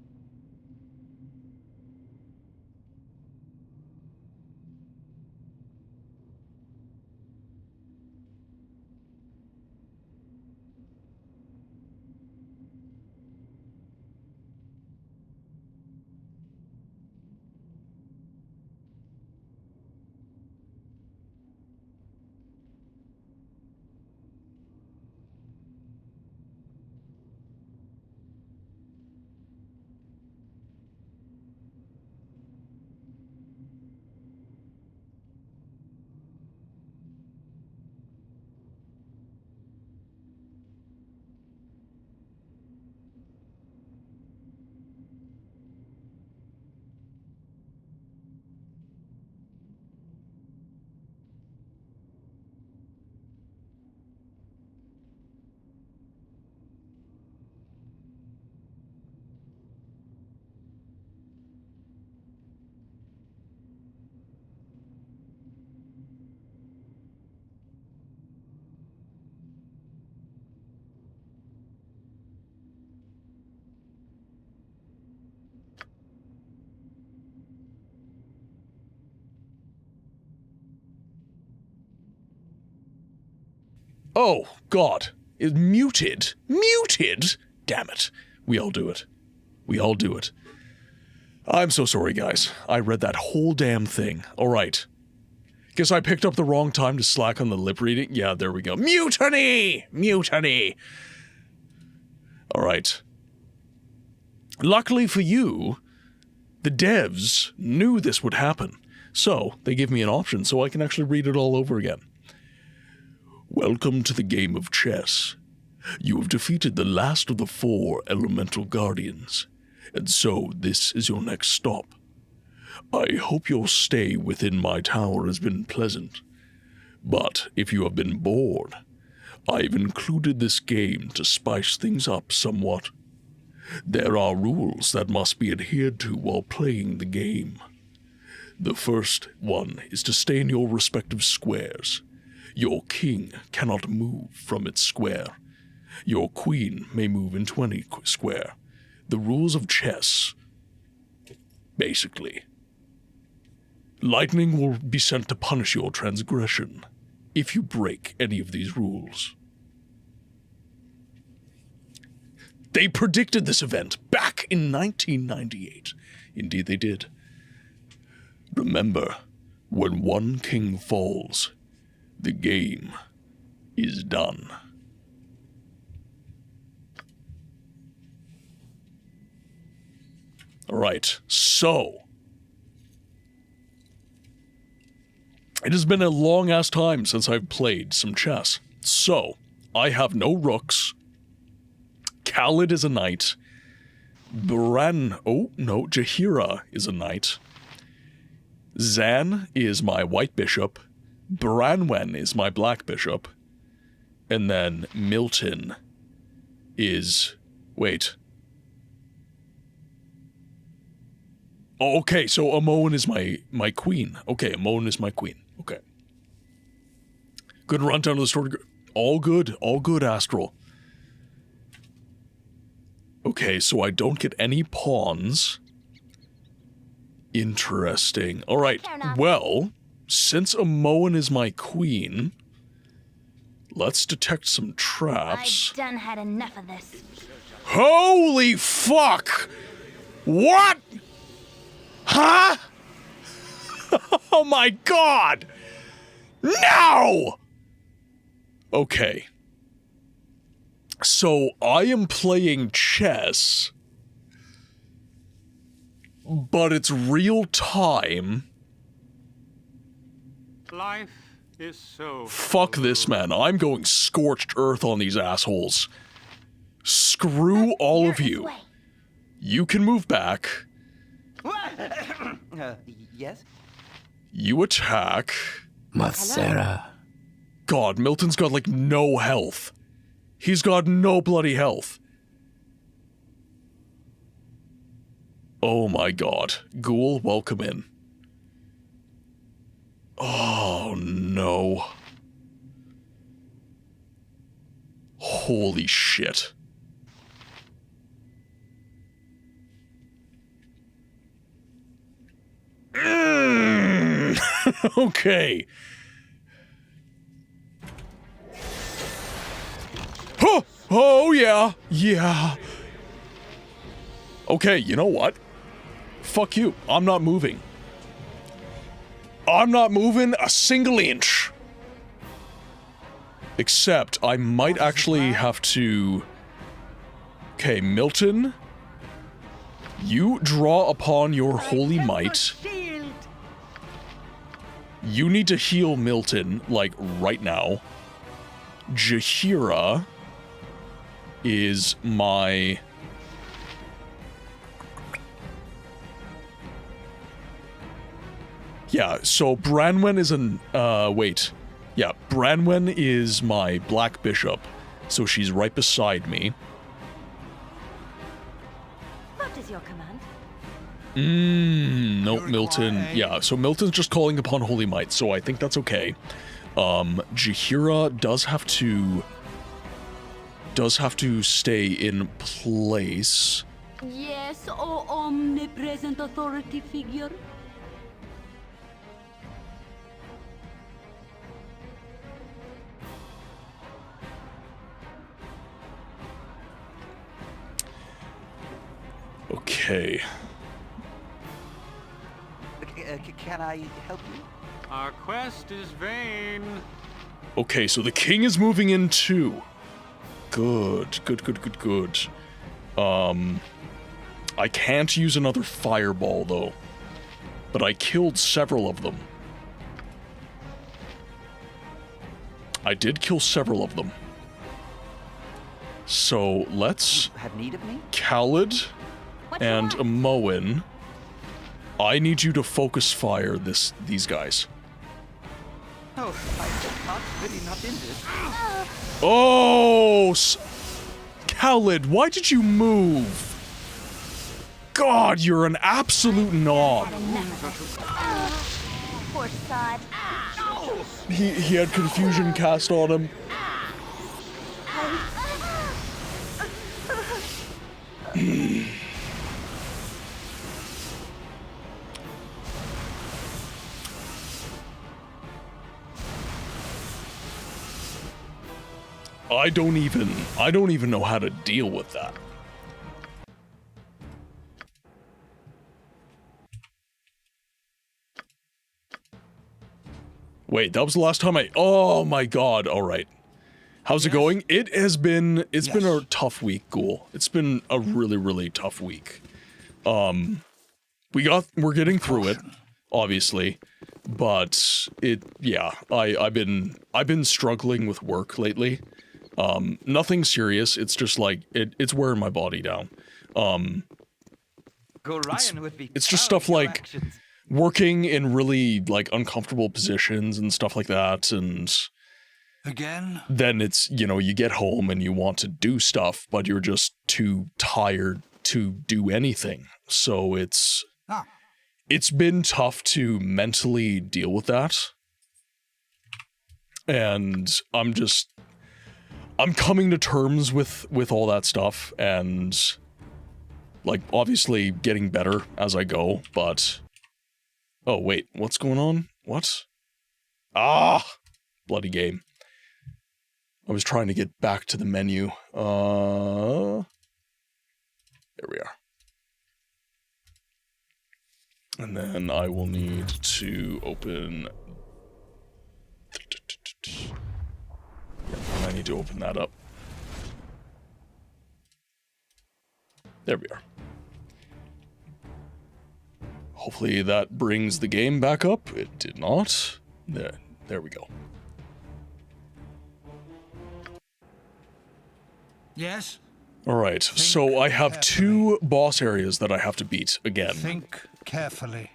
Oh, God. It's muted. Muted? Damn it. We all do it. We all do it. I'm so sorry, guys. I read that whole damn thing. All right. Guess I picked up the wrong time to slack on the lip reading. Yeah, there we go. Mutiny! Mutiny! All right. Luckily for you, the devs knew this would happen. So, they give me an option so I can actually read it all over again. Welcome to the game of chess. You have defeated the last of the 4 elemental guardians, and so this is your next stop. I hope your stay within my tower has been pleasant, but if you have been bored, I've included this game to spice things up somewhat. There are rules that must be adhered to while playing the game. The first one is to stay in your respective squares. Your king cannot move from its square. Your queen may move into any square. The rules of chess, basically. Lightning will be sent to punish your transgression if you break any of these rules. They predicted this event back in 1998. Indeed they did. Remember, when one king falls, the game is done. Alright, so. It has been a long-ass time since I've played some chess. So, I have no rooks. Khalid is a knight. Jahira is a knight. Zan is my white bishop. Branwen is my black bishop. And then Milton is... Wait. Oh, okay, so Amoan is my queen. Okay, Amoan is my queen. Okay. Good rundown of the story. All good, Astral. Okay, so I don't get any pawns. Interesting. Alright, well, since Amoan is my queen, let's detect some traps. I've done had enough of this. Holy fuck! What? Huh? Oh my god! No! Okay. So, I am playing chess, but it's real time. Life is so... Fuck this, man. I'm going scorched earth on these assholes. Screw all of you. You can move back. Yes? You attack. Masera. God, Milton's got like no health. He's got no bloody health. Oh my god. Ghoul, welcome in. Oh no. Holy shit. Okay. Oh yeah. Yeah. Okay, you know what? Fuck you. I'm not moving. I'm not moving a single inch. Except I might actually have to... Okay, Milton. You draw upon your holy might. You need to heal Milton, like, right now. Jahira is my... Yeah, so Branwen is an... wait. Yeah, Branwen is my Black Bishop, so she's right beside me. What is your command? Nope, Milton. Yeah, so Milton's just calling upon Holy Might, so I think that's okay. Jahira does have to stay in place. Yes, O omnipresent authority figure. Okay. Can I help you? Our quest is vain. Okay, so the king is moving in too. Good. I can't use another fireball though. But I killed several of them. I did kill several of them. So let's... Have need of me? Khalid and Moen. I need you to focus fire these guys. Oh, I'm really not in this. Oh! Khalid, why did you move? God, you're an absolute knob. Poor sod. He had confusion cast on him. I don't even know how to deal with that. Wait, that was the last time oh my god, alright. How's it going? It's been a tough week, Ghoul. It's been a really tough week. We're getting through it, obviously. But I've been struggling with work lately. Nothing serious, it's just like it's wearing my body down. It's just stuff like working in really like uncomfortable positions and stuff like that, and then it's, you know, you get home and you want to do stuff, but you're just too tired to do anything. So it's been tough to mentally deal with that. And I'm coming to terms with all that stuff, and like obviously getting better as I go, but oh wait, what's going on? What? Ah, bloody game. I was trying to get back to the menu. There we are. And then I will need to open... I need to open that up. There we are. Hopefully that brings the game back up. It did not. There we go. Yes? Alright, so I have two boss areas that I have to beat again. Think carefully.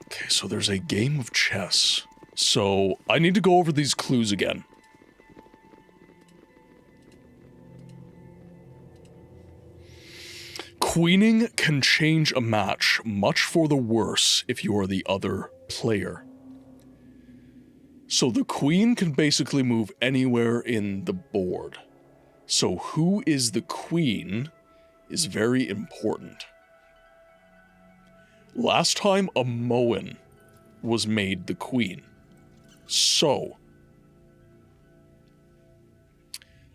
Okay, so there's a game of chess. So I need to go over these clues again. Queening can change a match, much for the worse if you are the other player. So the queen can basically move anywhere in the board. So who is the queen is very important. Last time a Moen was made the queen. So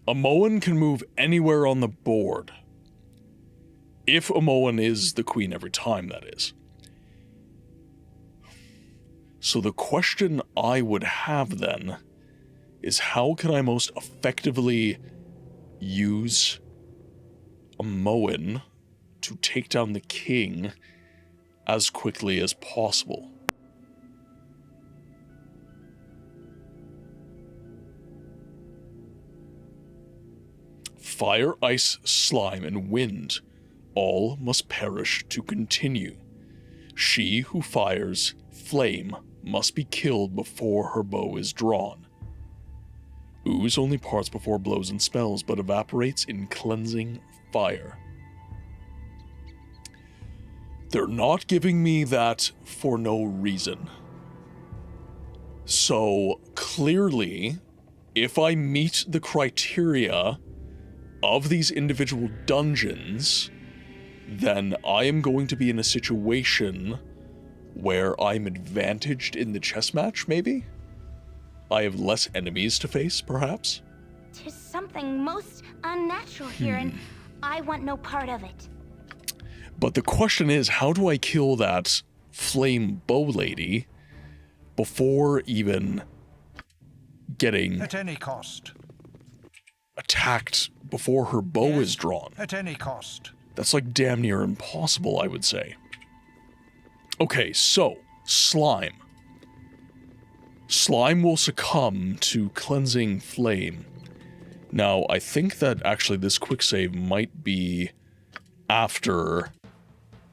a Moen can move anywhere on the board. If a Moen is the queen every time, that is. So the question I would have then is how can I most effectively use a Moen to take down the king as quickly as possible? Fire, ice, slime, and wind all must perish to continue. She who fires flame must be killed before her bow is drawn. Ooze only parts before blows and spells, but evaporates in cleansing fire. They're not giving me that for no reason. So, clearly, if I meet the criteria of these individual dungeons, then I am going to be in a situation where I'm advantaged in the chess match, maybe? I have less enemies to face, perhaps? 'Tis something most unnatural here, and I want no part of it. But the question is, how do I kill that flame bow lady before even getting At any cost. attacked before her bow is drawn? At any cost. That's like damn near impossible, I would say. Okay, so, slime. Slime will succumb to cleansing flame. Now, I think that actually this quick save might be after,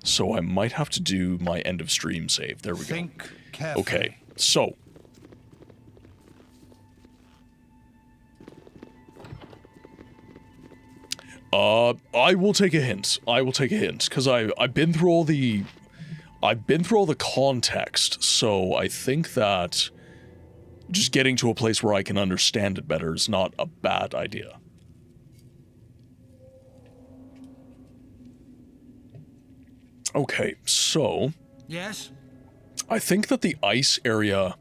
so I might have to do my end of stream save. There we go. Think carefully. Okay, so. I will take a hint. Because I've been through all the context, so I think that just getting to a place where I can understand it better is not a bad idea. Okay, so... Yes? I think that the ice area...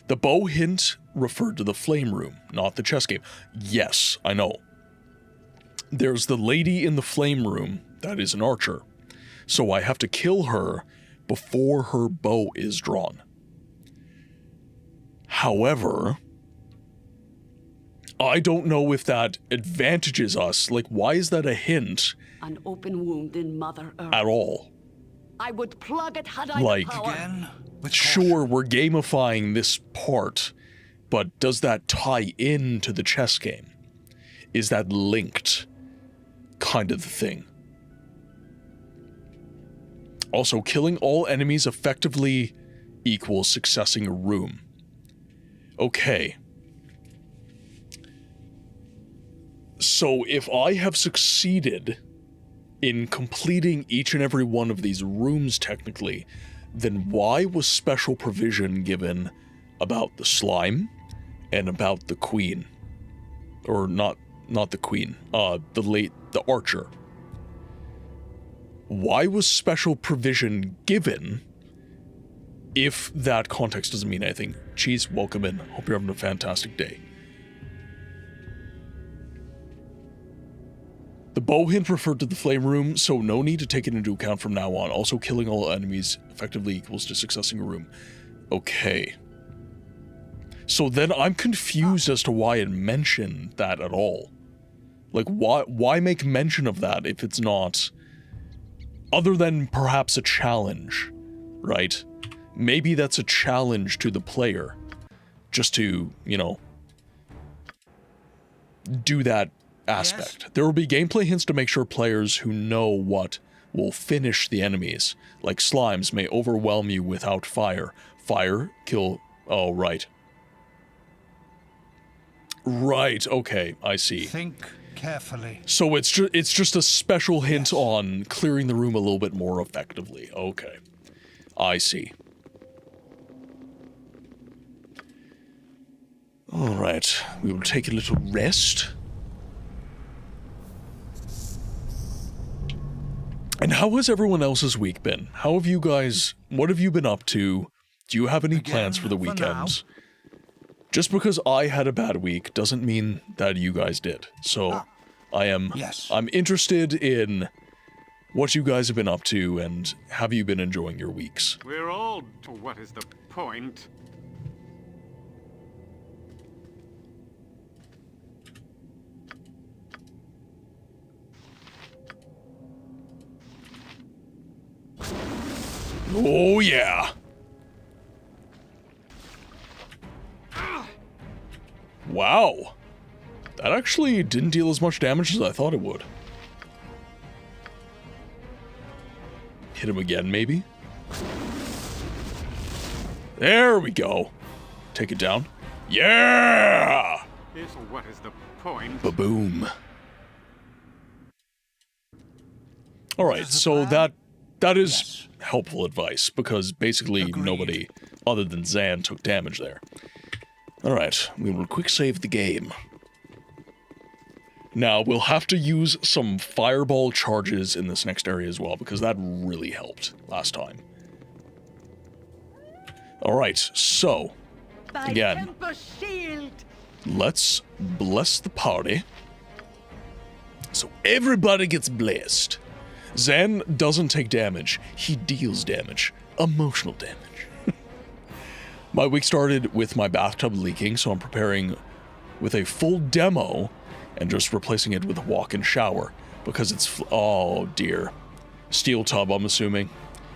The bow hint referred to the flame room, not the chess game. Yes, I know. There's the lady in the flame room that is an archer. So I have to kill her before her bow is drawn. However, I don't know if that advantages us. Like, why is that a hint? An open wound in Mother Earth. At all. I would plug it had I Like, the power. Again, sure, we're gamifying this part, but does that tie into the chess game? Is that linked? Kind of the thing. Also, killing all enemies effectively equals successing a room. Okay. So if I have succeeded in completing each and every one of these rooms technically, then why was special provision given about the slime and about the queen? Or not the queen, the archer. Why was special provision given if that context doesn't mean anything? Cheese, welcome in. Hope you're having a fantastic day. The bow hint referred to the flame room, so no need to take it into account from now on. Also, killing all enemies effectively equals to successing a room. Okay. So then I'm confused as to why it mentioned that at all. Like, why make mention of that if it's not... Other than perhaps a challenge, right? Maybe that's a challenge to the player. Just to, you know... do that aspect. Yes. There will be gameplay hints to make sure players who know what will finish the enemies, like slimes, may overwhelm you without fire. Fire, kill... Oh, right. Right, okay, I see. Think Carefully. So it's just a special hint on clearing the room a little bit more effectively. Okay. I see. All right. We will take a little rest. And how has everyone else's week been? How have you guys... What have you been up to? Do you have any plans for the weekends? Just because I had a bad week doesn't mean that you guys did. So I'm interested in what you guys have been up to and have you been enjoying your weeks? We're all... What is the point? Oh, yeah. Wow. That actually didn't deal as much damage as I thought it would. Hit him again, maybe? There we go. Take it down. Yeah! What is the point? Ba-boom. Alright, so that is helpful advice, because basically nobody other than Zan took damage there. Alright, we will quick save the game. Now, we'll have to use some fireball charges in this next area as well, because that really helped last time. Alright, so, again, let's bless the party. So everybody gets blessed. Zan doesn't take damage, he deals damage. Emotional damage. My week started with my bathtub leaking, so I'm preparing with a full demo and just replacing it with a walk-in shower because it's... oh dear. Steel tub, I'm assuming.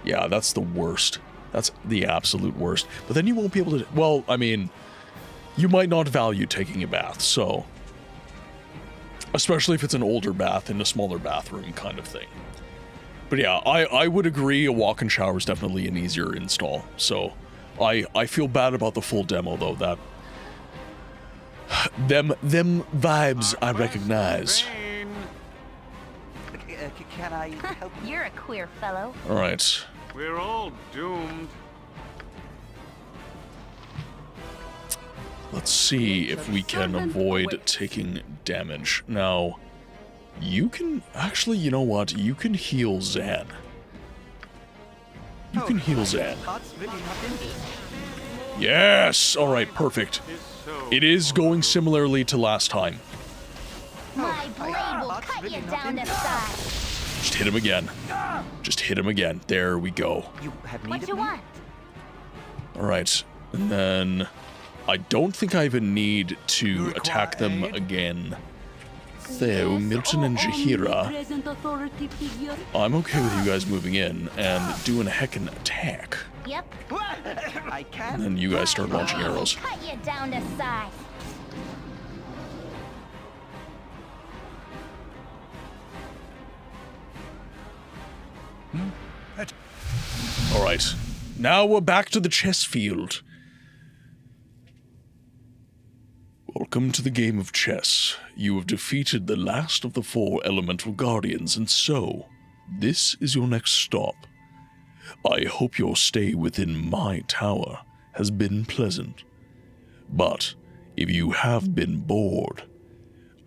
Yeah, that's the worst. That's the absolute worst. But then you won't be able to... well, I mean, you might not value taking a bath, so... especially if it's an older bath in a smaller bathroom kind of thing. But yeah, I would agree a walk-in shower is definitely an easier install, so... I feel bad about the full demo, though, that... them vibes I recognize. Can I help you? You're a queer fellow. Alright. We're all doomed. Let's see if we can avoid taking damage. Now, you can... actually, you know what? You can heal Zan. You can heal Zan. Yes! Alright, perfect. It is going similarly to last time. My blade will cut you down to size. Just hit him again. Just hit him again. There we go. What you want? Alright, and then... I don't think I even need to attack them again. So, Milton and Jahira, I'm okay with you guys moving in and doing a heckin' attack. Yep. I can. And then you guys start launching arrows. Cut you down to size. Alright, now we're back to the chess field. Welcome to the game of chess. You have defeated the last of the 4 elemental guardians, and so, this is your next stop. I hope your stay within my tower has been pleasant. But, if you have been bored,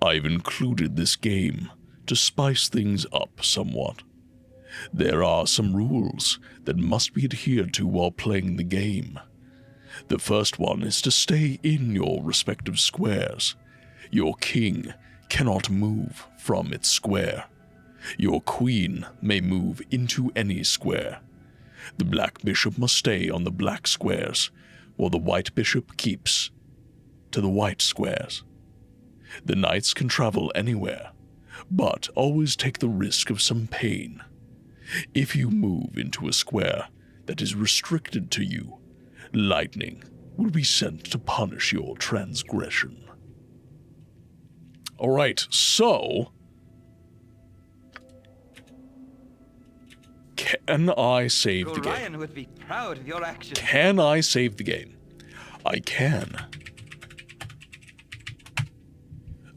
I've included this game to spice things up somewhat. There are some rules that must be adhered to while playing the game. The first one is to stay in your respective squares. Your king cannot move from its square. Your queen may move into any square. The black bishop must stay on the black squares, while the white bishop keeps to the white squares. The knights can travel anywhere, but always take the risk of some pain. If you move into a square that is restricted to you, lightning will be sent to punish your transgression. Alright, so... can I save the game? Ryan would be proud of your action. Can I save the game? I can.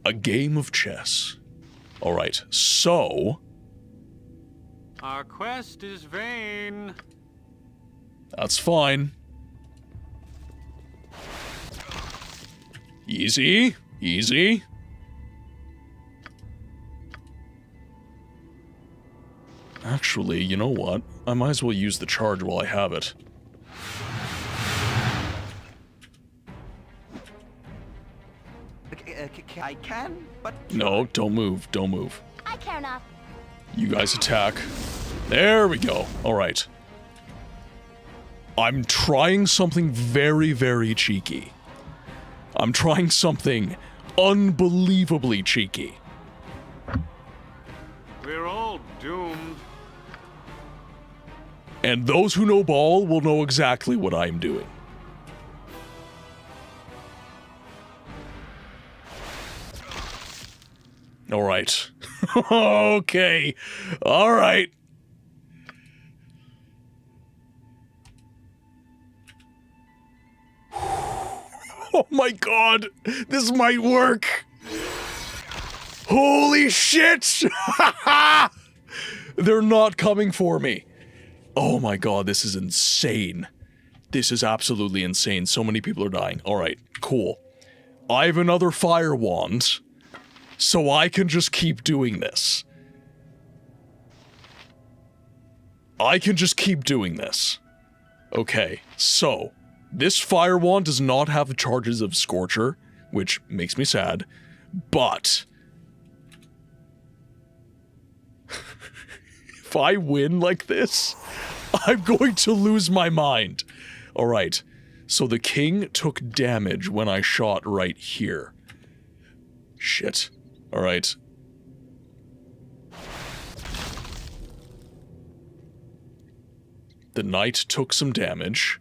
A game of chess Alright, so... Our quest is vain. That's fine. Easy, easy. Actually, you know what? I might as well use the charge while I have it. I can, but... No, don't move, don't move. I care not. You guys attack. There we go. Alright. I'm trying something very, very cheeky. I'm trying something unbelievably cheeky. We're all doomed. And those who know ball will know exactly what I'm doing. Alright. Okay. Alright. Oh my god! This might work! Holy shit! They're not coming for me. Oh my god, this is insane. This is absolutely insane. So many people are dying. Alright, cool. I have another fire wand, so I can just keep doing this. I can just keep doing this. Okay, so... this fire wand does not have the charges of Scorcher, which makes me sad, but... if I win like this, I'm going to lose my mind. Alright, so the king took damage when I shot right here. Shit. Alright. The knight took some damage.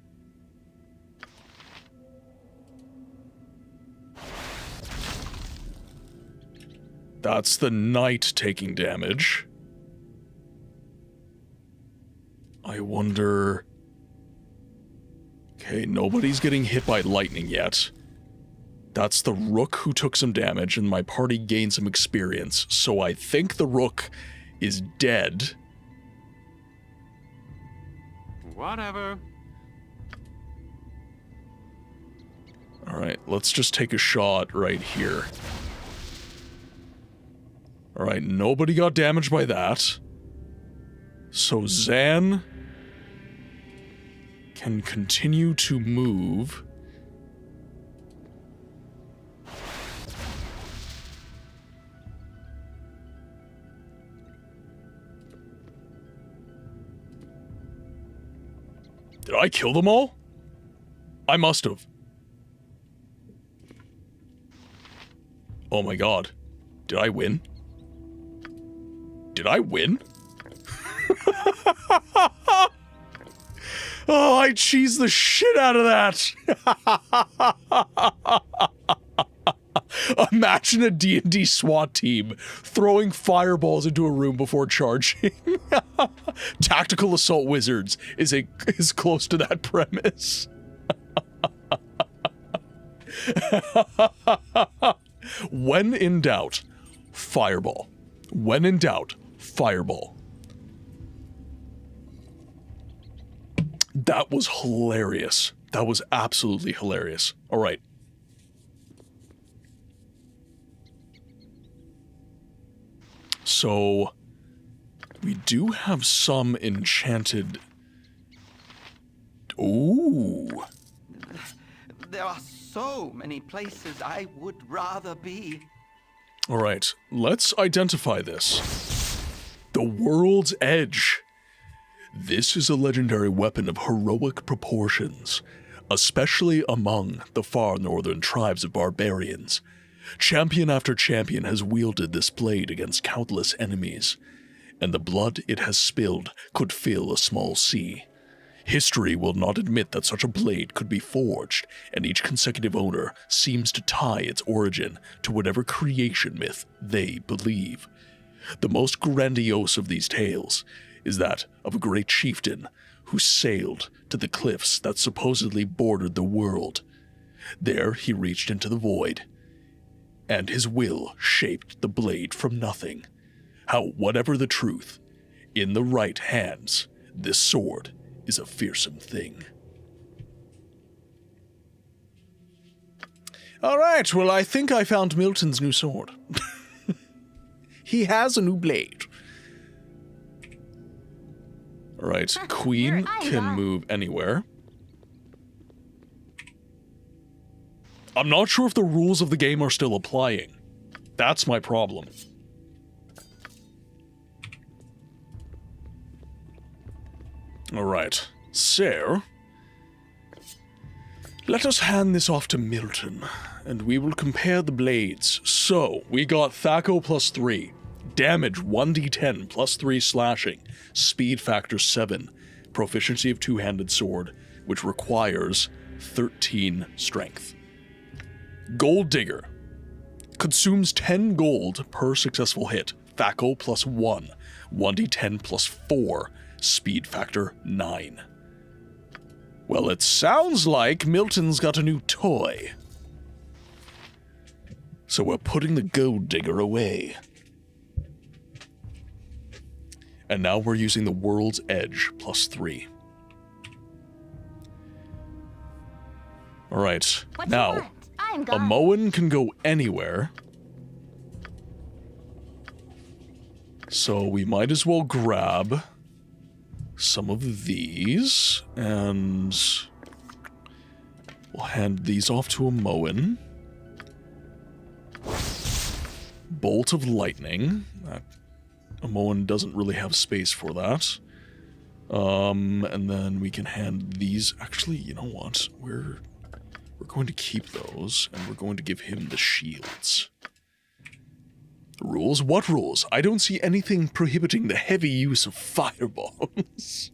That's the knight taking damage. I wonder... okay, nobody's getting hit by lightning yet. That's the rook who took some damage, and my party gained some experience, so I think the rook is dead. Whatever. Alright, let's just take a shot right here. Alright, nobody got damaged by that. So Zan can continue to move. Did I kill them all? I must have. Oh my god. Did I win? Did I win? Oh, I cheesed the shit out of that! Imagine a D&D SWAT team throwing fireballs into a room before charging. Tactical Assault Wizards is close to that premise. When in doubt, fireball. When in doubt, fireball. That was hilarious. That was absolutely hilarious. All right. So, we do have some enchanted... Ooh. There are so many places I would rather be. All right, let's identify this. The World's Edge. This is a legendary weapon of heroic proportions, especially among the far northern tribes of barbarians. Champion after champion has wielded this blade against countless enemies, and the blood it has spilled could fill a small sea. History will not admit that such a blade could be forged, and each consecutive owner seems to tie its origin to whatever creation myth they believe. The most grandiose of these tales is that of a great chieftain who sailed to the cliffs that supposedly bordered the world. There he reached into the void and his will shaped the blade from nothing. How, whatever the truth, in the right hands, this sword is a fearsome thing. All right, well, I think I found Milton's new sword. He has a new blade. All right, Queen can move anywhere. I'm not sure if the rules of the game are still applying. That's my problem. All right, so let us hand this off to Milton, and we will compare the blades. So, we got Thaco +3, damage 1d10 +3 slashing, speed factor 7, proficiency of two-handed sword, which requires 13 strength. Gold Digger consumes 10 gold per successful hit, Thaco +1, 1d10 +4, speed factor 9. Well, it sounds like Milton's got a new toy. So we're putting the Gold Digger away. And now we're using the World's Edge +3. Alright, now, a Moen can go anywhere. So we might as well grab some of these, and we'll hand these off to a Moen. Bolt of Lightning. A Moen doesn't really have space for that. And then we can hand these. Actually, you know what? We're going to keep those, and we're going to give him the shields. Rules? What rules? I don't see anything prohibiting the heavy use of fireballs.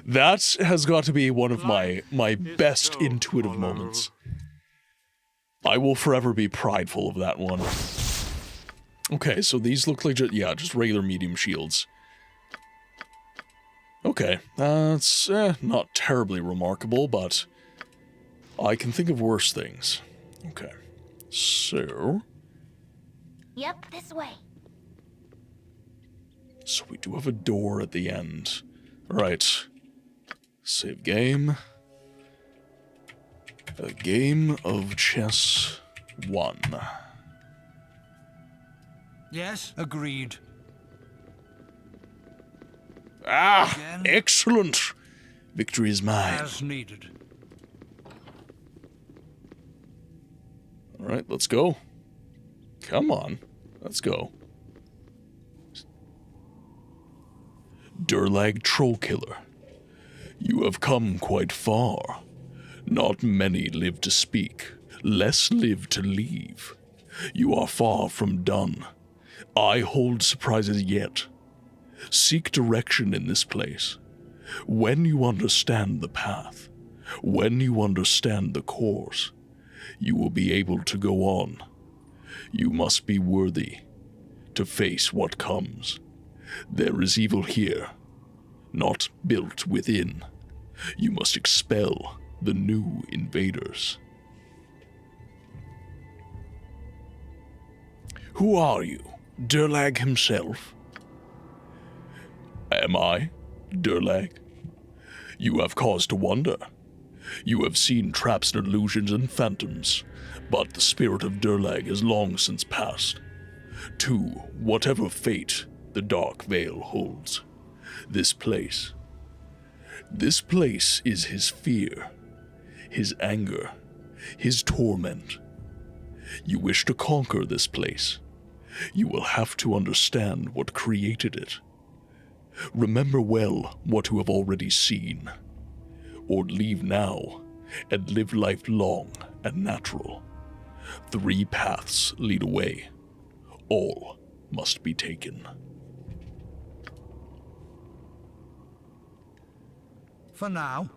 That has got to be one of my best intuitive moments. I will forever be prideful of that one. Okay, so these look like just regular medium shields. Okay, that's not terribly remarkable, but I can think of worse things. Okay, so... Yep, this way. So we do have a door at the end. Alright. Save game. A game of chess 1. Yes, agreed. Ah, again? Excellent. Victory is mine. As needed. Alright, let's go. Come on. Let's go. Durlag Trollkiller. You have come quite far. Not many live to speak, less live to leave. You are far from done. I hold surprises yet. Seek direction in this place. When you understand the path, when you understand the course, you will be able to go on. You must be worthy to face what comes. There is evil here, not built within. You must expel the new invaders. Who are you? Durlag himself? Am I Durlag? You have cause to wonder. You have seen traps and illusions and phantoms, but the spirit of Durlag is long since passed. To whatever fate the dark veil holds. This place is his fear, his anger, his torment. You wish to conquer this place. You will have to understand what created it. Remember well what you have already seen, or leave now and live life long and natural. 3 paths lead away. All must be taken. For now.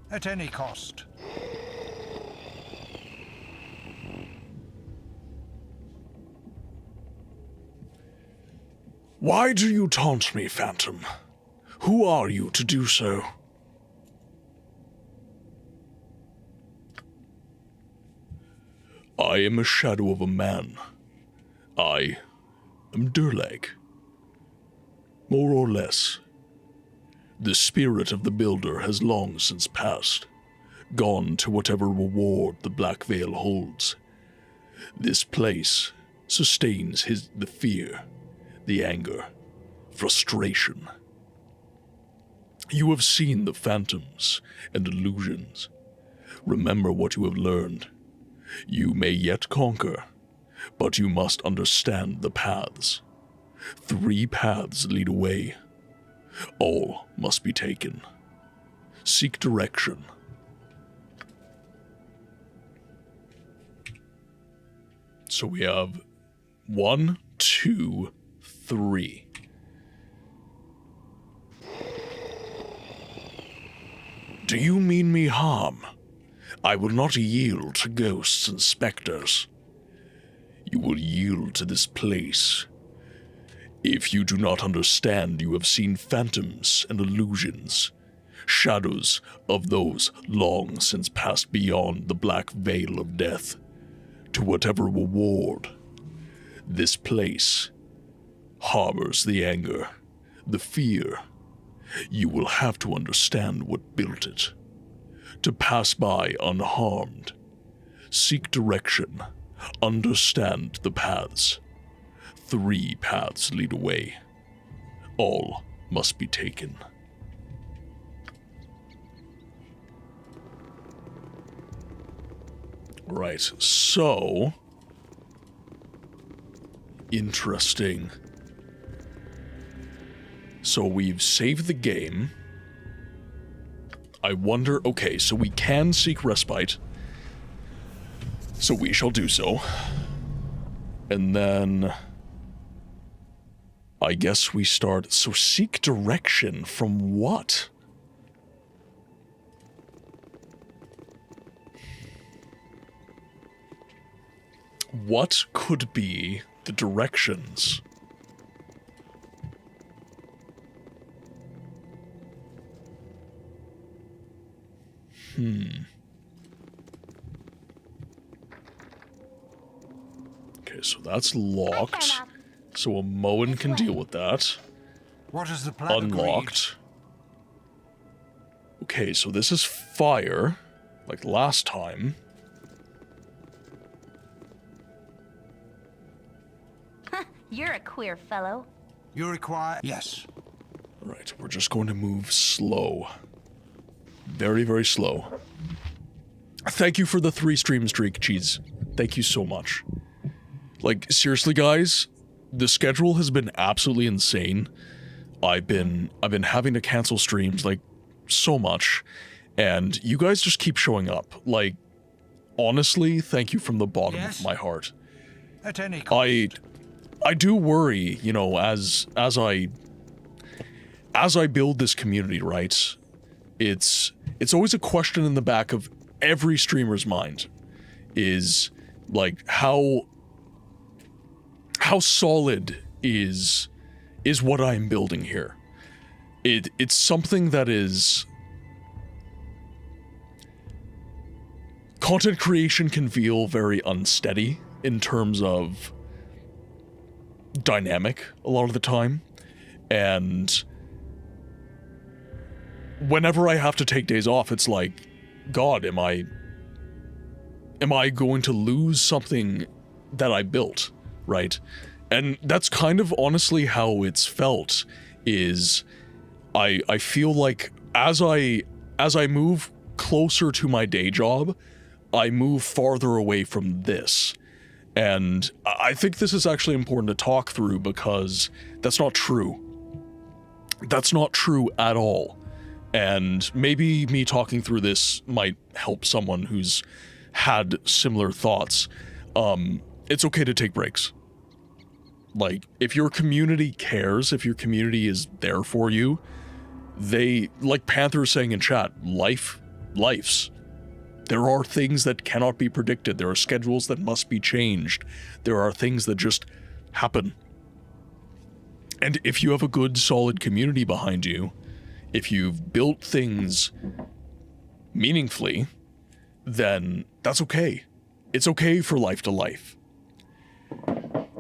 At any cost. Why do you taunt me, Phantom? Who are you to do so? I am a shadow of a man. I am Durlag. More or less. The spirit of the builder has long since passed, gone to whatever reward the Black Veil holds. This place sustains the fear, the anger, frustration. You have seen the phantoms and illusions. Remember what you have learned. You may yet conquer, but you must understand the paths. 3 paths lead away. All must be taken. Seek direction. So we have 1, 2, 3. Do you mean me harm? I will not yield to ghosts and specters. You will yield to this place. If you do not understand, you have seen phantoms and illusions, shadows of those long since passed beyond the black veil of death, to whatever reward. This place harbors the anger, the fear. You will have to understand what built it, to pass by unharmed. Seek direction, understand the paths. 3 paths lead away. All must be taken. Right, so... Interesting. So we've saved the game. I wonder... Okay, so we can seek respite. So we shall do so. And then... I guess we start... So seek direction from what? What could be the directions? Okay, so that's locked. So a Moen can deal with that. What is the plan? Unlocked. Okay, so this is fire, like last time. You're a queer fellow. You require... Yes. Right, we're just going to move slow. Very, very slow. Thank you for the 3 stream streak, Cheese. Thank you so much. Like, seriously, guys, the schedule has been absolutely insane. I've been having to cancel streams, like, so much. And you guys just keep showing up. Like, honestly, thank you from the bottom of my heart. At any cost. I do worry, you know, as I build this community, right? It's always a question in the back of every streamer's mind, is like how solid is what I'm building here. It's something that is... Content creation can feel very unsteady in terms of dynamic a lot of the time, and whenever I have to take days off, it's like, God, am I going to lose something that I built, right? And that's kind of honestly how it's felt, is I feel like as I move closer to my day job, I move farther away from this. And I think this is actually important to talk through, because that's not true. That's not true at all. And maybe me talking through this might help someone who's had similar thoughts. It's okay to take breaks. Like, if your community cares, if your community is there for you, they, like Panther is saying in chat, lifes. There are things that cannot be predicted. There are schedules that must be changed. There are things that just happen. And if you have a good, solid community behind you, if you've built things meaningfully, then that's okay. It's okay for life to life.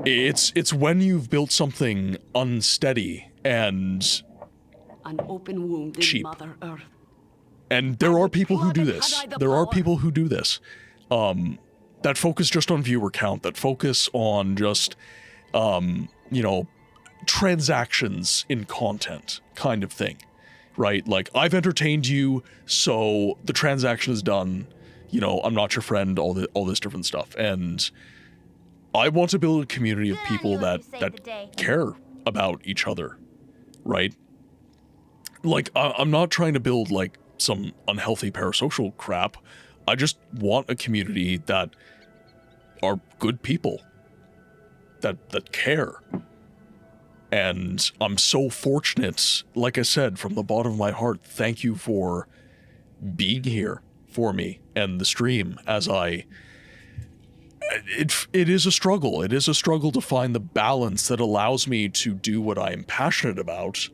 It's when you've built something unsteady and an open wound in cheap. Mother Earth. And there are people who do this. There are people who do this. That focus just on viewer count, that focus on just, you know, transactions in content kind of thing, right? Like, I've entertained you, so the transaction is done. You know, I'm not your friend, all this different stuff. And I want to build a community of people that care about each other, right? Like, I'm not trying to build, like, some unhealthy parasocial crap. I just want a community that are good people, that care. And I'm so fortunate, like I said, from the bottom of my heart, thank you for being here for me and the stream as it is a struggle. It is a struggle to find the balance that allows me to do what I am passionate about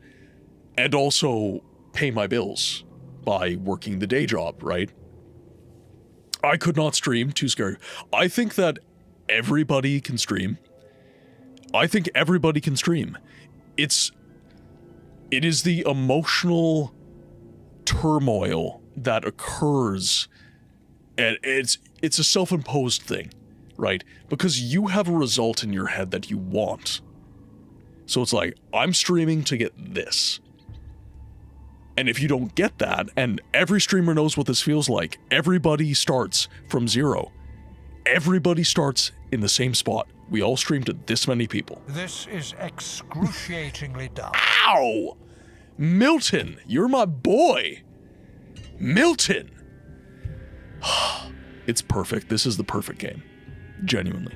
and also pay my bills by working the day job, right? I could not stream, too scary. I think that everybody can stream. I think everybody can stream. It is the emotional turmoil that occurs, and it's a self-imposed thing, right? Because you have a result in your head that you want. So it's like, I'm streaming to get this. And if you don't get that, and every streamer knows what this feels like, everybody starts from zero. Everybody starts in the same spot. We all stream to this many people. This is excruciatingly dumb. Ow! Milton, you're my boy. Milton! It's perfect. This is the perfect game. Genuinely.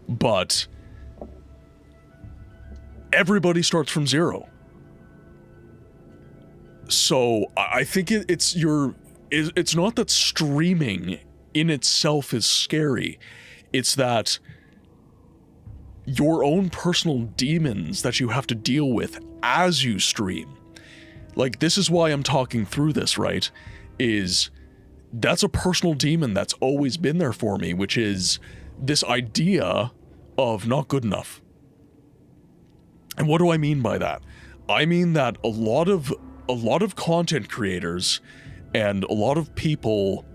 But everybody starts from zero. So I think it's not that streaming in itself is scary. It's that your own personal demons that you have to deal with as you stream. Like, this is why I'm talking through this, right? That's a personal demon that's always been there for me, which is this idea of not good enough. And what do I mean by that? I mean that a lot of content creators and a lot of people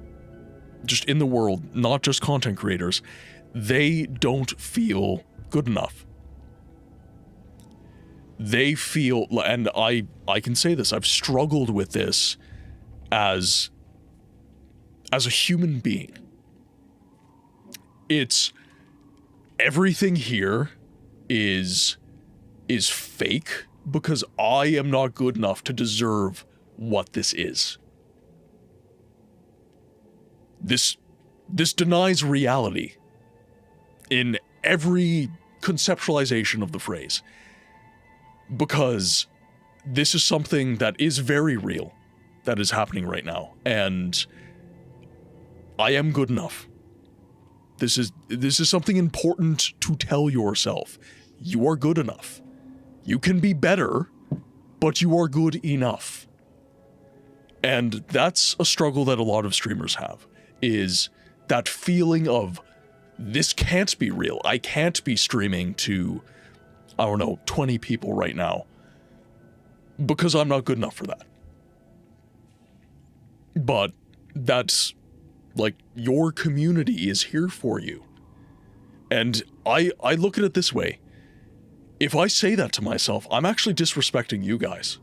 just in the world, not just content creators, they don't feel good enough. They feel, and I can say this, I've struggled with this as a human being. It's everything here is fake because I am not good enough to deserve what this is. This denies reality in every conceptualization of the phrase, because this is something that is very real that is happening right now, and I am good enough. This is something important to tell yourself. You are good enough. You can be better, but you are good enough. And that's a struggle that a lot of streamers have, is that feeling of, this can't be real. I can't be streaming to, I don't know, 20 people right now, because I'm not good enough for that. But that's, like, your community is here for you. And I look at it this way. If I say that to myself, I'm actually disrespecting you guys.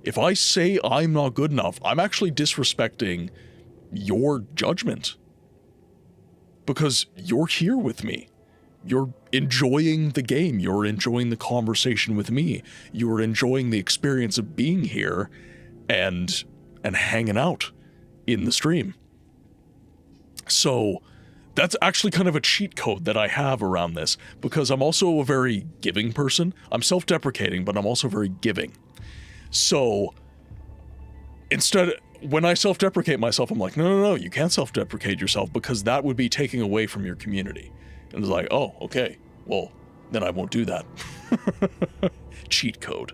If I say I'm not good enough, I'm actually disrespecting your judgment. Because you're here with me. You're enjoying the game. You're enjoying the conversation with me. You're enjoying the experience of being here and hanging out in the stream. So that's actually kind of a cheat code that I have around this, because I'm also a very giving person. I'm self-deprecating, but I'm also very giving. So instead, when I self-deprecate myself, I'm like, no, you can't self-deprecate yourself, because that would be taking away from your community. And it's like, oh, okay, well, then I won't do that. Cheat code.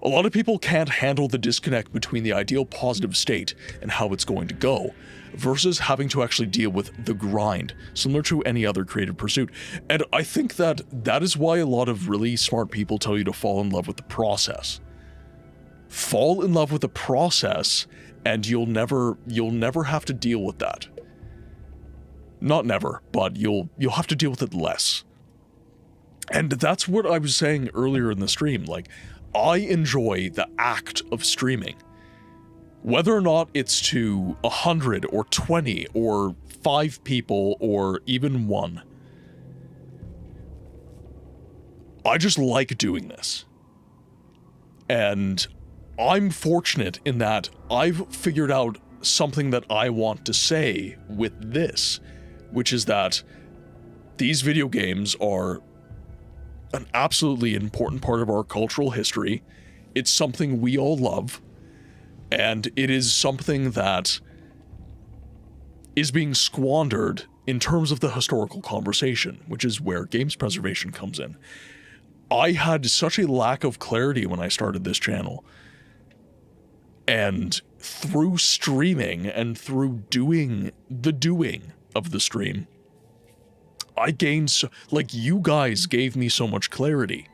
A lot of people can't handle the disconnect between the ideal positive state and how it's going to go, versus having to actually deal with the grind, similar to any other creative pursuit. And I think that is why a lot of really smart people tell you to fall in love with the process. Fall in love with the process, and you'll never have to deal with that. Not never, but you'll have to deal with it less. And that's what I was saying earlier in the stream. Like, I enjoy the act of streaming. Whether or not it's to 100 or 20 or 5 people or even 1. I just like doing this. And I'm fortunate in that I've figured out something that I want to say with this, which is that these video games are an absolutely important part of our cultural history. It's something we all love, and it is something that is being squandered in terms of the historical conversation, which is where games preservation comes in. I had such a lack of clarity when I started this channel, and through streaming and through doing of the stream, I gained, like, you guys gave me so much clarity.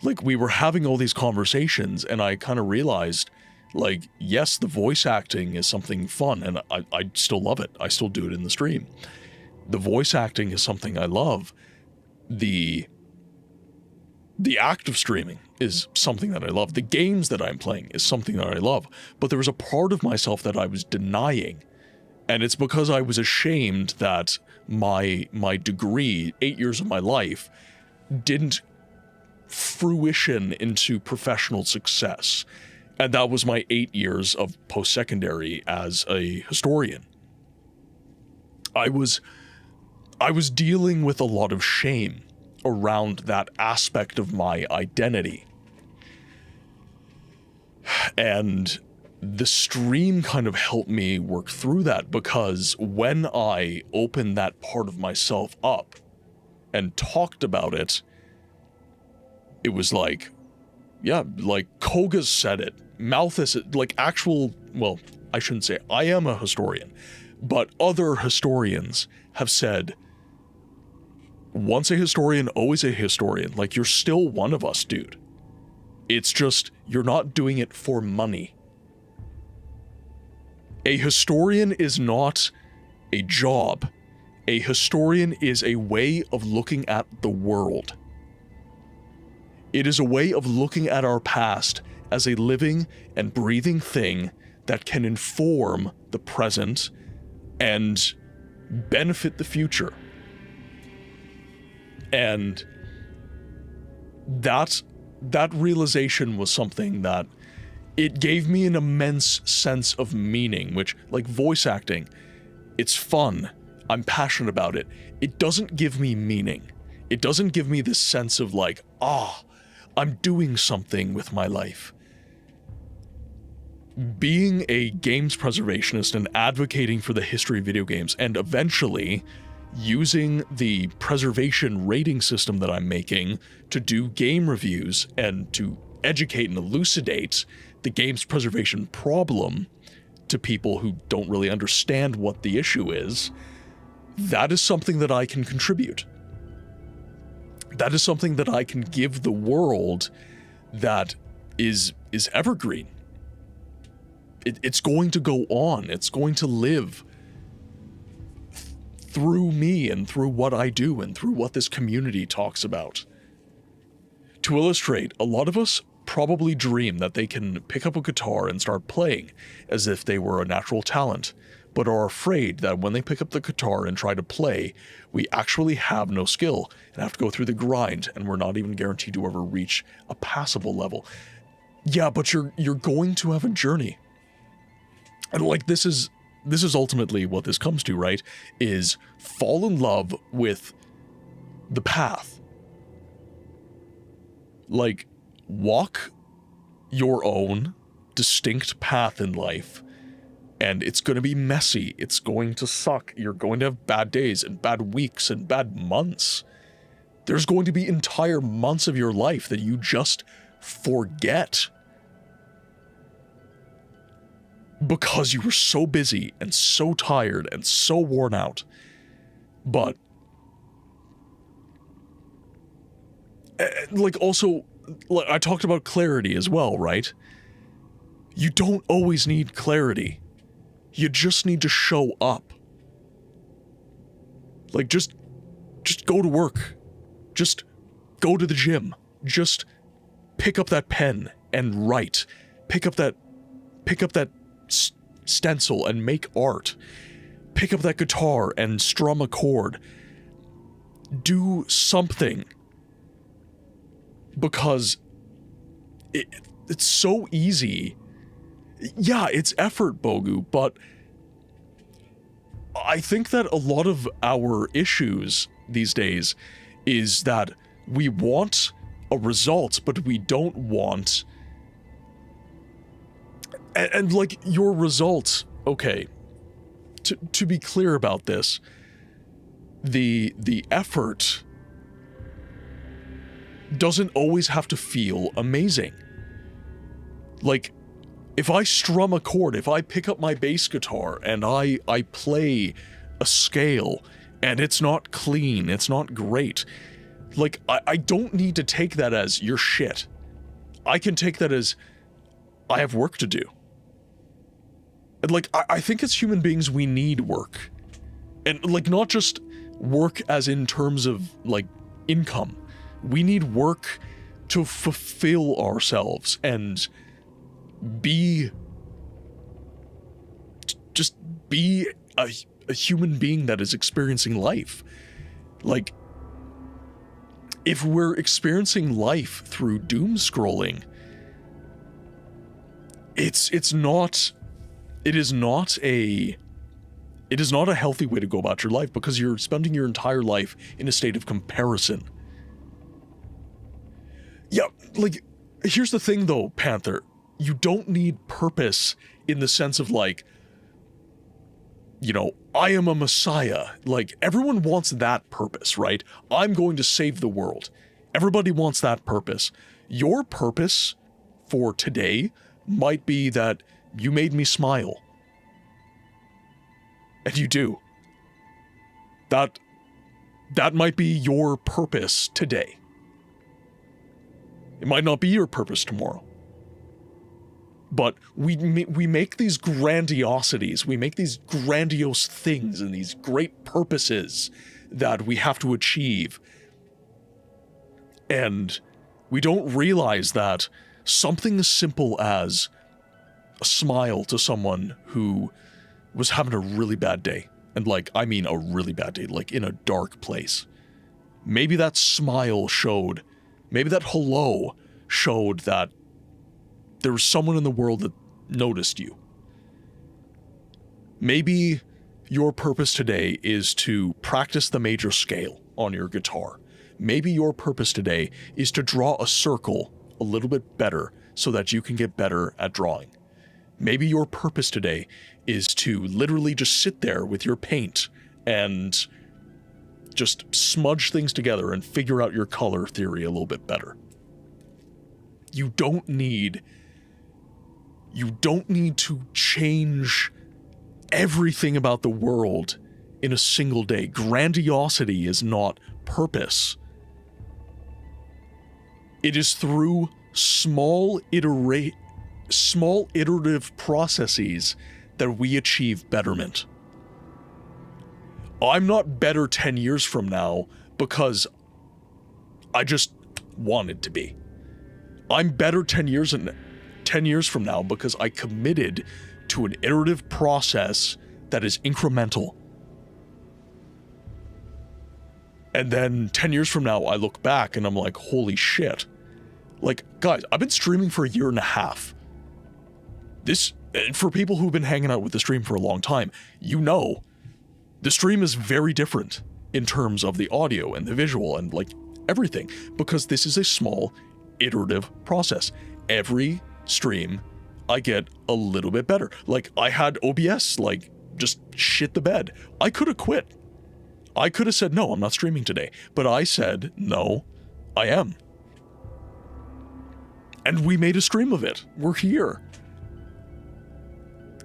Like, we were having all these conversations, and I kind of realized, like, yes, the voice acting is something fun, and I still love it. I still do it in the stream. The voice acting is something I love. The act of streaming is something that I love. The games that I'm playing is something that I love. But there was a part of myself that I was denying, and it's because I was ashamed that my degree, 8 years of my life, didn't fruition into professional success. And that was my 8 years of post-secondary as a historian. I was dealing with a lot of shame around that aspect of my identity. And the stream kind of helped me work through that, because when I opened that part of myself up and talked about it, it was like, yeah, like Koga's said it, Malthus, like actual, well, I shouldn't say I am a historian, but other historians have said, once a historian, always a historian. Like, you're still one of us, dude. It's just, you're not doing it for money. A historian is not a job. A historian is a way of looking at the world. It is a way of looking at our past as a living and breathing thing that can inform the present and benefit the future. And that realization was something that it gave me an immense sense of meaning, which, like voice acting, it's fun. I'm passionate about it. It doesn't give me meaning. It doesn't give me this sense of like, I'm doing something with my life. Being a games preservationist and advocating for the history of video games, and eventually using the preservation rating system that I'm making to do game reviews and to educate and elucidate the games preservation problem to people who don't really understand what the issue is, that is something that I can contribute. That is something that I can give the world that is evergreen. It's going to go on. It's going to live through me and through what I do and through what this community talks about. To illustrate, a lot of us probably dream that they can pick up a guitar and start playing as if they were a natural talent, but are afraid that when they pick up the guitar and try to play, we actually have no skill and have to go through the grind, and we're not even guaranteed to ever reach a passable level. Yeah, but you're going to have a journey. And like, this is ultimately what this comes to, right? Is fall in love with the path. Like, walk your own distinct path in life and it's going to be messy. It's going to suck. You're going to have bad days and bad weeks and bad months. There's going to be entire months of your life that you just forget because you were so busy and so tired and so worn out. But like, also, like, I talked about clarity as well, right? You don't always need clarity. You just need to show up. Like, just go to work. Just go to the gym. Just pick up that pen and write. Pick up that stencil and make art. Pick up that guitar and strum a chord. Do something. Because it's so easy. Yeah, it's effort, Bogu, but I think that a lot of our issues these days is that we want a result, but we don't want... And like, your result, okay, to be clear about this, the effort doesn't always have to feel amazing. Like, if I strum a chord, if I pick up my bass guitar and I play a scale and it's not clean, it's not great, like, I don't need to take that as you're shit. I can take that as I have work to do. And like, I think as human beings we need work. And like, not just work as in terms of like income. We need work to fulfill ourselves and just be a human being that is experiencing life. Like, if we're experiencing life through doom scrolling, it is not a healthy way to go about your life, because you're spending your entire life in a state of comparison. Yeah, like, here's the thing though, Panther. You don't need purpose in the sense of like, you know, I am a messiah. Like, everyone wants that purpose, right? I'm going to save the world. Everybody wants that purpose. Your purpose for today might be that you made me smile. And you do. That might be your purpose today. It might not be your purpose tomorrow. But we make these grandiosities, we make these grandiose things and these great purposes that we have to achieve. And we don't realize that something as simple as a smile to someone who was having a really bad day, and like, I mean a really bad day, like in a dark place. Maybe that smile showed, maybe that hello showed that there was someone in the world that noticed you. Maybe your purpose today is to practice the major scale on your guitar. Maybe your purpose today is to draw a circle a little bit better so that you can get better at drawing. Maybe your purpose today is to literally just sit there with your paint and just smudge things together and figure out your color theory a little bit better. You don't need to change everything about the world in a single day. Grandiosity is not purpose. It is through small iterative processes that we achieve betterment. I'm not better 10 years from now because I just wanted to be. I'm better 10 years from now because I committed to an iterative process that is incremental. And then 10 years from now, I look back and I'm like, holy shit. Like, guys, I've been streaming for a year and a half. For people who've been hanging out with the stream for a long time, you know, the stream is very different in terms of the audio and the visual and like everything, because this is a small iterative process. Every stream I get a little bit better. Like, I had OBS, like, just shit the bed. I could have quit. I could have said, no, I'm not streaming today. But I said, no, I am. And we made a stream of it. We're here.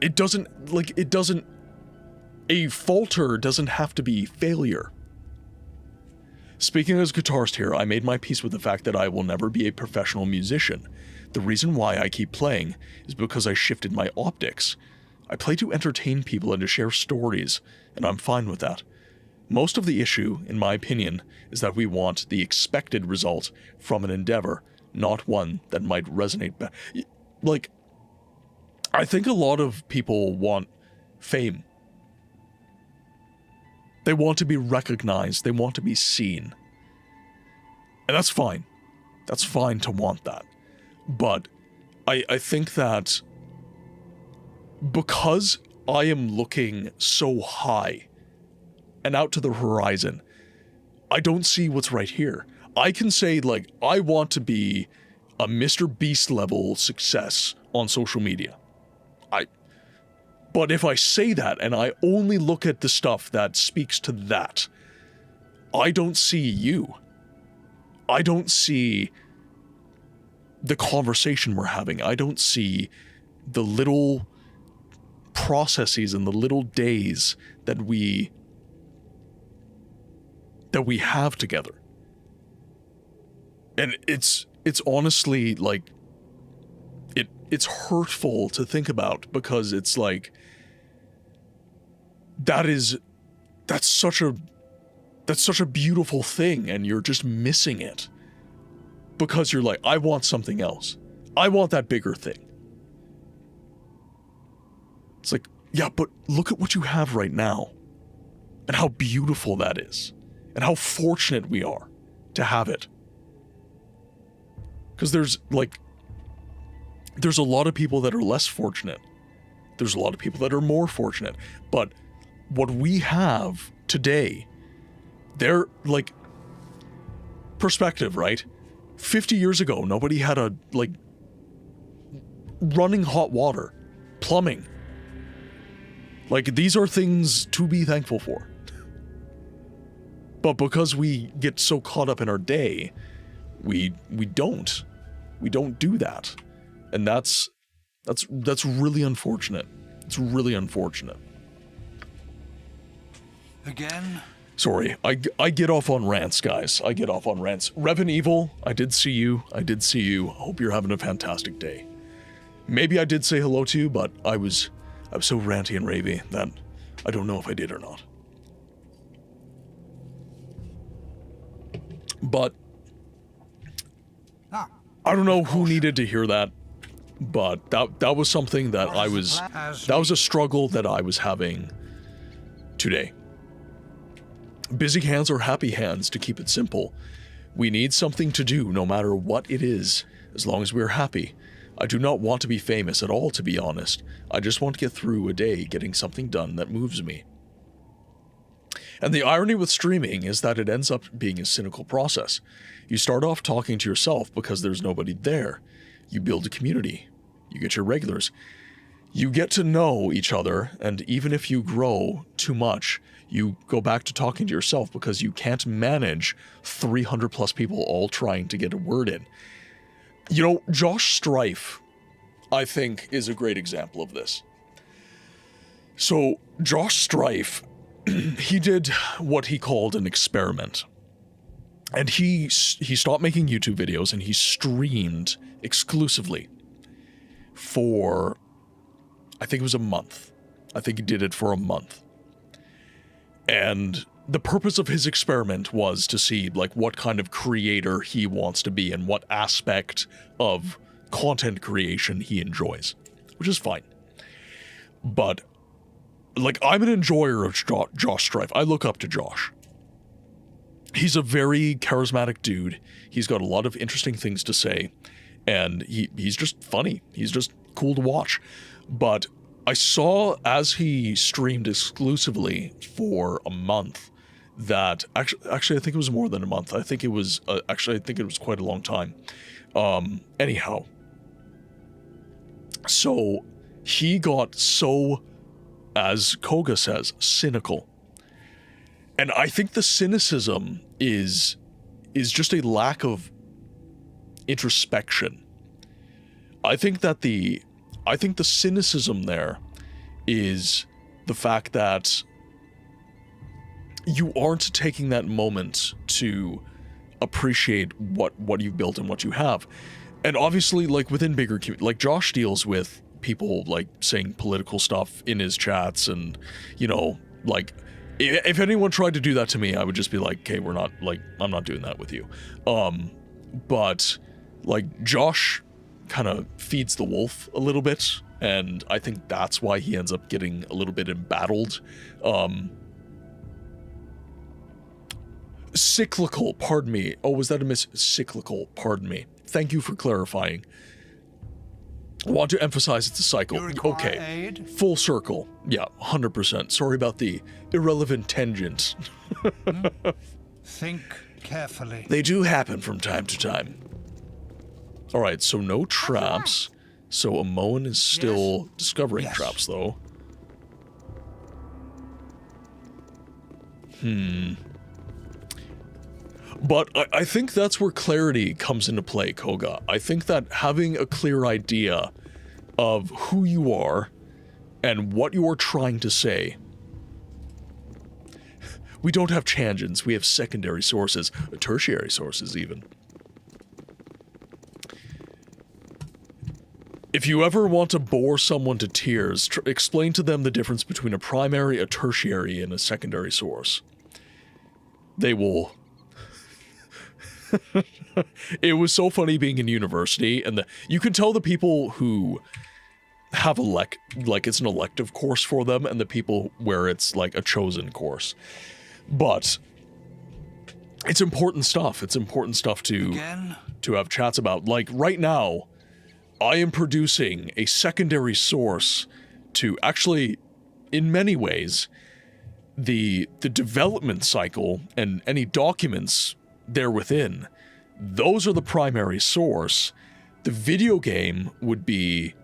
It doesn't, a falter doesn't have to be failure. Speaking as a guitarist here, I made my peace with the fact that I will never be a professional musician. The reason why I keep playing is because I shifted my optics. I play to entertain people and to share stories, and I'm fine with that. Most of the issue, in my opinion, is that we want the expected result from an endeavor, not one that might resonate better. Like, I think a lot of people want fame. They want to be recognized, they want to be seen. And that's fine. That's fine to want that. But I think that because I am looking so high and out to the horizon, I don't see what's right here. I can say, like, I want to be a Mr. Beast level success on social media. But if I say that and I only look at the stuff that speaks to that, I don't see you. I don't see the conversation we're having. I don't see the little processes and the little days that we have together. And it's honestly, like, it's hurtful to think about, because it's like, that's such a beautiful thing, and you're just missing it because you're like, I want something else. I want that bigger thing. It's like, yeah, but look at what you have right now and how beautiful that is and how fortunate we are to have it. Because there's a lot of people that are less fortunate. There's a lot of people that are more fortunate. But what we have today, they're like, perspective, right? 50 years ago, nobody had running hot water, plumbing. Like, these are things to be thankful for. But because we get so caught up in our day, we don't do that. And that's really unfortunate. It's really unfortunate. Again? Sorry, I get off on rants, guys. I get off on rants. Revan Evil, I did see you. I hope you're having a fantastic day. Maybe I did say hello to you, but I was so ranty and ravey that I don't know if I did or not. But I don't know who needed to hear that, but that was something that that was a struggle that I was having today. Busy hands are happy hands, to keep it simple. We need something to do, no matter what it is, as long as we're happy. I do not want to be famous at all, to be honest. I just want to get through a day getting something done that moves me. And the irony with streaming is that it ends up being a cynical process. You start off talking to yourself because there's nobody there. You build a community. You get your regulars. You get to know each other, and even if you grow too much, you go back to talking to yourself because you can't manage 300 plus people all trying to get a word in. You know, Josh Strife, I think, is a great example of this. So, Josh Strife, he did what he called an experiment. And he stopped making YouTube videos and he streamed exclusively for, I think it was a month. I think he did it for a month. And the purpose of his experiment was to see, like, what kind of creator he wants to be and what aspect of content creation he enjoys, which is fine. But, like, I'm an enjoyer of Josh Strife. I look up to Josh. He's a very charismatic dude. He's got a lot of interesting things to say, and he's just funny. He's just cool to watch. But I saw, as he streamed exclusively for a month, that actually I think it was more than a month. I think it was quite a long time. Anyhow, So he got so, as Koga says, cynical. And I think the cynicism is just a lack of introspection. I think the cynicism there is the fact that you aren't taking that moment to appreciate what you've built and what you have. And obviously, like, within bigger community, like, Josh deals with people, like, saying political stuff in his chats, and, you know, like, if anyone tried to do that to me, I would just be like, okay, we're not, like, I'm not doing that with you. But, like, Josh kind of feeds the wolf a little bit, and I think that's why he ends up getting a little bit embattled. Cyclical, pardon me. Oh, was that a cyclical? Pardon me. Thank you for clarifying. I want to emphasize it's a cycle. Okay. Aid? Full circle. Yeah, 100%. Sorry about the irrelevant tangents. Think carefully. They do happen from time to time. Alright, so no traps. So Amoan is still discovering traps, though. But I think that's where clarity comes into play, Koga. I think that having a clear idea of who you are and what you are trying to say. We don't have tangents, we have secondary sources, tertiary sources even. If you ever want to bore someone to tears, explain to them the difference between a primary, a tertiary, and a secondary source. They will... It was so funny being in university, and you can tell the people who have like it's an elective course for them, and the people where it's like a chosen course. But it's important stuff. It's important stuff to have chats about. Like right now, I am producing a secondary source to actually, in many ways, the development cycle and any documents there within, those are the primary source. The video game would be,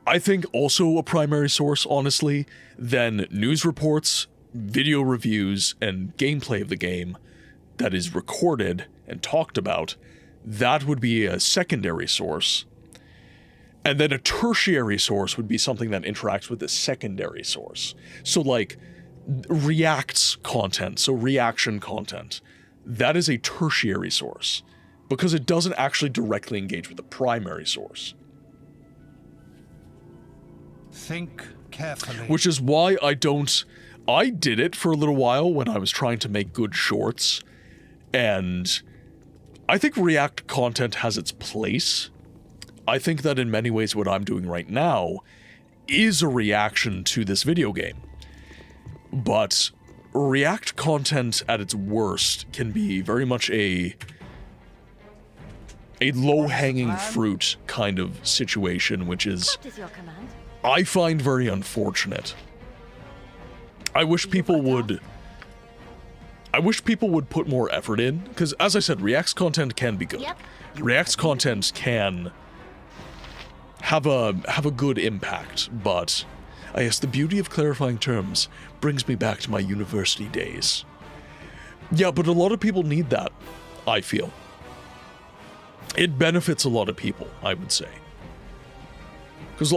I think, also a primary source, honestly, then news reports, video reviews, and gameplay of the game that is recorded and talked about. That would be a secondary source. And then a tertiary source would be something that interacts with the secondary source. So like reacts content, so reaction content, that is a tertiary source because it doesn't actually directly engage with the primary source. Think carefully. Which is why I did it for a little while when I was trying to make good shorts, and I think react content has its place. I think that in many ways what I'm doing right now is a reaction to this video game. But react content at its worst can be very much a low-hanging fruit kind of situation, which is, I find very unfortunate. I wish people would put more effort in, because as I said, React's content can be good. Yep. React's content can have a good impact, but I guess the beauty of clarifying terms brings me back to my university days. Yeah, but a lot of people need that, I feel. It benefits a lot of people, I would say. Because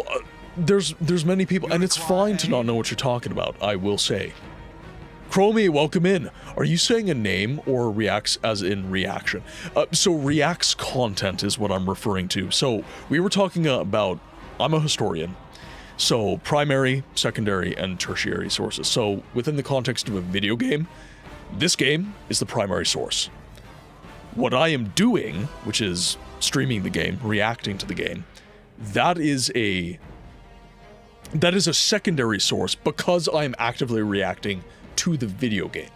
there's many people, and it's fine to not know what you're talking about, I will say. Chromie, welcome in. Are you saying a name or reacts as in reaction? So reacts content is what I'm referring to. So we were talking about, I'm a historian, so primary, secondary, and tertiary sources. So within the context of a video game, this game is the primary source. What I am doing, which is streaming the game, reacting to the game, that is a secondary source because I am actively reacting to the video game.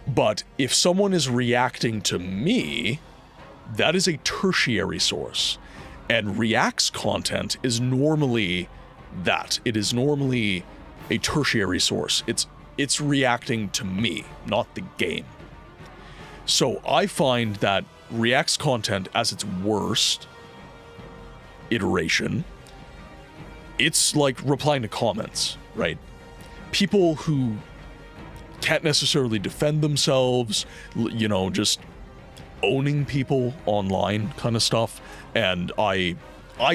But if someone is reacting to me, that is a tertiary source. And React's content is normally that. It is normally a tertiary source. It's reacting to me, not the game. So I find that React's content as its worst iteration, it's like replying to comments, right? People who can't necessarily defend themselves, you know, just owning people online kind of stuff, and I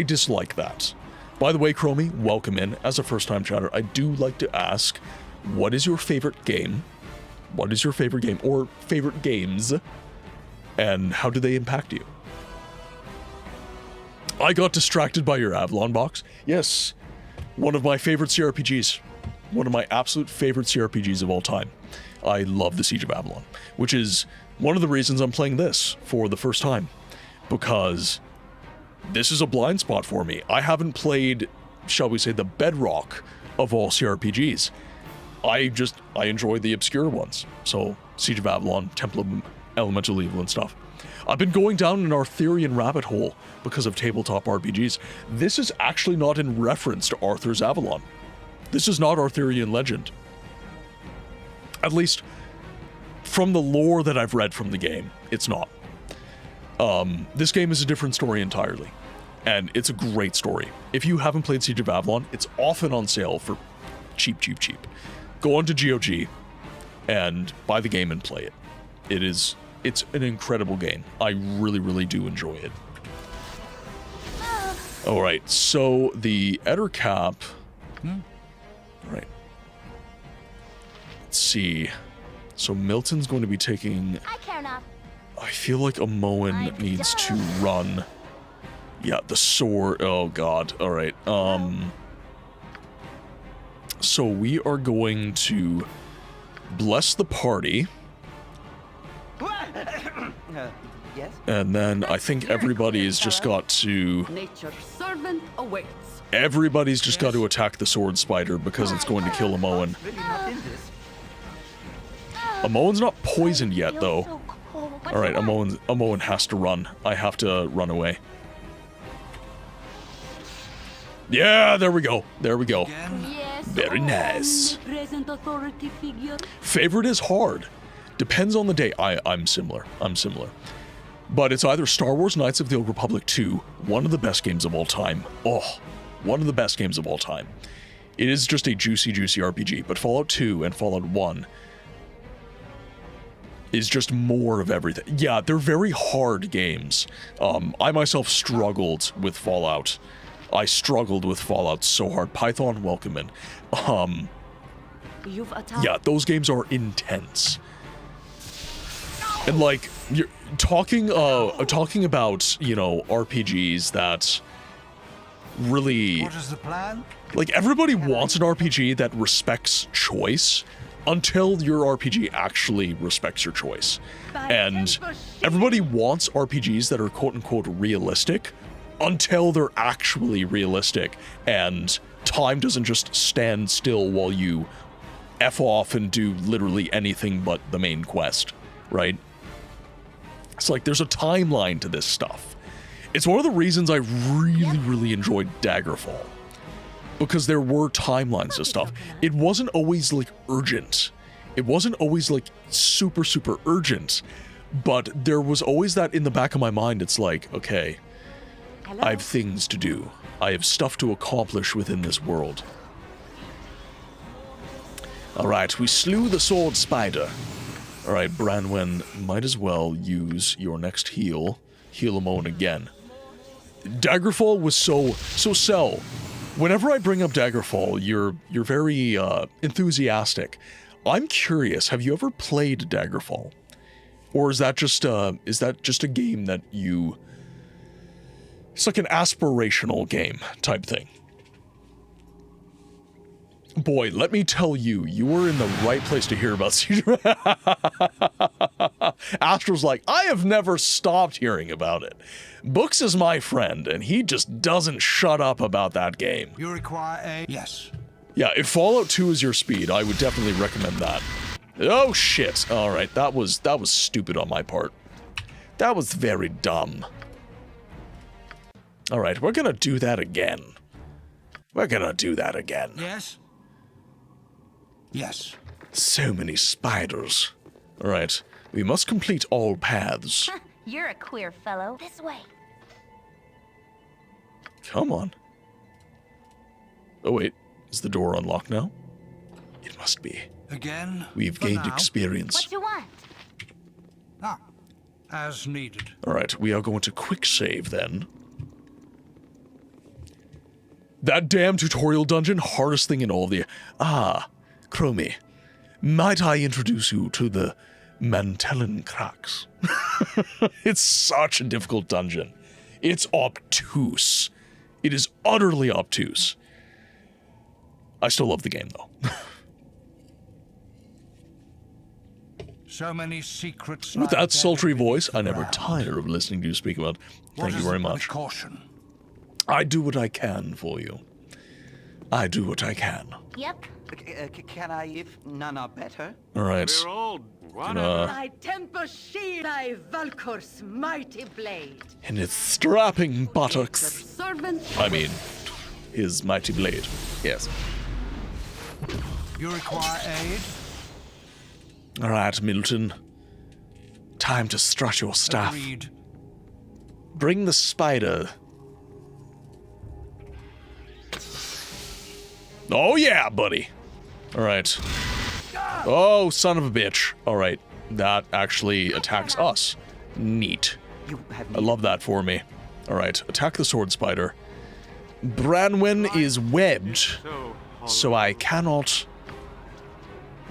dislike that. By the way, Chromie, welcome in as a first-time chatter. I do like to ask, what is your favorite game? What is your favorite game or favorite games, and how do they impact you? I got distracted by your Avalon box. Yes, one of my favorite cRPGs. One of my absolute favorite cRPGs of all time. I love the Siege of Avalon, which is one of the reasons I'm playing this for the first time, because this is a blind spot for me. I haven't played, shall we say, the bedrock of all cRPGs. I enjoy the obscure ones. So, Siege of Avalon, Temple of Elemental Evil and stuff. I've been going down an Arthurian rabbit hole because of tabletop RPGs. This is actually not in reference to Arthur's Avalon. This is not Arthurian legend. At least, from the lore that I've read from the game, it's not. This game is a different story entirely. And it's a great story. If you haven't played Siege of Avalon, it's often on sale for cheap. Go onto GOG and buy the game and play it. It's an incredible game. I really do enjoy it. Alright, so the Ettercap... Right. Let's see. So Milton's going to be taking... I feel like Amoan needs to run. Yeah, the sword. Oh god. Alright. So we are going to bless the party. Yes? And then I think everybody's just got to... Nature's servant awaits. Everybody's just got to attack the sword spider because it's going to kill Amoan. Amoan's not poisoned yet, though. Alright, Amoan has to run. I have to run away. Yeah, there we go. There we go. Very nice. Favorite is hard. Depends on the day. I'm similar. But it's either Star Wars Knights of the Old Republic 2, one of the best games of all time. Oh, one of the best games of all time. It is just a juicy RPG, but Fallout 2 and Fallout 1 is just more of everything. Yeah, they're very hard games. I myself struggled with Fallout. I struggled with Fallout so hard. Python, welcome in. Yeah, those games are intense. And like, you're talking about, you know, RPGs that really... What is the plan? Like, everybody wants an RPG that respects choice until your RPG actually respects your choice. And everybody wants RPGs that are quote-unquote realistic until they're actually realistic and time doesn't just stand still while you F off and do literally anything but the main quest, right? It's like there's a timeline to this stuff. It's one of the reasons I really enjoyed Daggerfall. Because there were timelines to stuff. It wasn't always like urgent. It wasn't always like super urgent. But there was always that in the back of my mind. It's like, okay, I have things to do. I have stuff to accomplish within this world. Alright, we slew the sword spider. Alright, Branwen, might as well use your next heal. Heal Amon again. Daggerfall was so Cell. Whenever I bring up Daggerfall, you're very enthusiastic. I'm curious, have you ever played Daggerfall? Or is that just a game that you... It's like an aspirational game type thing. Boy, let me tell you, you were in the right place to hear about Siege. Astral's like, I have never stopped hearing about it. Books is my friend, and he just doesn't shut up about that game. You require a... Yes. Yeah, if Fallout 2 is your speed, I would definitely recommend that. Oh shit. Alright, that was stupid on my part. That was very dumb. Alright, we're gonna do that again. Yes? Yes. So many spiders. Alright, we must complete all paths. You're a queer fellow. This way. Come on. Oh, wait. Is the door unlocked now? It must be. Again? We've gained experience. What you want? Ah, as needed. Alright, we are going to quick save then. That damn tutorial dungeon, hardest thing in all of the... Ah, Chromie. Might I introduce you to the Mantellin Cracks? It's such a difficult dungeon. It's obtuse. It is utterly obtuse. I still love the game, though. So many secrets. With that sultry voice, I never tire of listening to you speak about. Thank you very much. Caution. I do what I can for you. I do what I can. Yep. Can I, if none are better? All right. We're old. Thy temper shield thy Valkor's mighty blade. And its strapping buttocks. Servant. I mean, his mighty blade. Yes. You require aid? All right, Milton. Time to strut your stuff. Agreed. Bring the spider. Oh yeah, buddy. All right. Oh, son of a bitch. All right. That actually attacks us. Neat. I love that for me. All right. Attack the sword spider. Branwen is webbed, so I cannot...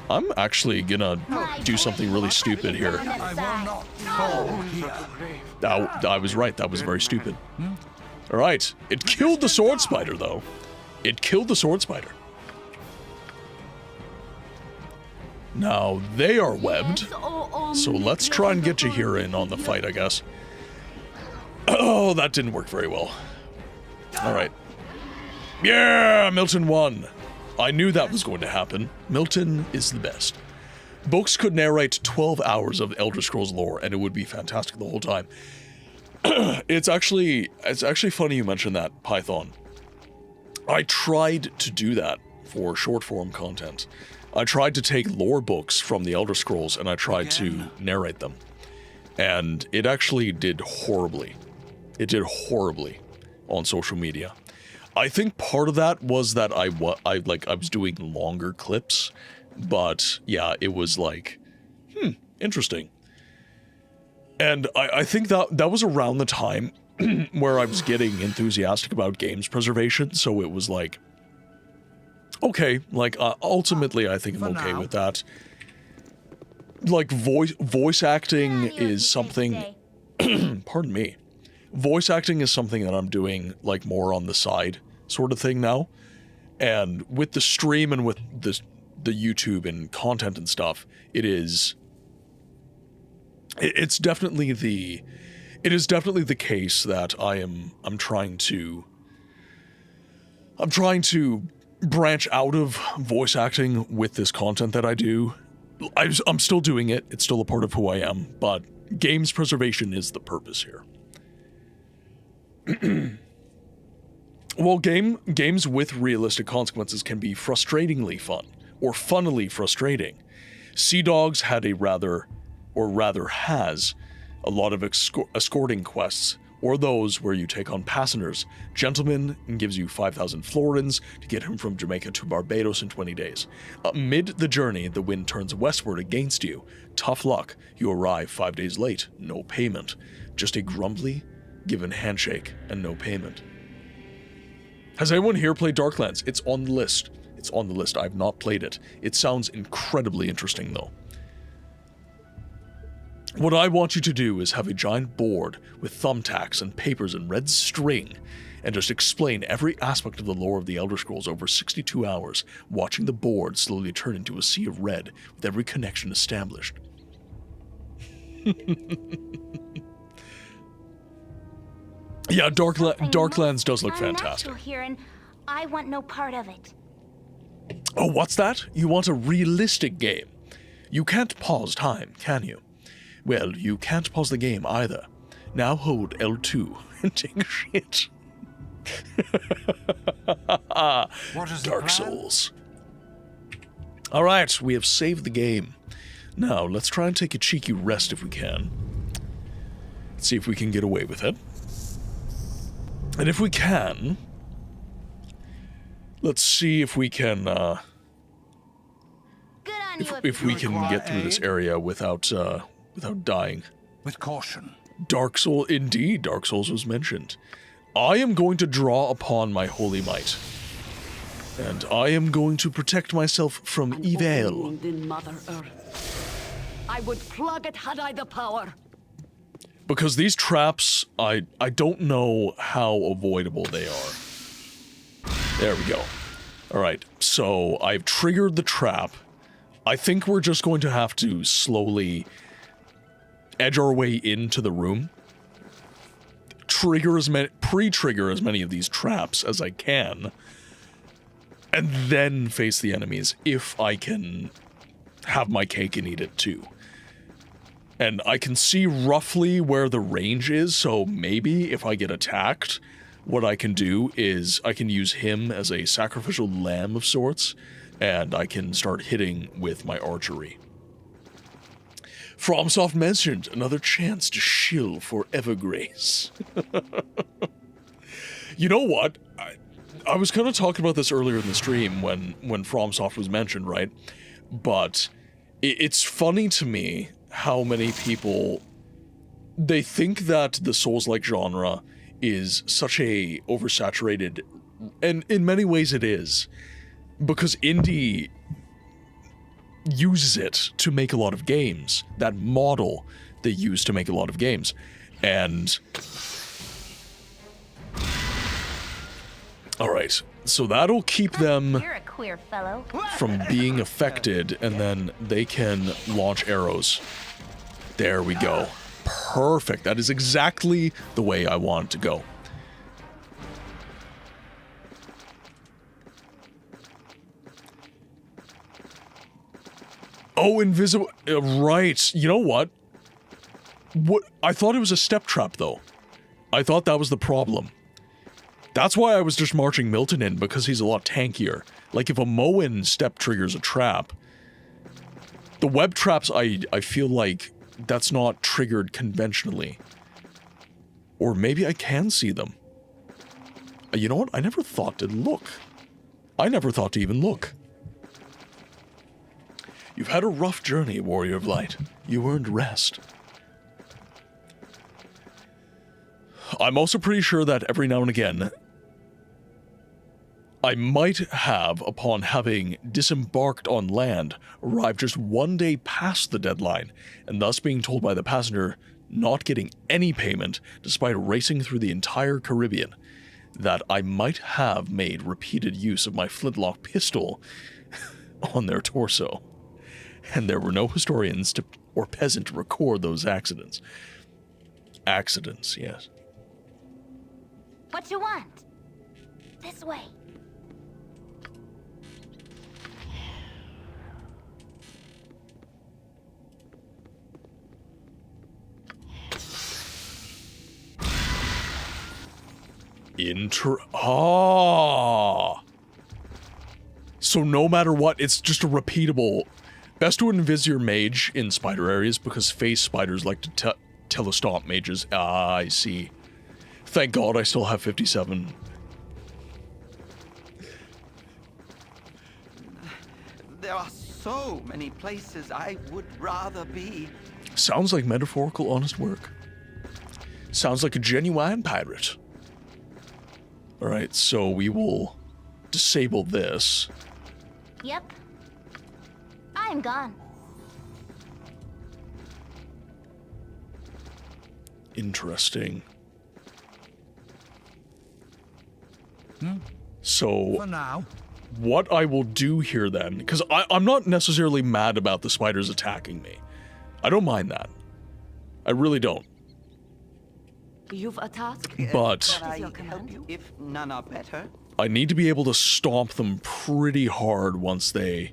I'm actually gonna do something really stupid here. I will not fall here. I was right. That was very stupid. All right. It killed the sword spider, though. It killed the sword spider. Now, they are webbed, so let's try and get you here in on the fight, I guess. Oh, that didn't work very well. All right. Yeah, Milton won. I knew that was going to happen. Milton is the best. Books could narrate 12 hours of Elder Scrolls lore, and it would be fantastic the whole time. It's actually funny you mentioned that, Python. I tried to do that for short-form content. I tried to take lore books from the Elder Scrolls, and I tried to narrate them. And it actually did horribly. It did horribly on social media. I think part of that was that I was doing longer clips, but yeah, it was like, interesting. And I think that was around the time where I was getting enthusiastic about games preservation, so it was like, okay, like, ultimately I think I'm okay with that. Like, voice acting is something, pardon me, voice acting is something that I'm doing, like, more on the side sort of thing now. And with the stream and with the YouTube and content and stuff, it is definitely the case that I'm trying to branch out of voice acting with this content that I do. I'm still doing it. It's still a part of who I am, but games preservation is the purpose here. Well, games with realistic consequences can be frustratingly fun, or funnily frustrating. Sea Dogs has a lot of escorting quests, or those where you take on passengers. Gentleman gives you 5,000 florins to get him from Jamaica to Barbados in 20 days. Amid the journey, the wind turns westward against you. Tough luck, you arrive 5 days late, no payment. Just a grumbly, given handshake, and no payment. Has anyone here played Darklands? It's on the list. It's on the list. I've not played it. It sounds incredibly interesting, though. What I want you to do is have a giant board with thumbtacks and papers and red string, and just explain every aspect of the lore of the Elder Scrolls over 62 hours, watching the board slowly turn into a sea of red with every connection established. Yeah, Darklands does look fantastic. Here, and I want no part of it. Oh, what's that? You want a realistic game? You can't pause time, can you? Well, you can't pause the game either. Now hold L2 and take a shit. What is Dark Souls. Alright, we have saved the game. Now, let's try and take a cheeky rest if we can. Let's see if we can get away with it. And if we can, let's see if we can, if we can get through this area without dying. With caution. Dark Soul, indeed, Dark Souls was mentioned. I am going to draw upon my holy might. And I am going to protect myself from evil. In Mother Earth. I would plug it had I the power. Because these traps, I don't know how avoidable they are. There we go. Alright, so I've triggered the trap. I think we're just going to have to slowly edge our way into the room. Pre-trigger as many of these traps as I can. And then face the enemies if I can have my cake and eat it too. And I can see roughly where the range is, so maybe if I get attacked, what I can do is I can use him as a sacrificial lamb of sorts, and I can start hitting with my archery. FromSoft mentioned another chance to shill for Evergrace. You know what? I was kind of talking about this earlier in the stream when FromSoft was mentioned, right? But it's funny to me how many people, they think that the Souls-like genre is such a oversaturated, and in many ways it is, because indie uses it to make a lot of games. That model they use to make a lot of games. And alright, so that'll keep them You're a queer fellow. from being affected, and then they can launch arrows. There we go. Perfect. That is exactly the way I want it to go. Oh, invisible. Right. You know what? I thought it was a step trap, though. I thought that was the problem. That's why I was just marching Milton in, because he's a lot tankier. Like, if a Moen step triggers a trap, the web traps, I feel like that's not triggered conventionally. Or maybe I can see them. You know what? I never thought to look. I never thought to even look. You've had a rough journey, Warrior of Light. You earned rest. I'm also pretty sure that every now and again, I might have, upon having disembarked on land, arrived just one day past the deadline, and thus being told by the passenger not getting any payment despite racing through the entire Caribbean, that I might have made repeated use of my flintlock pistol on their torso. And there were no historians or peasant to record those accidents. Accidents, yes. What you want? This way. So no matter what, it's just a repeatable. Best to invis your mage in spider areas because face spiders like to telestomp mages. Ah, I see. Thank God I still have 57. There are so many places I would rather be. Sounds like metaphorical honest work. Sounds like a genuine pirate. Alright, so we will disable this. Yep. I am gone. Interesting. So, For now. what I will do here then, because I'm not necessarily mad about the spiders attacking me. I don't mind that. I really don't. You've a task. But Can I help you if none are better? I need to be able to stomp them pretty hard once they...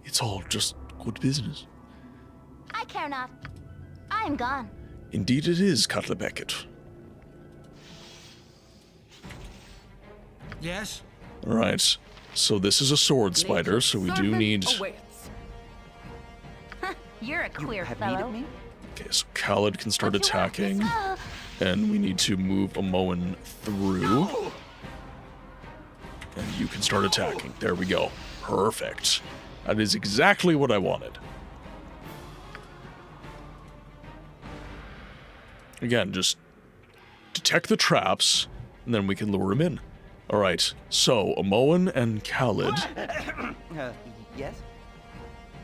It's all just good business. I care not. I am gone. Indeed it is, Cutler Beckett. Yes? Alright, so this is a sword spider, so we do need... You're a queer fellow. Okay, so Khaled can start attacking. And we need to move Amoan through. And you can start attacking. There we go. Perfect. That is exactly what I wanted. Again, just detect the traps, and then we can lure him in. Alright, so Amoan and Khalid. Yes?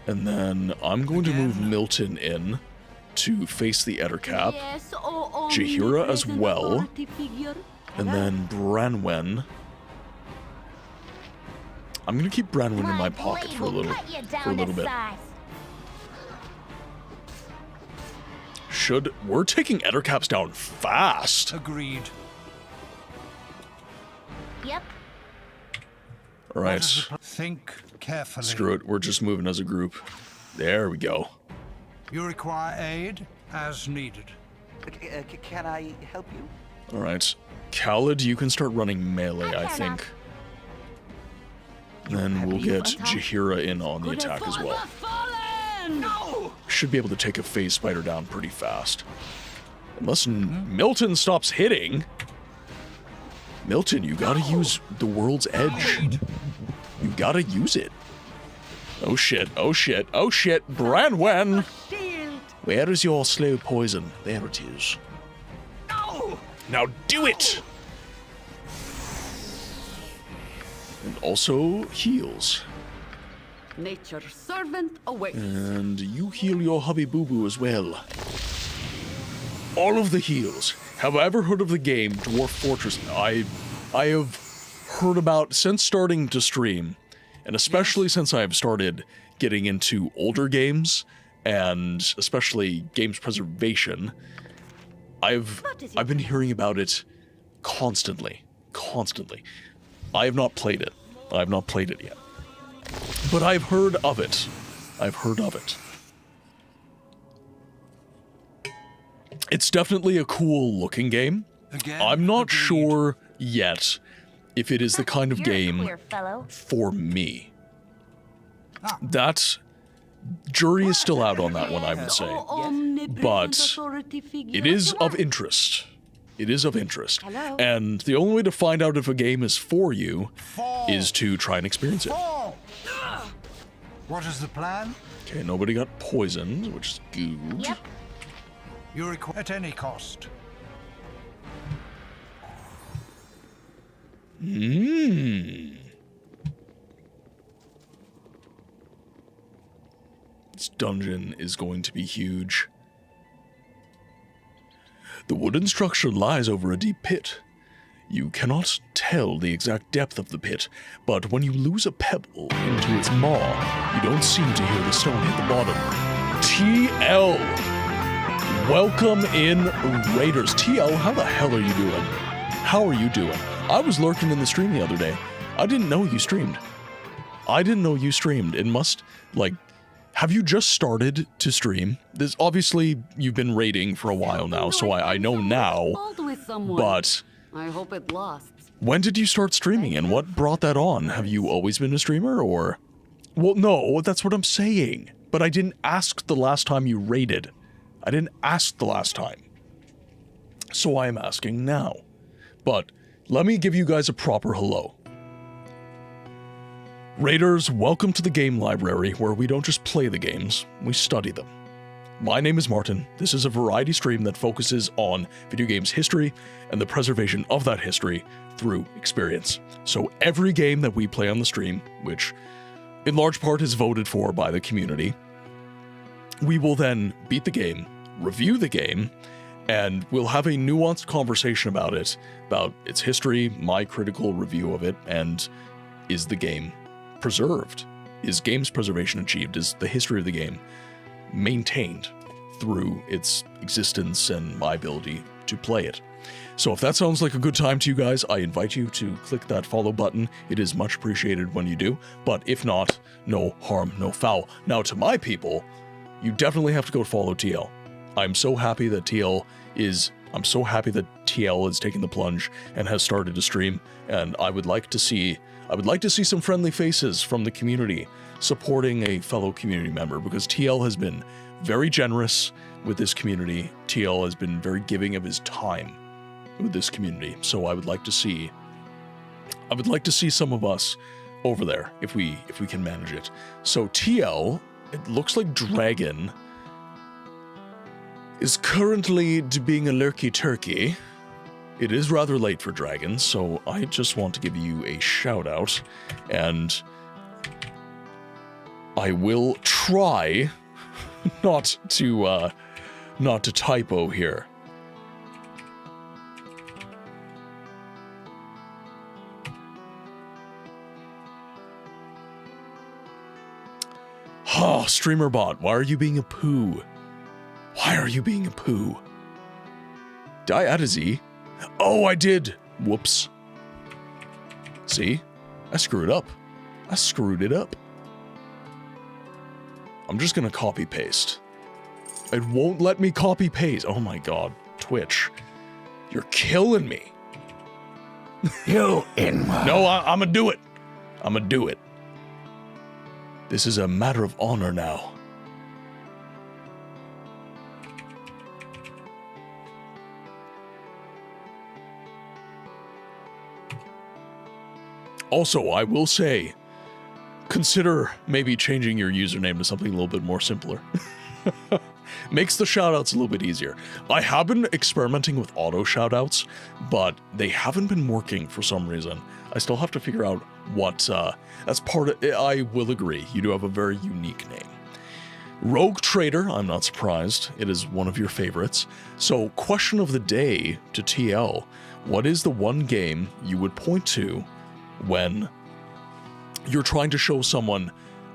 And then I'm going to move Milton in to face the Ettercap. Yes, Jaheira as well. And then Branwen. I'm going to keep Branwen in my pocket for a little bit. We're taking Ettercaps down fast. Agreed. Yep. All right. Think carefully. Screw it. We're just moving as a group. There we go. You require aid as needed. Can I help you? All right. Khalid, you can start running melee, I think. Then we'll get Jaheira in on the attack as well. No! Should be able to take a phase spider down pretty fast. Unless Milton stops hitting. Milton, you gotta use the world's edge. You gotta use it. Oh shit, oh shit, oh shit, Branwen! Where is your slow poison? There it is. No! Now do it! And also heals. Nature's servant awaits. And you heal your hubby boo boo as well. All of the heals. Have I ever heard of the game Dwarf Fortress? I have heard about since starting to stream, and especially since I've started getting into older games and especially games preservation. I've been hearing about it constantly. I have not played it. I have not played it yet. But I've heard of it. I've heard of it. It's definitely a cool looking game. I'm not sure yet if it is the kind of game for me. That jury is still out on that one, I would say. But it is of interest. It is of interest. And the only way to find out if a game is for you is to try and experience it. What is the plan? Okay, nobody got poisoned, which is good. Yep. You require at any cost. This dungeon is going to be huge. The wooden structure lies over a deep pit. You cannot tell the exact depth of the pit, but when you lose a pebble into its maw, you don't seem to hear the stone hit the bottom. TL! Welcome in, Raiders. TL, how the hell are you doing? How are you doing? I was lurking in the stream the other day. I didn't know you streamed. It must, have you just started to stream? This obviously, you've been raiding for a while now, so I know now, but I hope it lasts. When did you start streaming and what brought that on? Have you always been a streamer or? Well, no, that's what I'm saying. But I didn't ask the last time you raided. I didn't ask the last time. So I am asking now. But let me give you guys a proper hello. Raiders, welcome to the game library where we don't just play the games, we study them. My name is Martin. This is a variety stream that focuses on video games history and the preservation of that history through experience. So every game that we play on the stream, which in large part is voted for by the community, we will then beat the game, review the game, and we'll have a nuanced conversation about it, about its history, my critical review of it, and is the game preserved? Is games preservation achieved? Is the history of the game maintained through its existence and my ability to play it? So if that sounds like a good time to you guys, I invite you to click that follow button. It is much appreciated when you do, but if not, no harm, no foul. Now to my people, you definitely have to go follow TL. I'm so happy that TL is taking the plunge and has started to stream, and I would like to see some friendly faces from the community supporting a fellow community member, because TL has been very generous with this community. TL has been very giving of his time with this community. So I would like to see some of us over there if we can manage it. So TL, it looks like Dragon is currently being a lurky turkey. It is rather late for Dragon, so I just want to give you a shout out, and I will try not to typo here. Oh, streamer bot, why are you being a poo? Why are you being a poo? Did I add a Z? Oh, I did! Whoops. See? I screwed up. I screwed it up. I'm just gonna copy paste. It won't let me copy paste. Oh my god. Twitch. You're killing me. You in my... No, I'm gonna do it. I'm gonna do it. This is a matter of honor now. Also, I will say, consider maybe changing your username to something a little bit more simpler. Makes the shoutouts a little bit easier. I have been experimenting with auto shoutouts, but they haven't been working for some reason. I still have to figure out what, that's part of it. I will agree, you do have a very unique name. Rogue Trader, I'm not surprised. It is one of your favorites. So, question of the day to TL. What is the one game you would point to when you're trying to show someone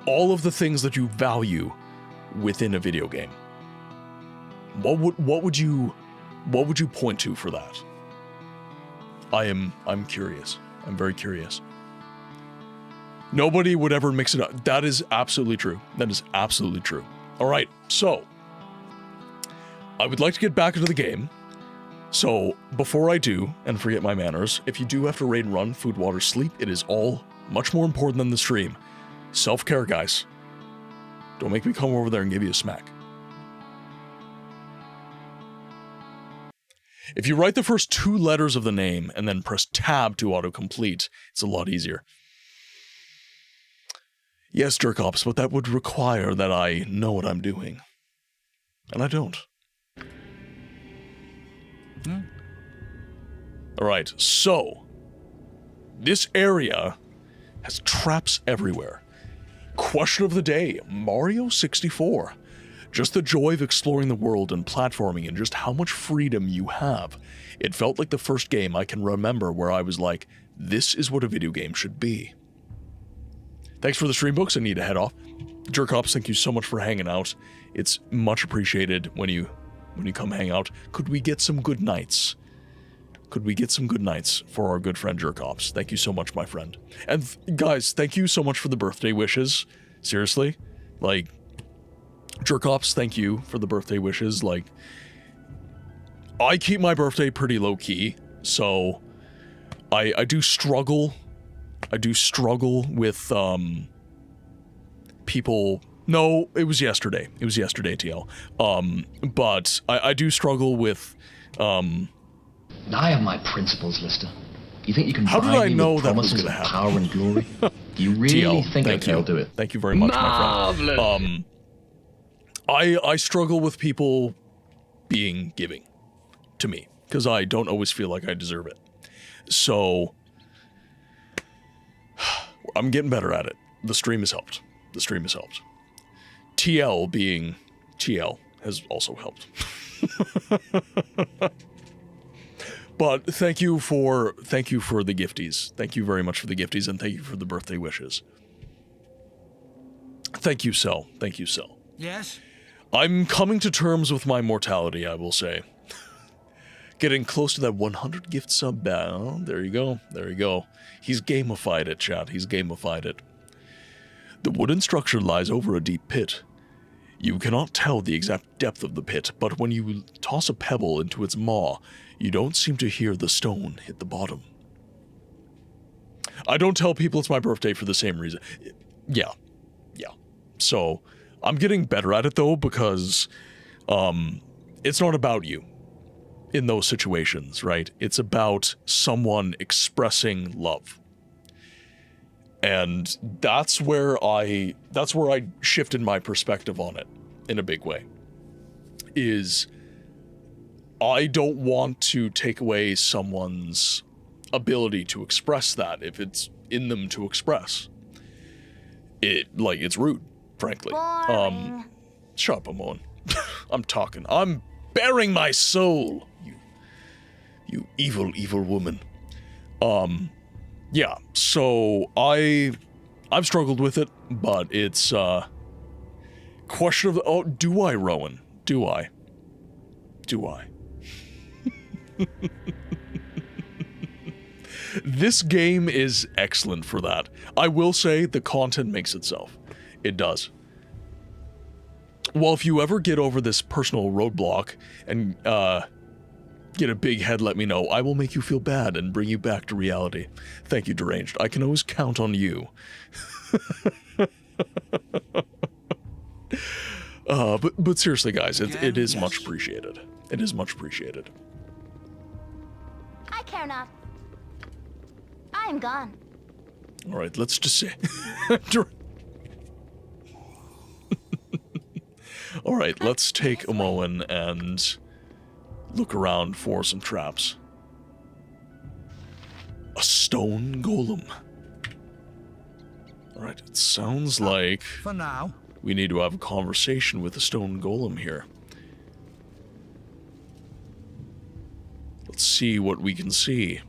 all of the things that you value within a video game? What would you point to for that? I'm curious. I'm very curious. Nobody would ever mix it up. That is absolutely true. That is absolutely true. All right, so I would like to get back into the game. So before I do, and forget my manners, if you do have to raid and run, food, water, sleep, it is all much more important than the stream. Self-care, guys. Don't make me come over there and give you a smack. If you write the first 2 letters of the name and then press tab to autocomplete, it's a lot easier. Yes, Jerkops, but that would require that I know what I'm doing. And I don't. Alright, so this area has traps everywhere. Question of the day, Mario 64. Just the joy of exploring the world and platforming and just how much freedom you have. It felt like the first game I can remember where I was like, this is what a video game should be. Thanks for the stream books. I need to head off. Jerkops, thank you so much for hanging out. It's much appreciated when you come hang out. Could we get some good nights? Could we get some good nights for our good friend Jerkops? Thank you so much, my friend. And guys, thank you so much for the birthday wishes. Seriously, like, Jerkops, thank you for the birthday wishes. Like, I keep my birthday pretty low key, so I do struggle. I do struggle with people. No, it was yesterday. It was yesterday, TL. But I do struggle with I have my principles, Lister. You think you can How did I know that was going to happen? Power and glory? Do you really TL, think thank I'll you. do it? Thank you very much, my friend. I struggle with people being giving to me because I don't always feel like I deserve it. So I'm getting better at it. The stream has helped. The stream has helped. TL being TL has also helped. But thank you for the gifties. Thank you very much for the gifties, and thank you for the birthday wishes. Thank you, Cell. Thank you, Cell. Yes? I'm coming to terms with my mortality, I will say. Getting close to that 100 gift sub bound. There you go. There you go. He's gamified it, chat. He's gamified it. The wooden structure lies over a deep pit. You cannot tell the exact depth of the pit, but when you toss a pebble into its maw, you don't seem to hear the stone hit the bottom. I don't tell people it's my birthday for the same reason. Yeah. So, I'm getting better at it though, because it's not about you in those situations, right? It's about someone expressing love. And that's where I shifted my perspective on it in a big way. Is I don't want to take away someone's ability to express that if it's in them to express. It's rude, frankly. Boring. Shut up, Amon. I'm talking. I'm bearing my soul. You evil, evil woman. Yeah, so I've struggled with it, but it's question of oh, do I, Rowan? Do I? This game is excellent for that. I will say the content makes itself. It does. Well, if you ever get over this personal roadblock and get a big head, let me know. I will make you feel bad and bring you back to reality. Thank you, Deranged. I can always count on you. But seriously, guys, it is much appreciated. It is much appreciated. I care not. I am gone. All right, let's just say. All right, let's take Omoan and look around for some traps. A stone golem. All right, it sounds like For now. we need to have a conversation with the stone golem here. Let's see what we can see.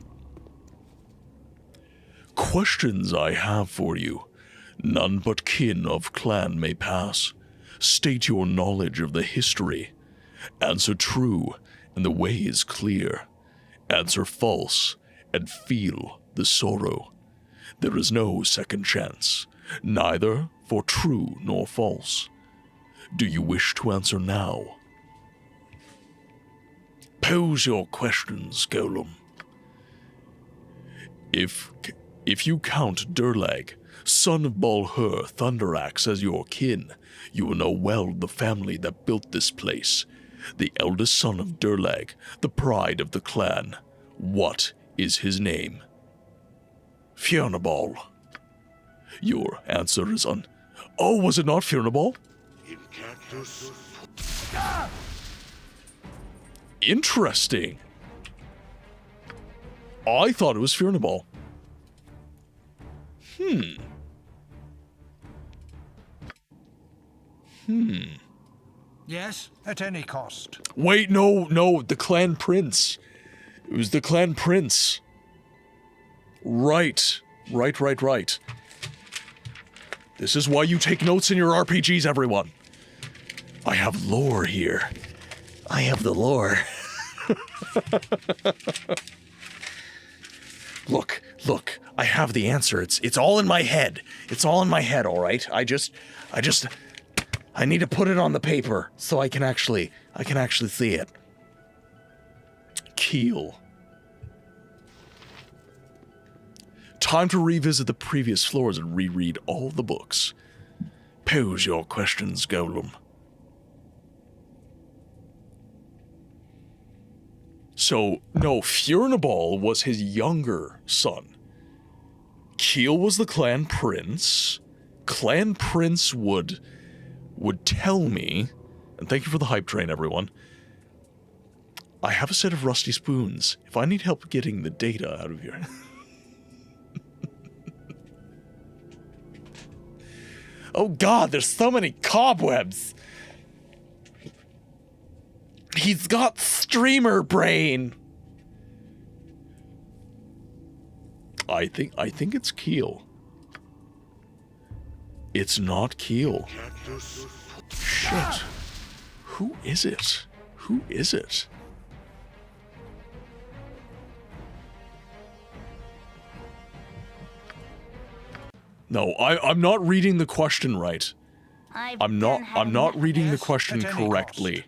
Questions I have for you. None but kin of clan may pass. State your knowledge of the history. Answer true, and the way is clear. Answer false, and feel the sorrow. There is no second chance, neither for true nor false. Do you wish to answer now? Pose your questions, Golem. If you count Durlag, son of Baldur Thunderaxe, as your kin, you will know well the family that built this place. The eldest son of Durlag, the pride of the clan. What is his name? Fionabal. Your answer is Oh, was it not Fionabal? Interesting. I thought it was Fionabal. Yes, at any cost. Wait, no, the clan prince. It was the clan prince. Right. This is why you take notes in your RPGs, everyone. I have lore here. I have the lore. Look, I have the answer. It's all in my head. It's all in my head, all right? I need to put it on the paper so I can actually see it. Keel. Time to revisit the previous floors and reread all the books. Pose your questions, Golem. So, no, Fionabal was his younger son. Keel was the clan prince. Clan prince would tell me, and thank you for the hype train, everyone. I have a set of rusty spoons. If I need help getting the data out of here. Oh god, there's so many cobwebs. He's got streamer brain. I think it's Keel. It's not Keel. Shit. Who is it? Who is it? No, I'm not reading the question right. I'm not reading the question correctly.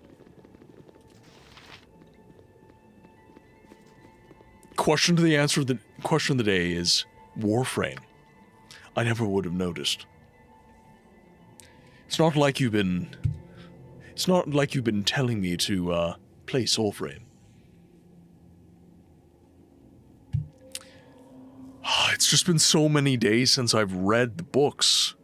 Question of the day is Warframe. I never would have noticed. It's not like you've been telling me to play Soulframe. It's just been so many days since I've read the books.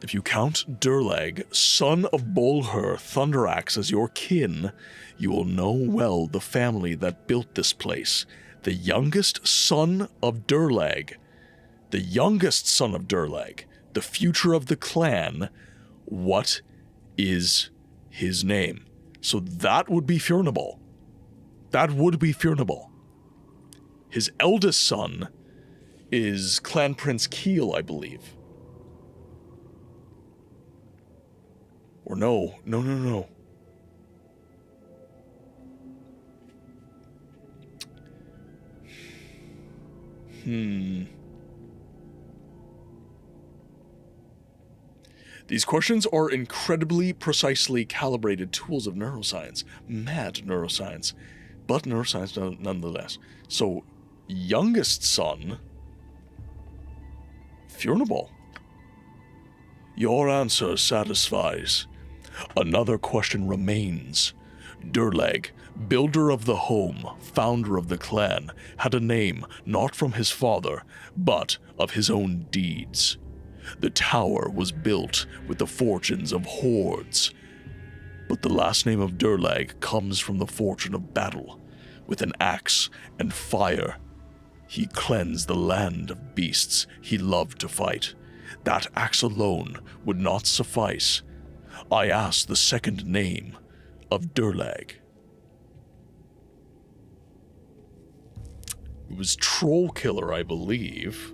If you count Durlag, son of Bolhur Thunderaxe, as your kin, you will know well the family that built this place. The youngest son of Durlag. The youngest son of Durlag. The future of the clan. What is his name? So that would be Fjernable. That would be Fjernable. His eldest son is Clan Prince Keel, I believe. Or no. These questions are incredibly precisely calibrated tools of neuroscience. Mad neuroscience. But neuroscience nonetheless. So, youngest son, Fjernable. Your answer satisfies. Another question remains. Durlag, builder of the home, founder of the clan, had a name not from his father, but of his own deeds. The tower was built with the fortunes of hordes, but the last name of Durlag comes from the fortune of battle. With an axe and fire, he cleansed the land of beasts he loved to fight. That axe alone would not suffice. I asked the second name of Durlag. It was Troll Killer, I believe.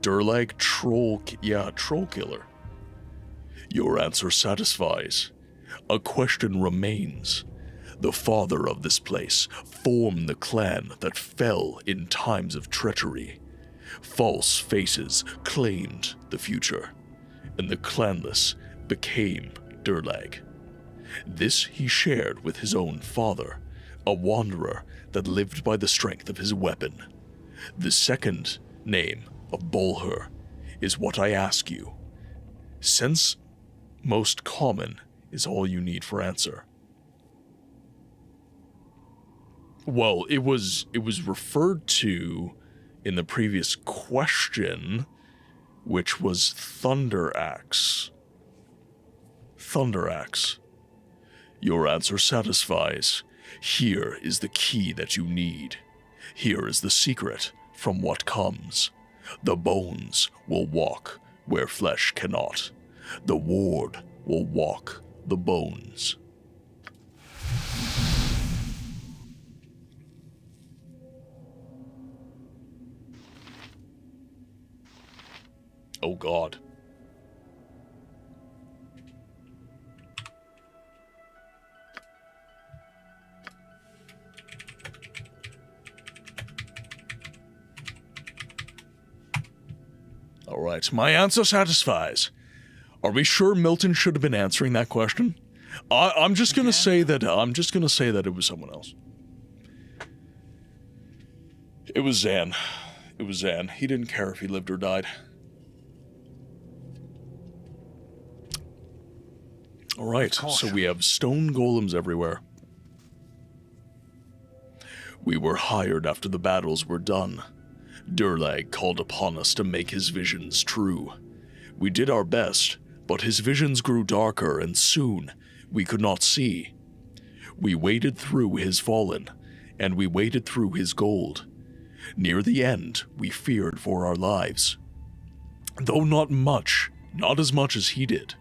Durlag Troll Killer. Your answer satisfies. A question remains. The father of this place formed the clan that fell in times of treachery. False faces claimed the future, and the clanless became Durlag. This he shared with his own father, a wanderer that lived by the strength of his weapon. The second name of Bolhur is what I ask you. Since most common is all you need for answer. Well, it was referred to in the previous question, which was Thunderaxe. Thunderaxe. Your answer satisfies. Here is the key that you need. Here is the secret from what comes. The bones will walk where flesh cannot. The ward will walk the bones. Oh God. All right, my answer satisfies. Are we sure Milton should have been answering that question? I'm just gonna say that it was someone else. It was Zan. It was Zan. He didn't care if he lived or died. All right, so we have stone golems everywhere. We were hired after the battles were done. Durlag called upon us to make his visions true. We did our best, but his visions grew darker and soon we could not see. We waded through his fallen, and we waded through his gold. Near the end, we feared for our lives. Though not as much as he did.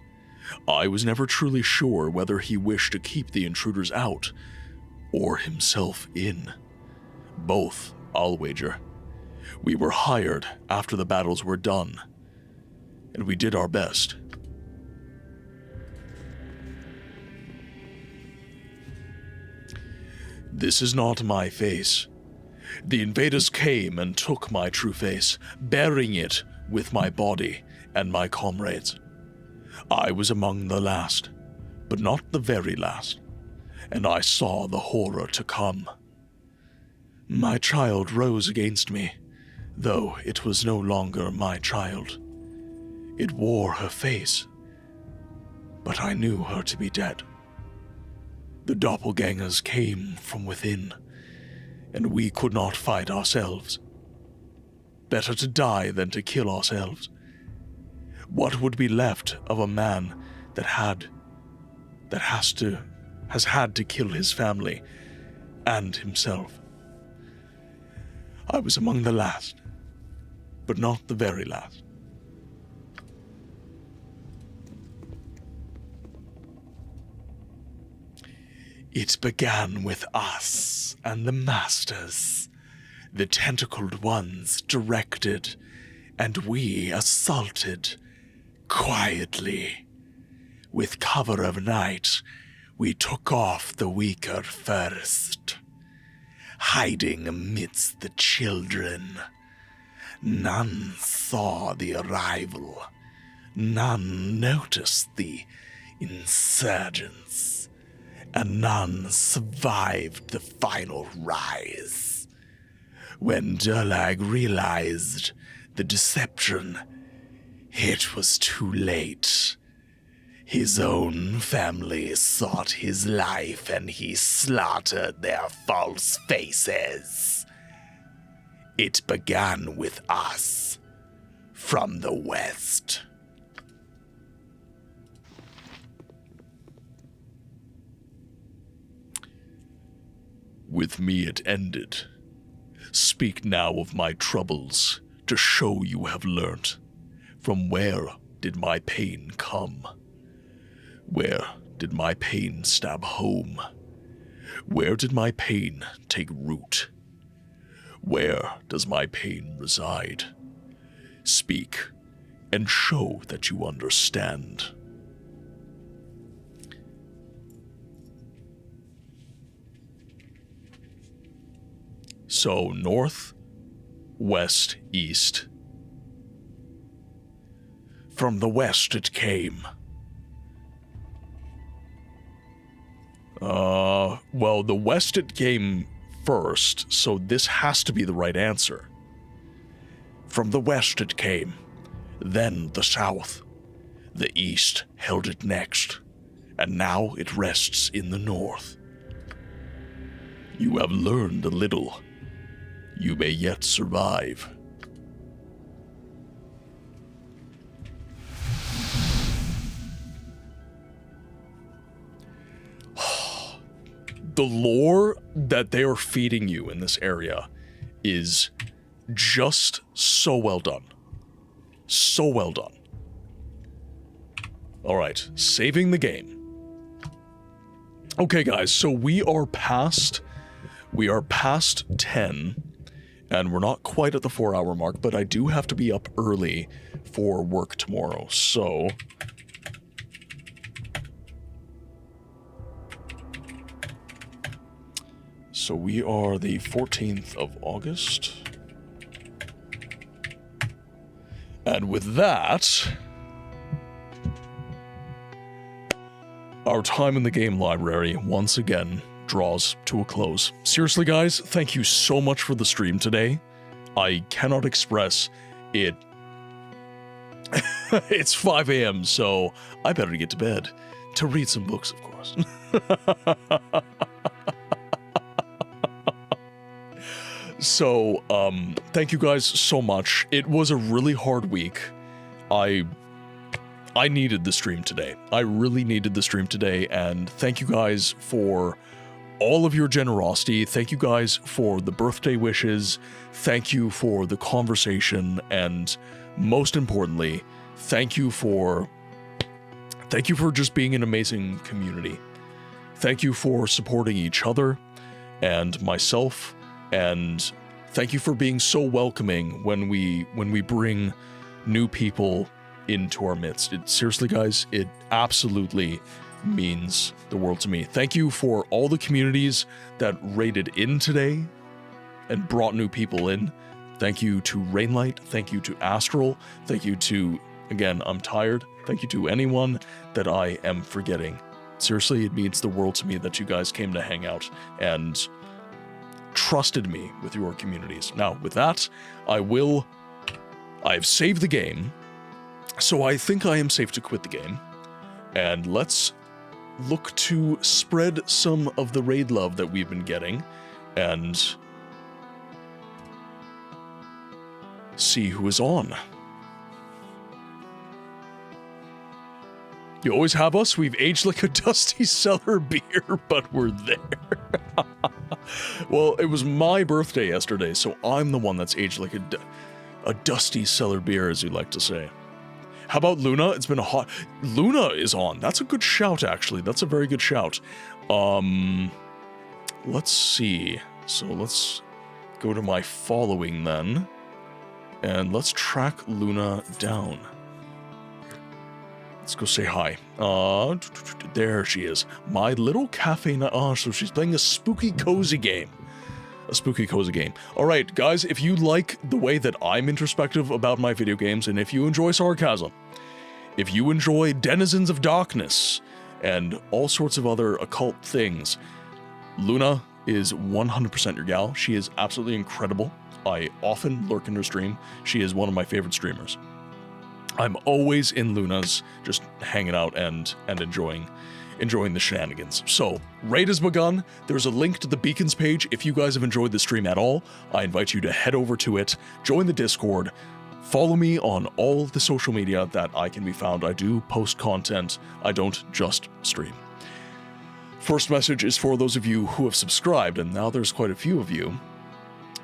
I was never truly sure whether he wished to keep the intruders out, or himself in. Both, I'll wager. We were hired after the battles were done, and we did our best. This is not my face. The invaders came and took my true face, burying it with my body and my comrades. I was among the last, but not the very last, and I saw the horror to come. My child rose against me. though it was no longer my child. It wore her face, but I knew her to be dead. The doppelgangers came from within, and we could not fight ourselves. Better to die than to kill ourselves. What would be left of a man that has had to kill his family and himself? I was among the last, but not the very last. It began with us and the masters. The tentacled ones directed, and we assaulted quietly. With cover of night, we took off the weaker first, hiding amidst the children. None saw the arrival. None noticed the insurgents. And none survived the final rise. When Durlag realized the deception, it was too late. His own family sought his life, and he slaughtered their false faces. It began with us, from the west. With me it ended. Speak now of my troubles, to show you have learnt. From where did my pain come? Where did my pain stab home? Where did my pain take root? Where does my pain reside? Speak, and show that you understand. So, north, west, east. From the west it came. Well, the west it came first, so this has to be the right answer. From the west it came, then the south. The east held it next, and now it rests in the north. You have learned a little. You may yet survive. The lore that they are feeding you in this area is just so well done. So well done. Alright, saving the game. Okay guys, so we are past 10, and we're not quite at the 4-hour mark, but I do have to be up early for work tomorrow, so... So we are the 14th of August. And with that, our time in the game library once again draws to a close. Seriously guys, thank you so much for the stream today. I cannot express it. It's 5 a.m., so I better get to bed. To read some books, of course. So, thank you guys so much. It was a really hard week. I needed the stream today. I really needed the stream today, and thank you guys for all of your generosity. Thank you guys for the birthday wishes. Thank you for the conversation, and most importantly, thank you for just being an amazing community. Thank you for supporting each other and myself. And thank you for being so welcoming when we bring new people into our midst. Seriously, guys, it absolutely means the world to me. Thank you for all the communities that raided in today and brought new people in. Thank you to Rainlight. Thank you to Astral. Thank you to, again, I'm tired. Thank you to anyone that I am forgetting. Seriously, it means the world to me that you guys came to hang out and entrusted me with your communities. Now, with that, I've saved the game, so I think I am safe to quit the game. And let's look to spread some of the raid love that we've been getting, and see who is on. You always have us. We've aged like a dusty cellar beer, but we're there. Well, it was my birthday yesterday, so I'm the one that's aged like a dusty cellar beer, as you like to say. How about Luna? It's been a hot... Luna is on. That's a good shout, actually. That's a very good shout. Let's see. So let's go to my following then. And let's track Luna down. Let's go say hi. There she is. My little cafe... Oh, so she's playing a spooky cozy game. A spooky cozy game. Alright, guys, if you like the way that I'm introspective about my video games, and if you enjoy sarcasm, if you enjoy Denizens of Darkness, and all sorts of other occult things, Luna is 100% your gal. She is absolutely incredible. I often lurk in her stream. She is one of my favorite streamers. I'm always in Luna's, just hanging out and enjoying the shenanigans. So, raid has begun. There's a link to the Beacons page. If you guys have enjoyed the stream at all, I invite you to head over to it, join the Discord, follow me on all the social media that I can be found. I do post content. I don't just stream. First message is for those of you who have subscribed, and now there's quite a few of you.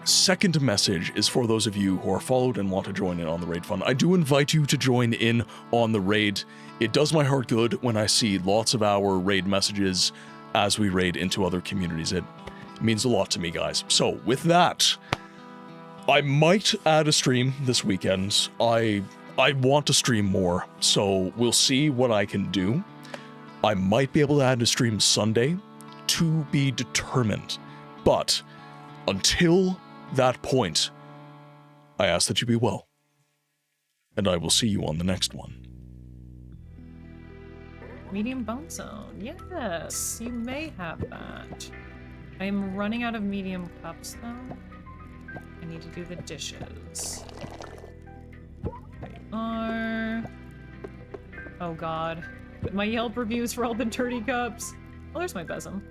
Second message is for those of you who are followed and want to join in on the raid fun. I do invite you to join in on the raid. It does my heart good when I see lots of our raid messages as we raid into other communities. It means a lot to me, guys. So, with that, I might add a stream this weekend. I want to stream more, so we'll see what I can do. I might be able to add a stream Sunday, to be determined. But until that point, I ask that you be well, and I will see you on the next one. Medium bone zone. Yes, you may have that. I am running out of medium cups, though. I need to do the dishes. There you are. Oh, God. My Yelp reviews for all the dirty cups. Oh, there's my besom.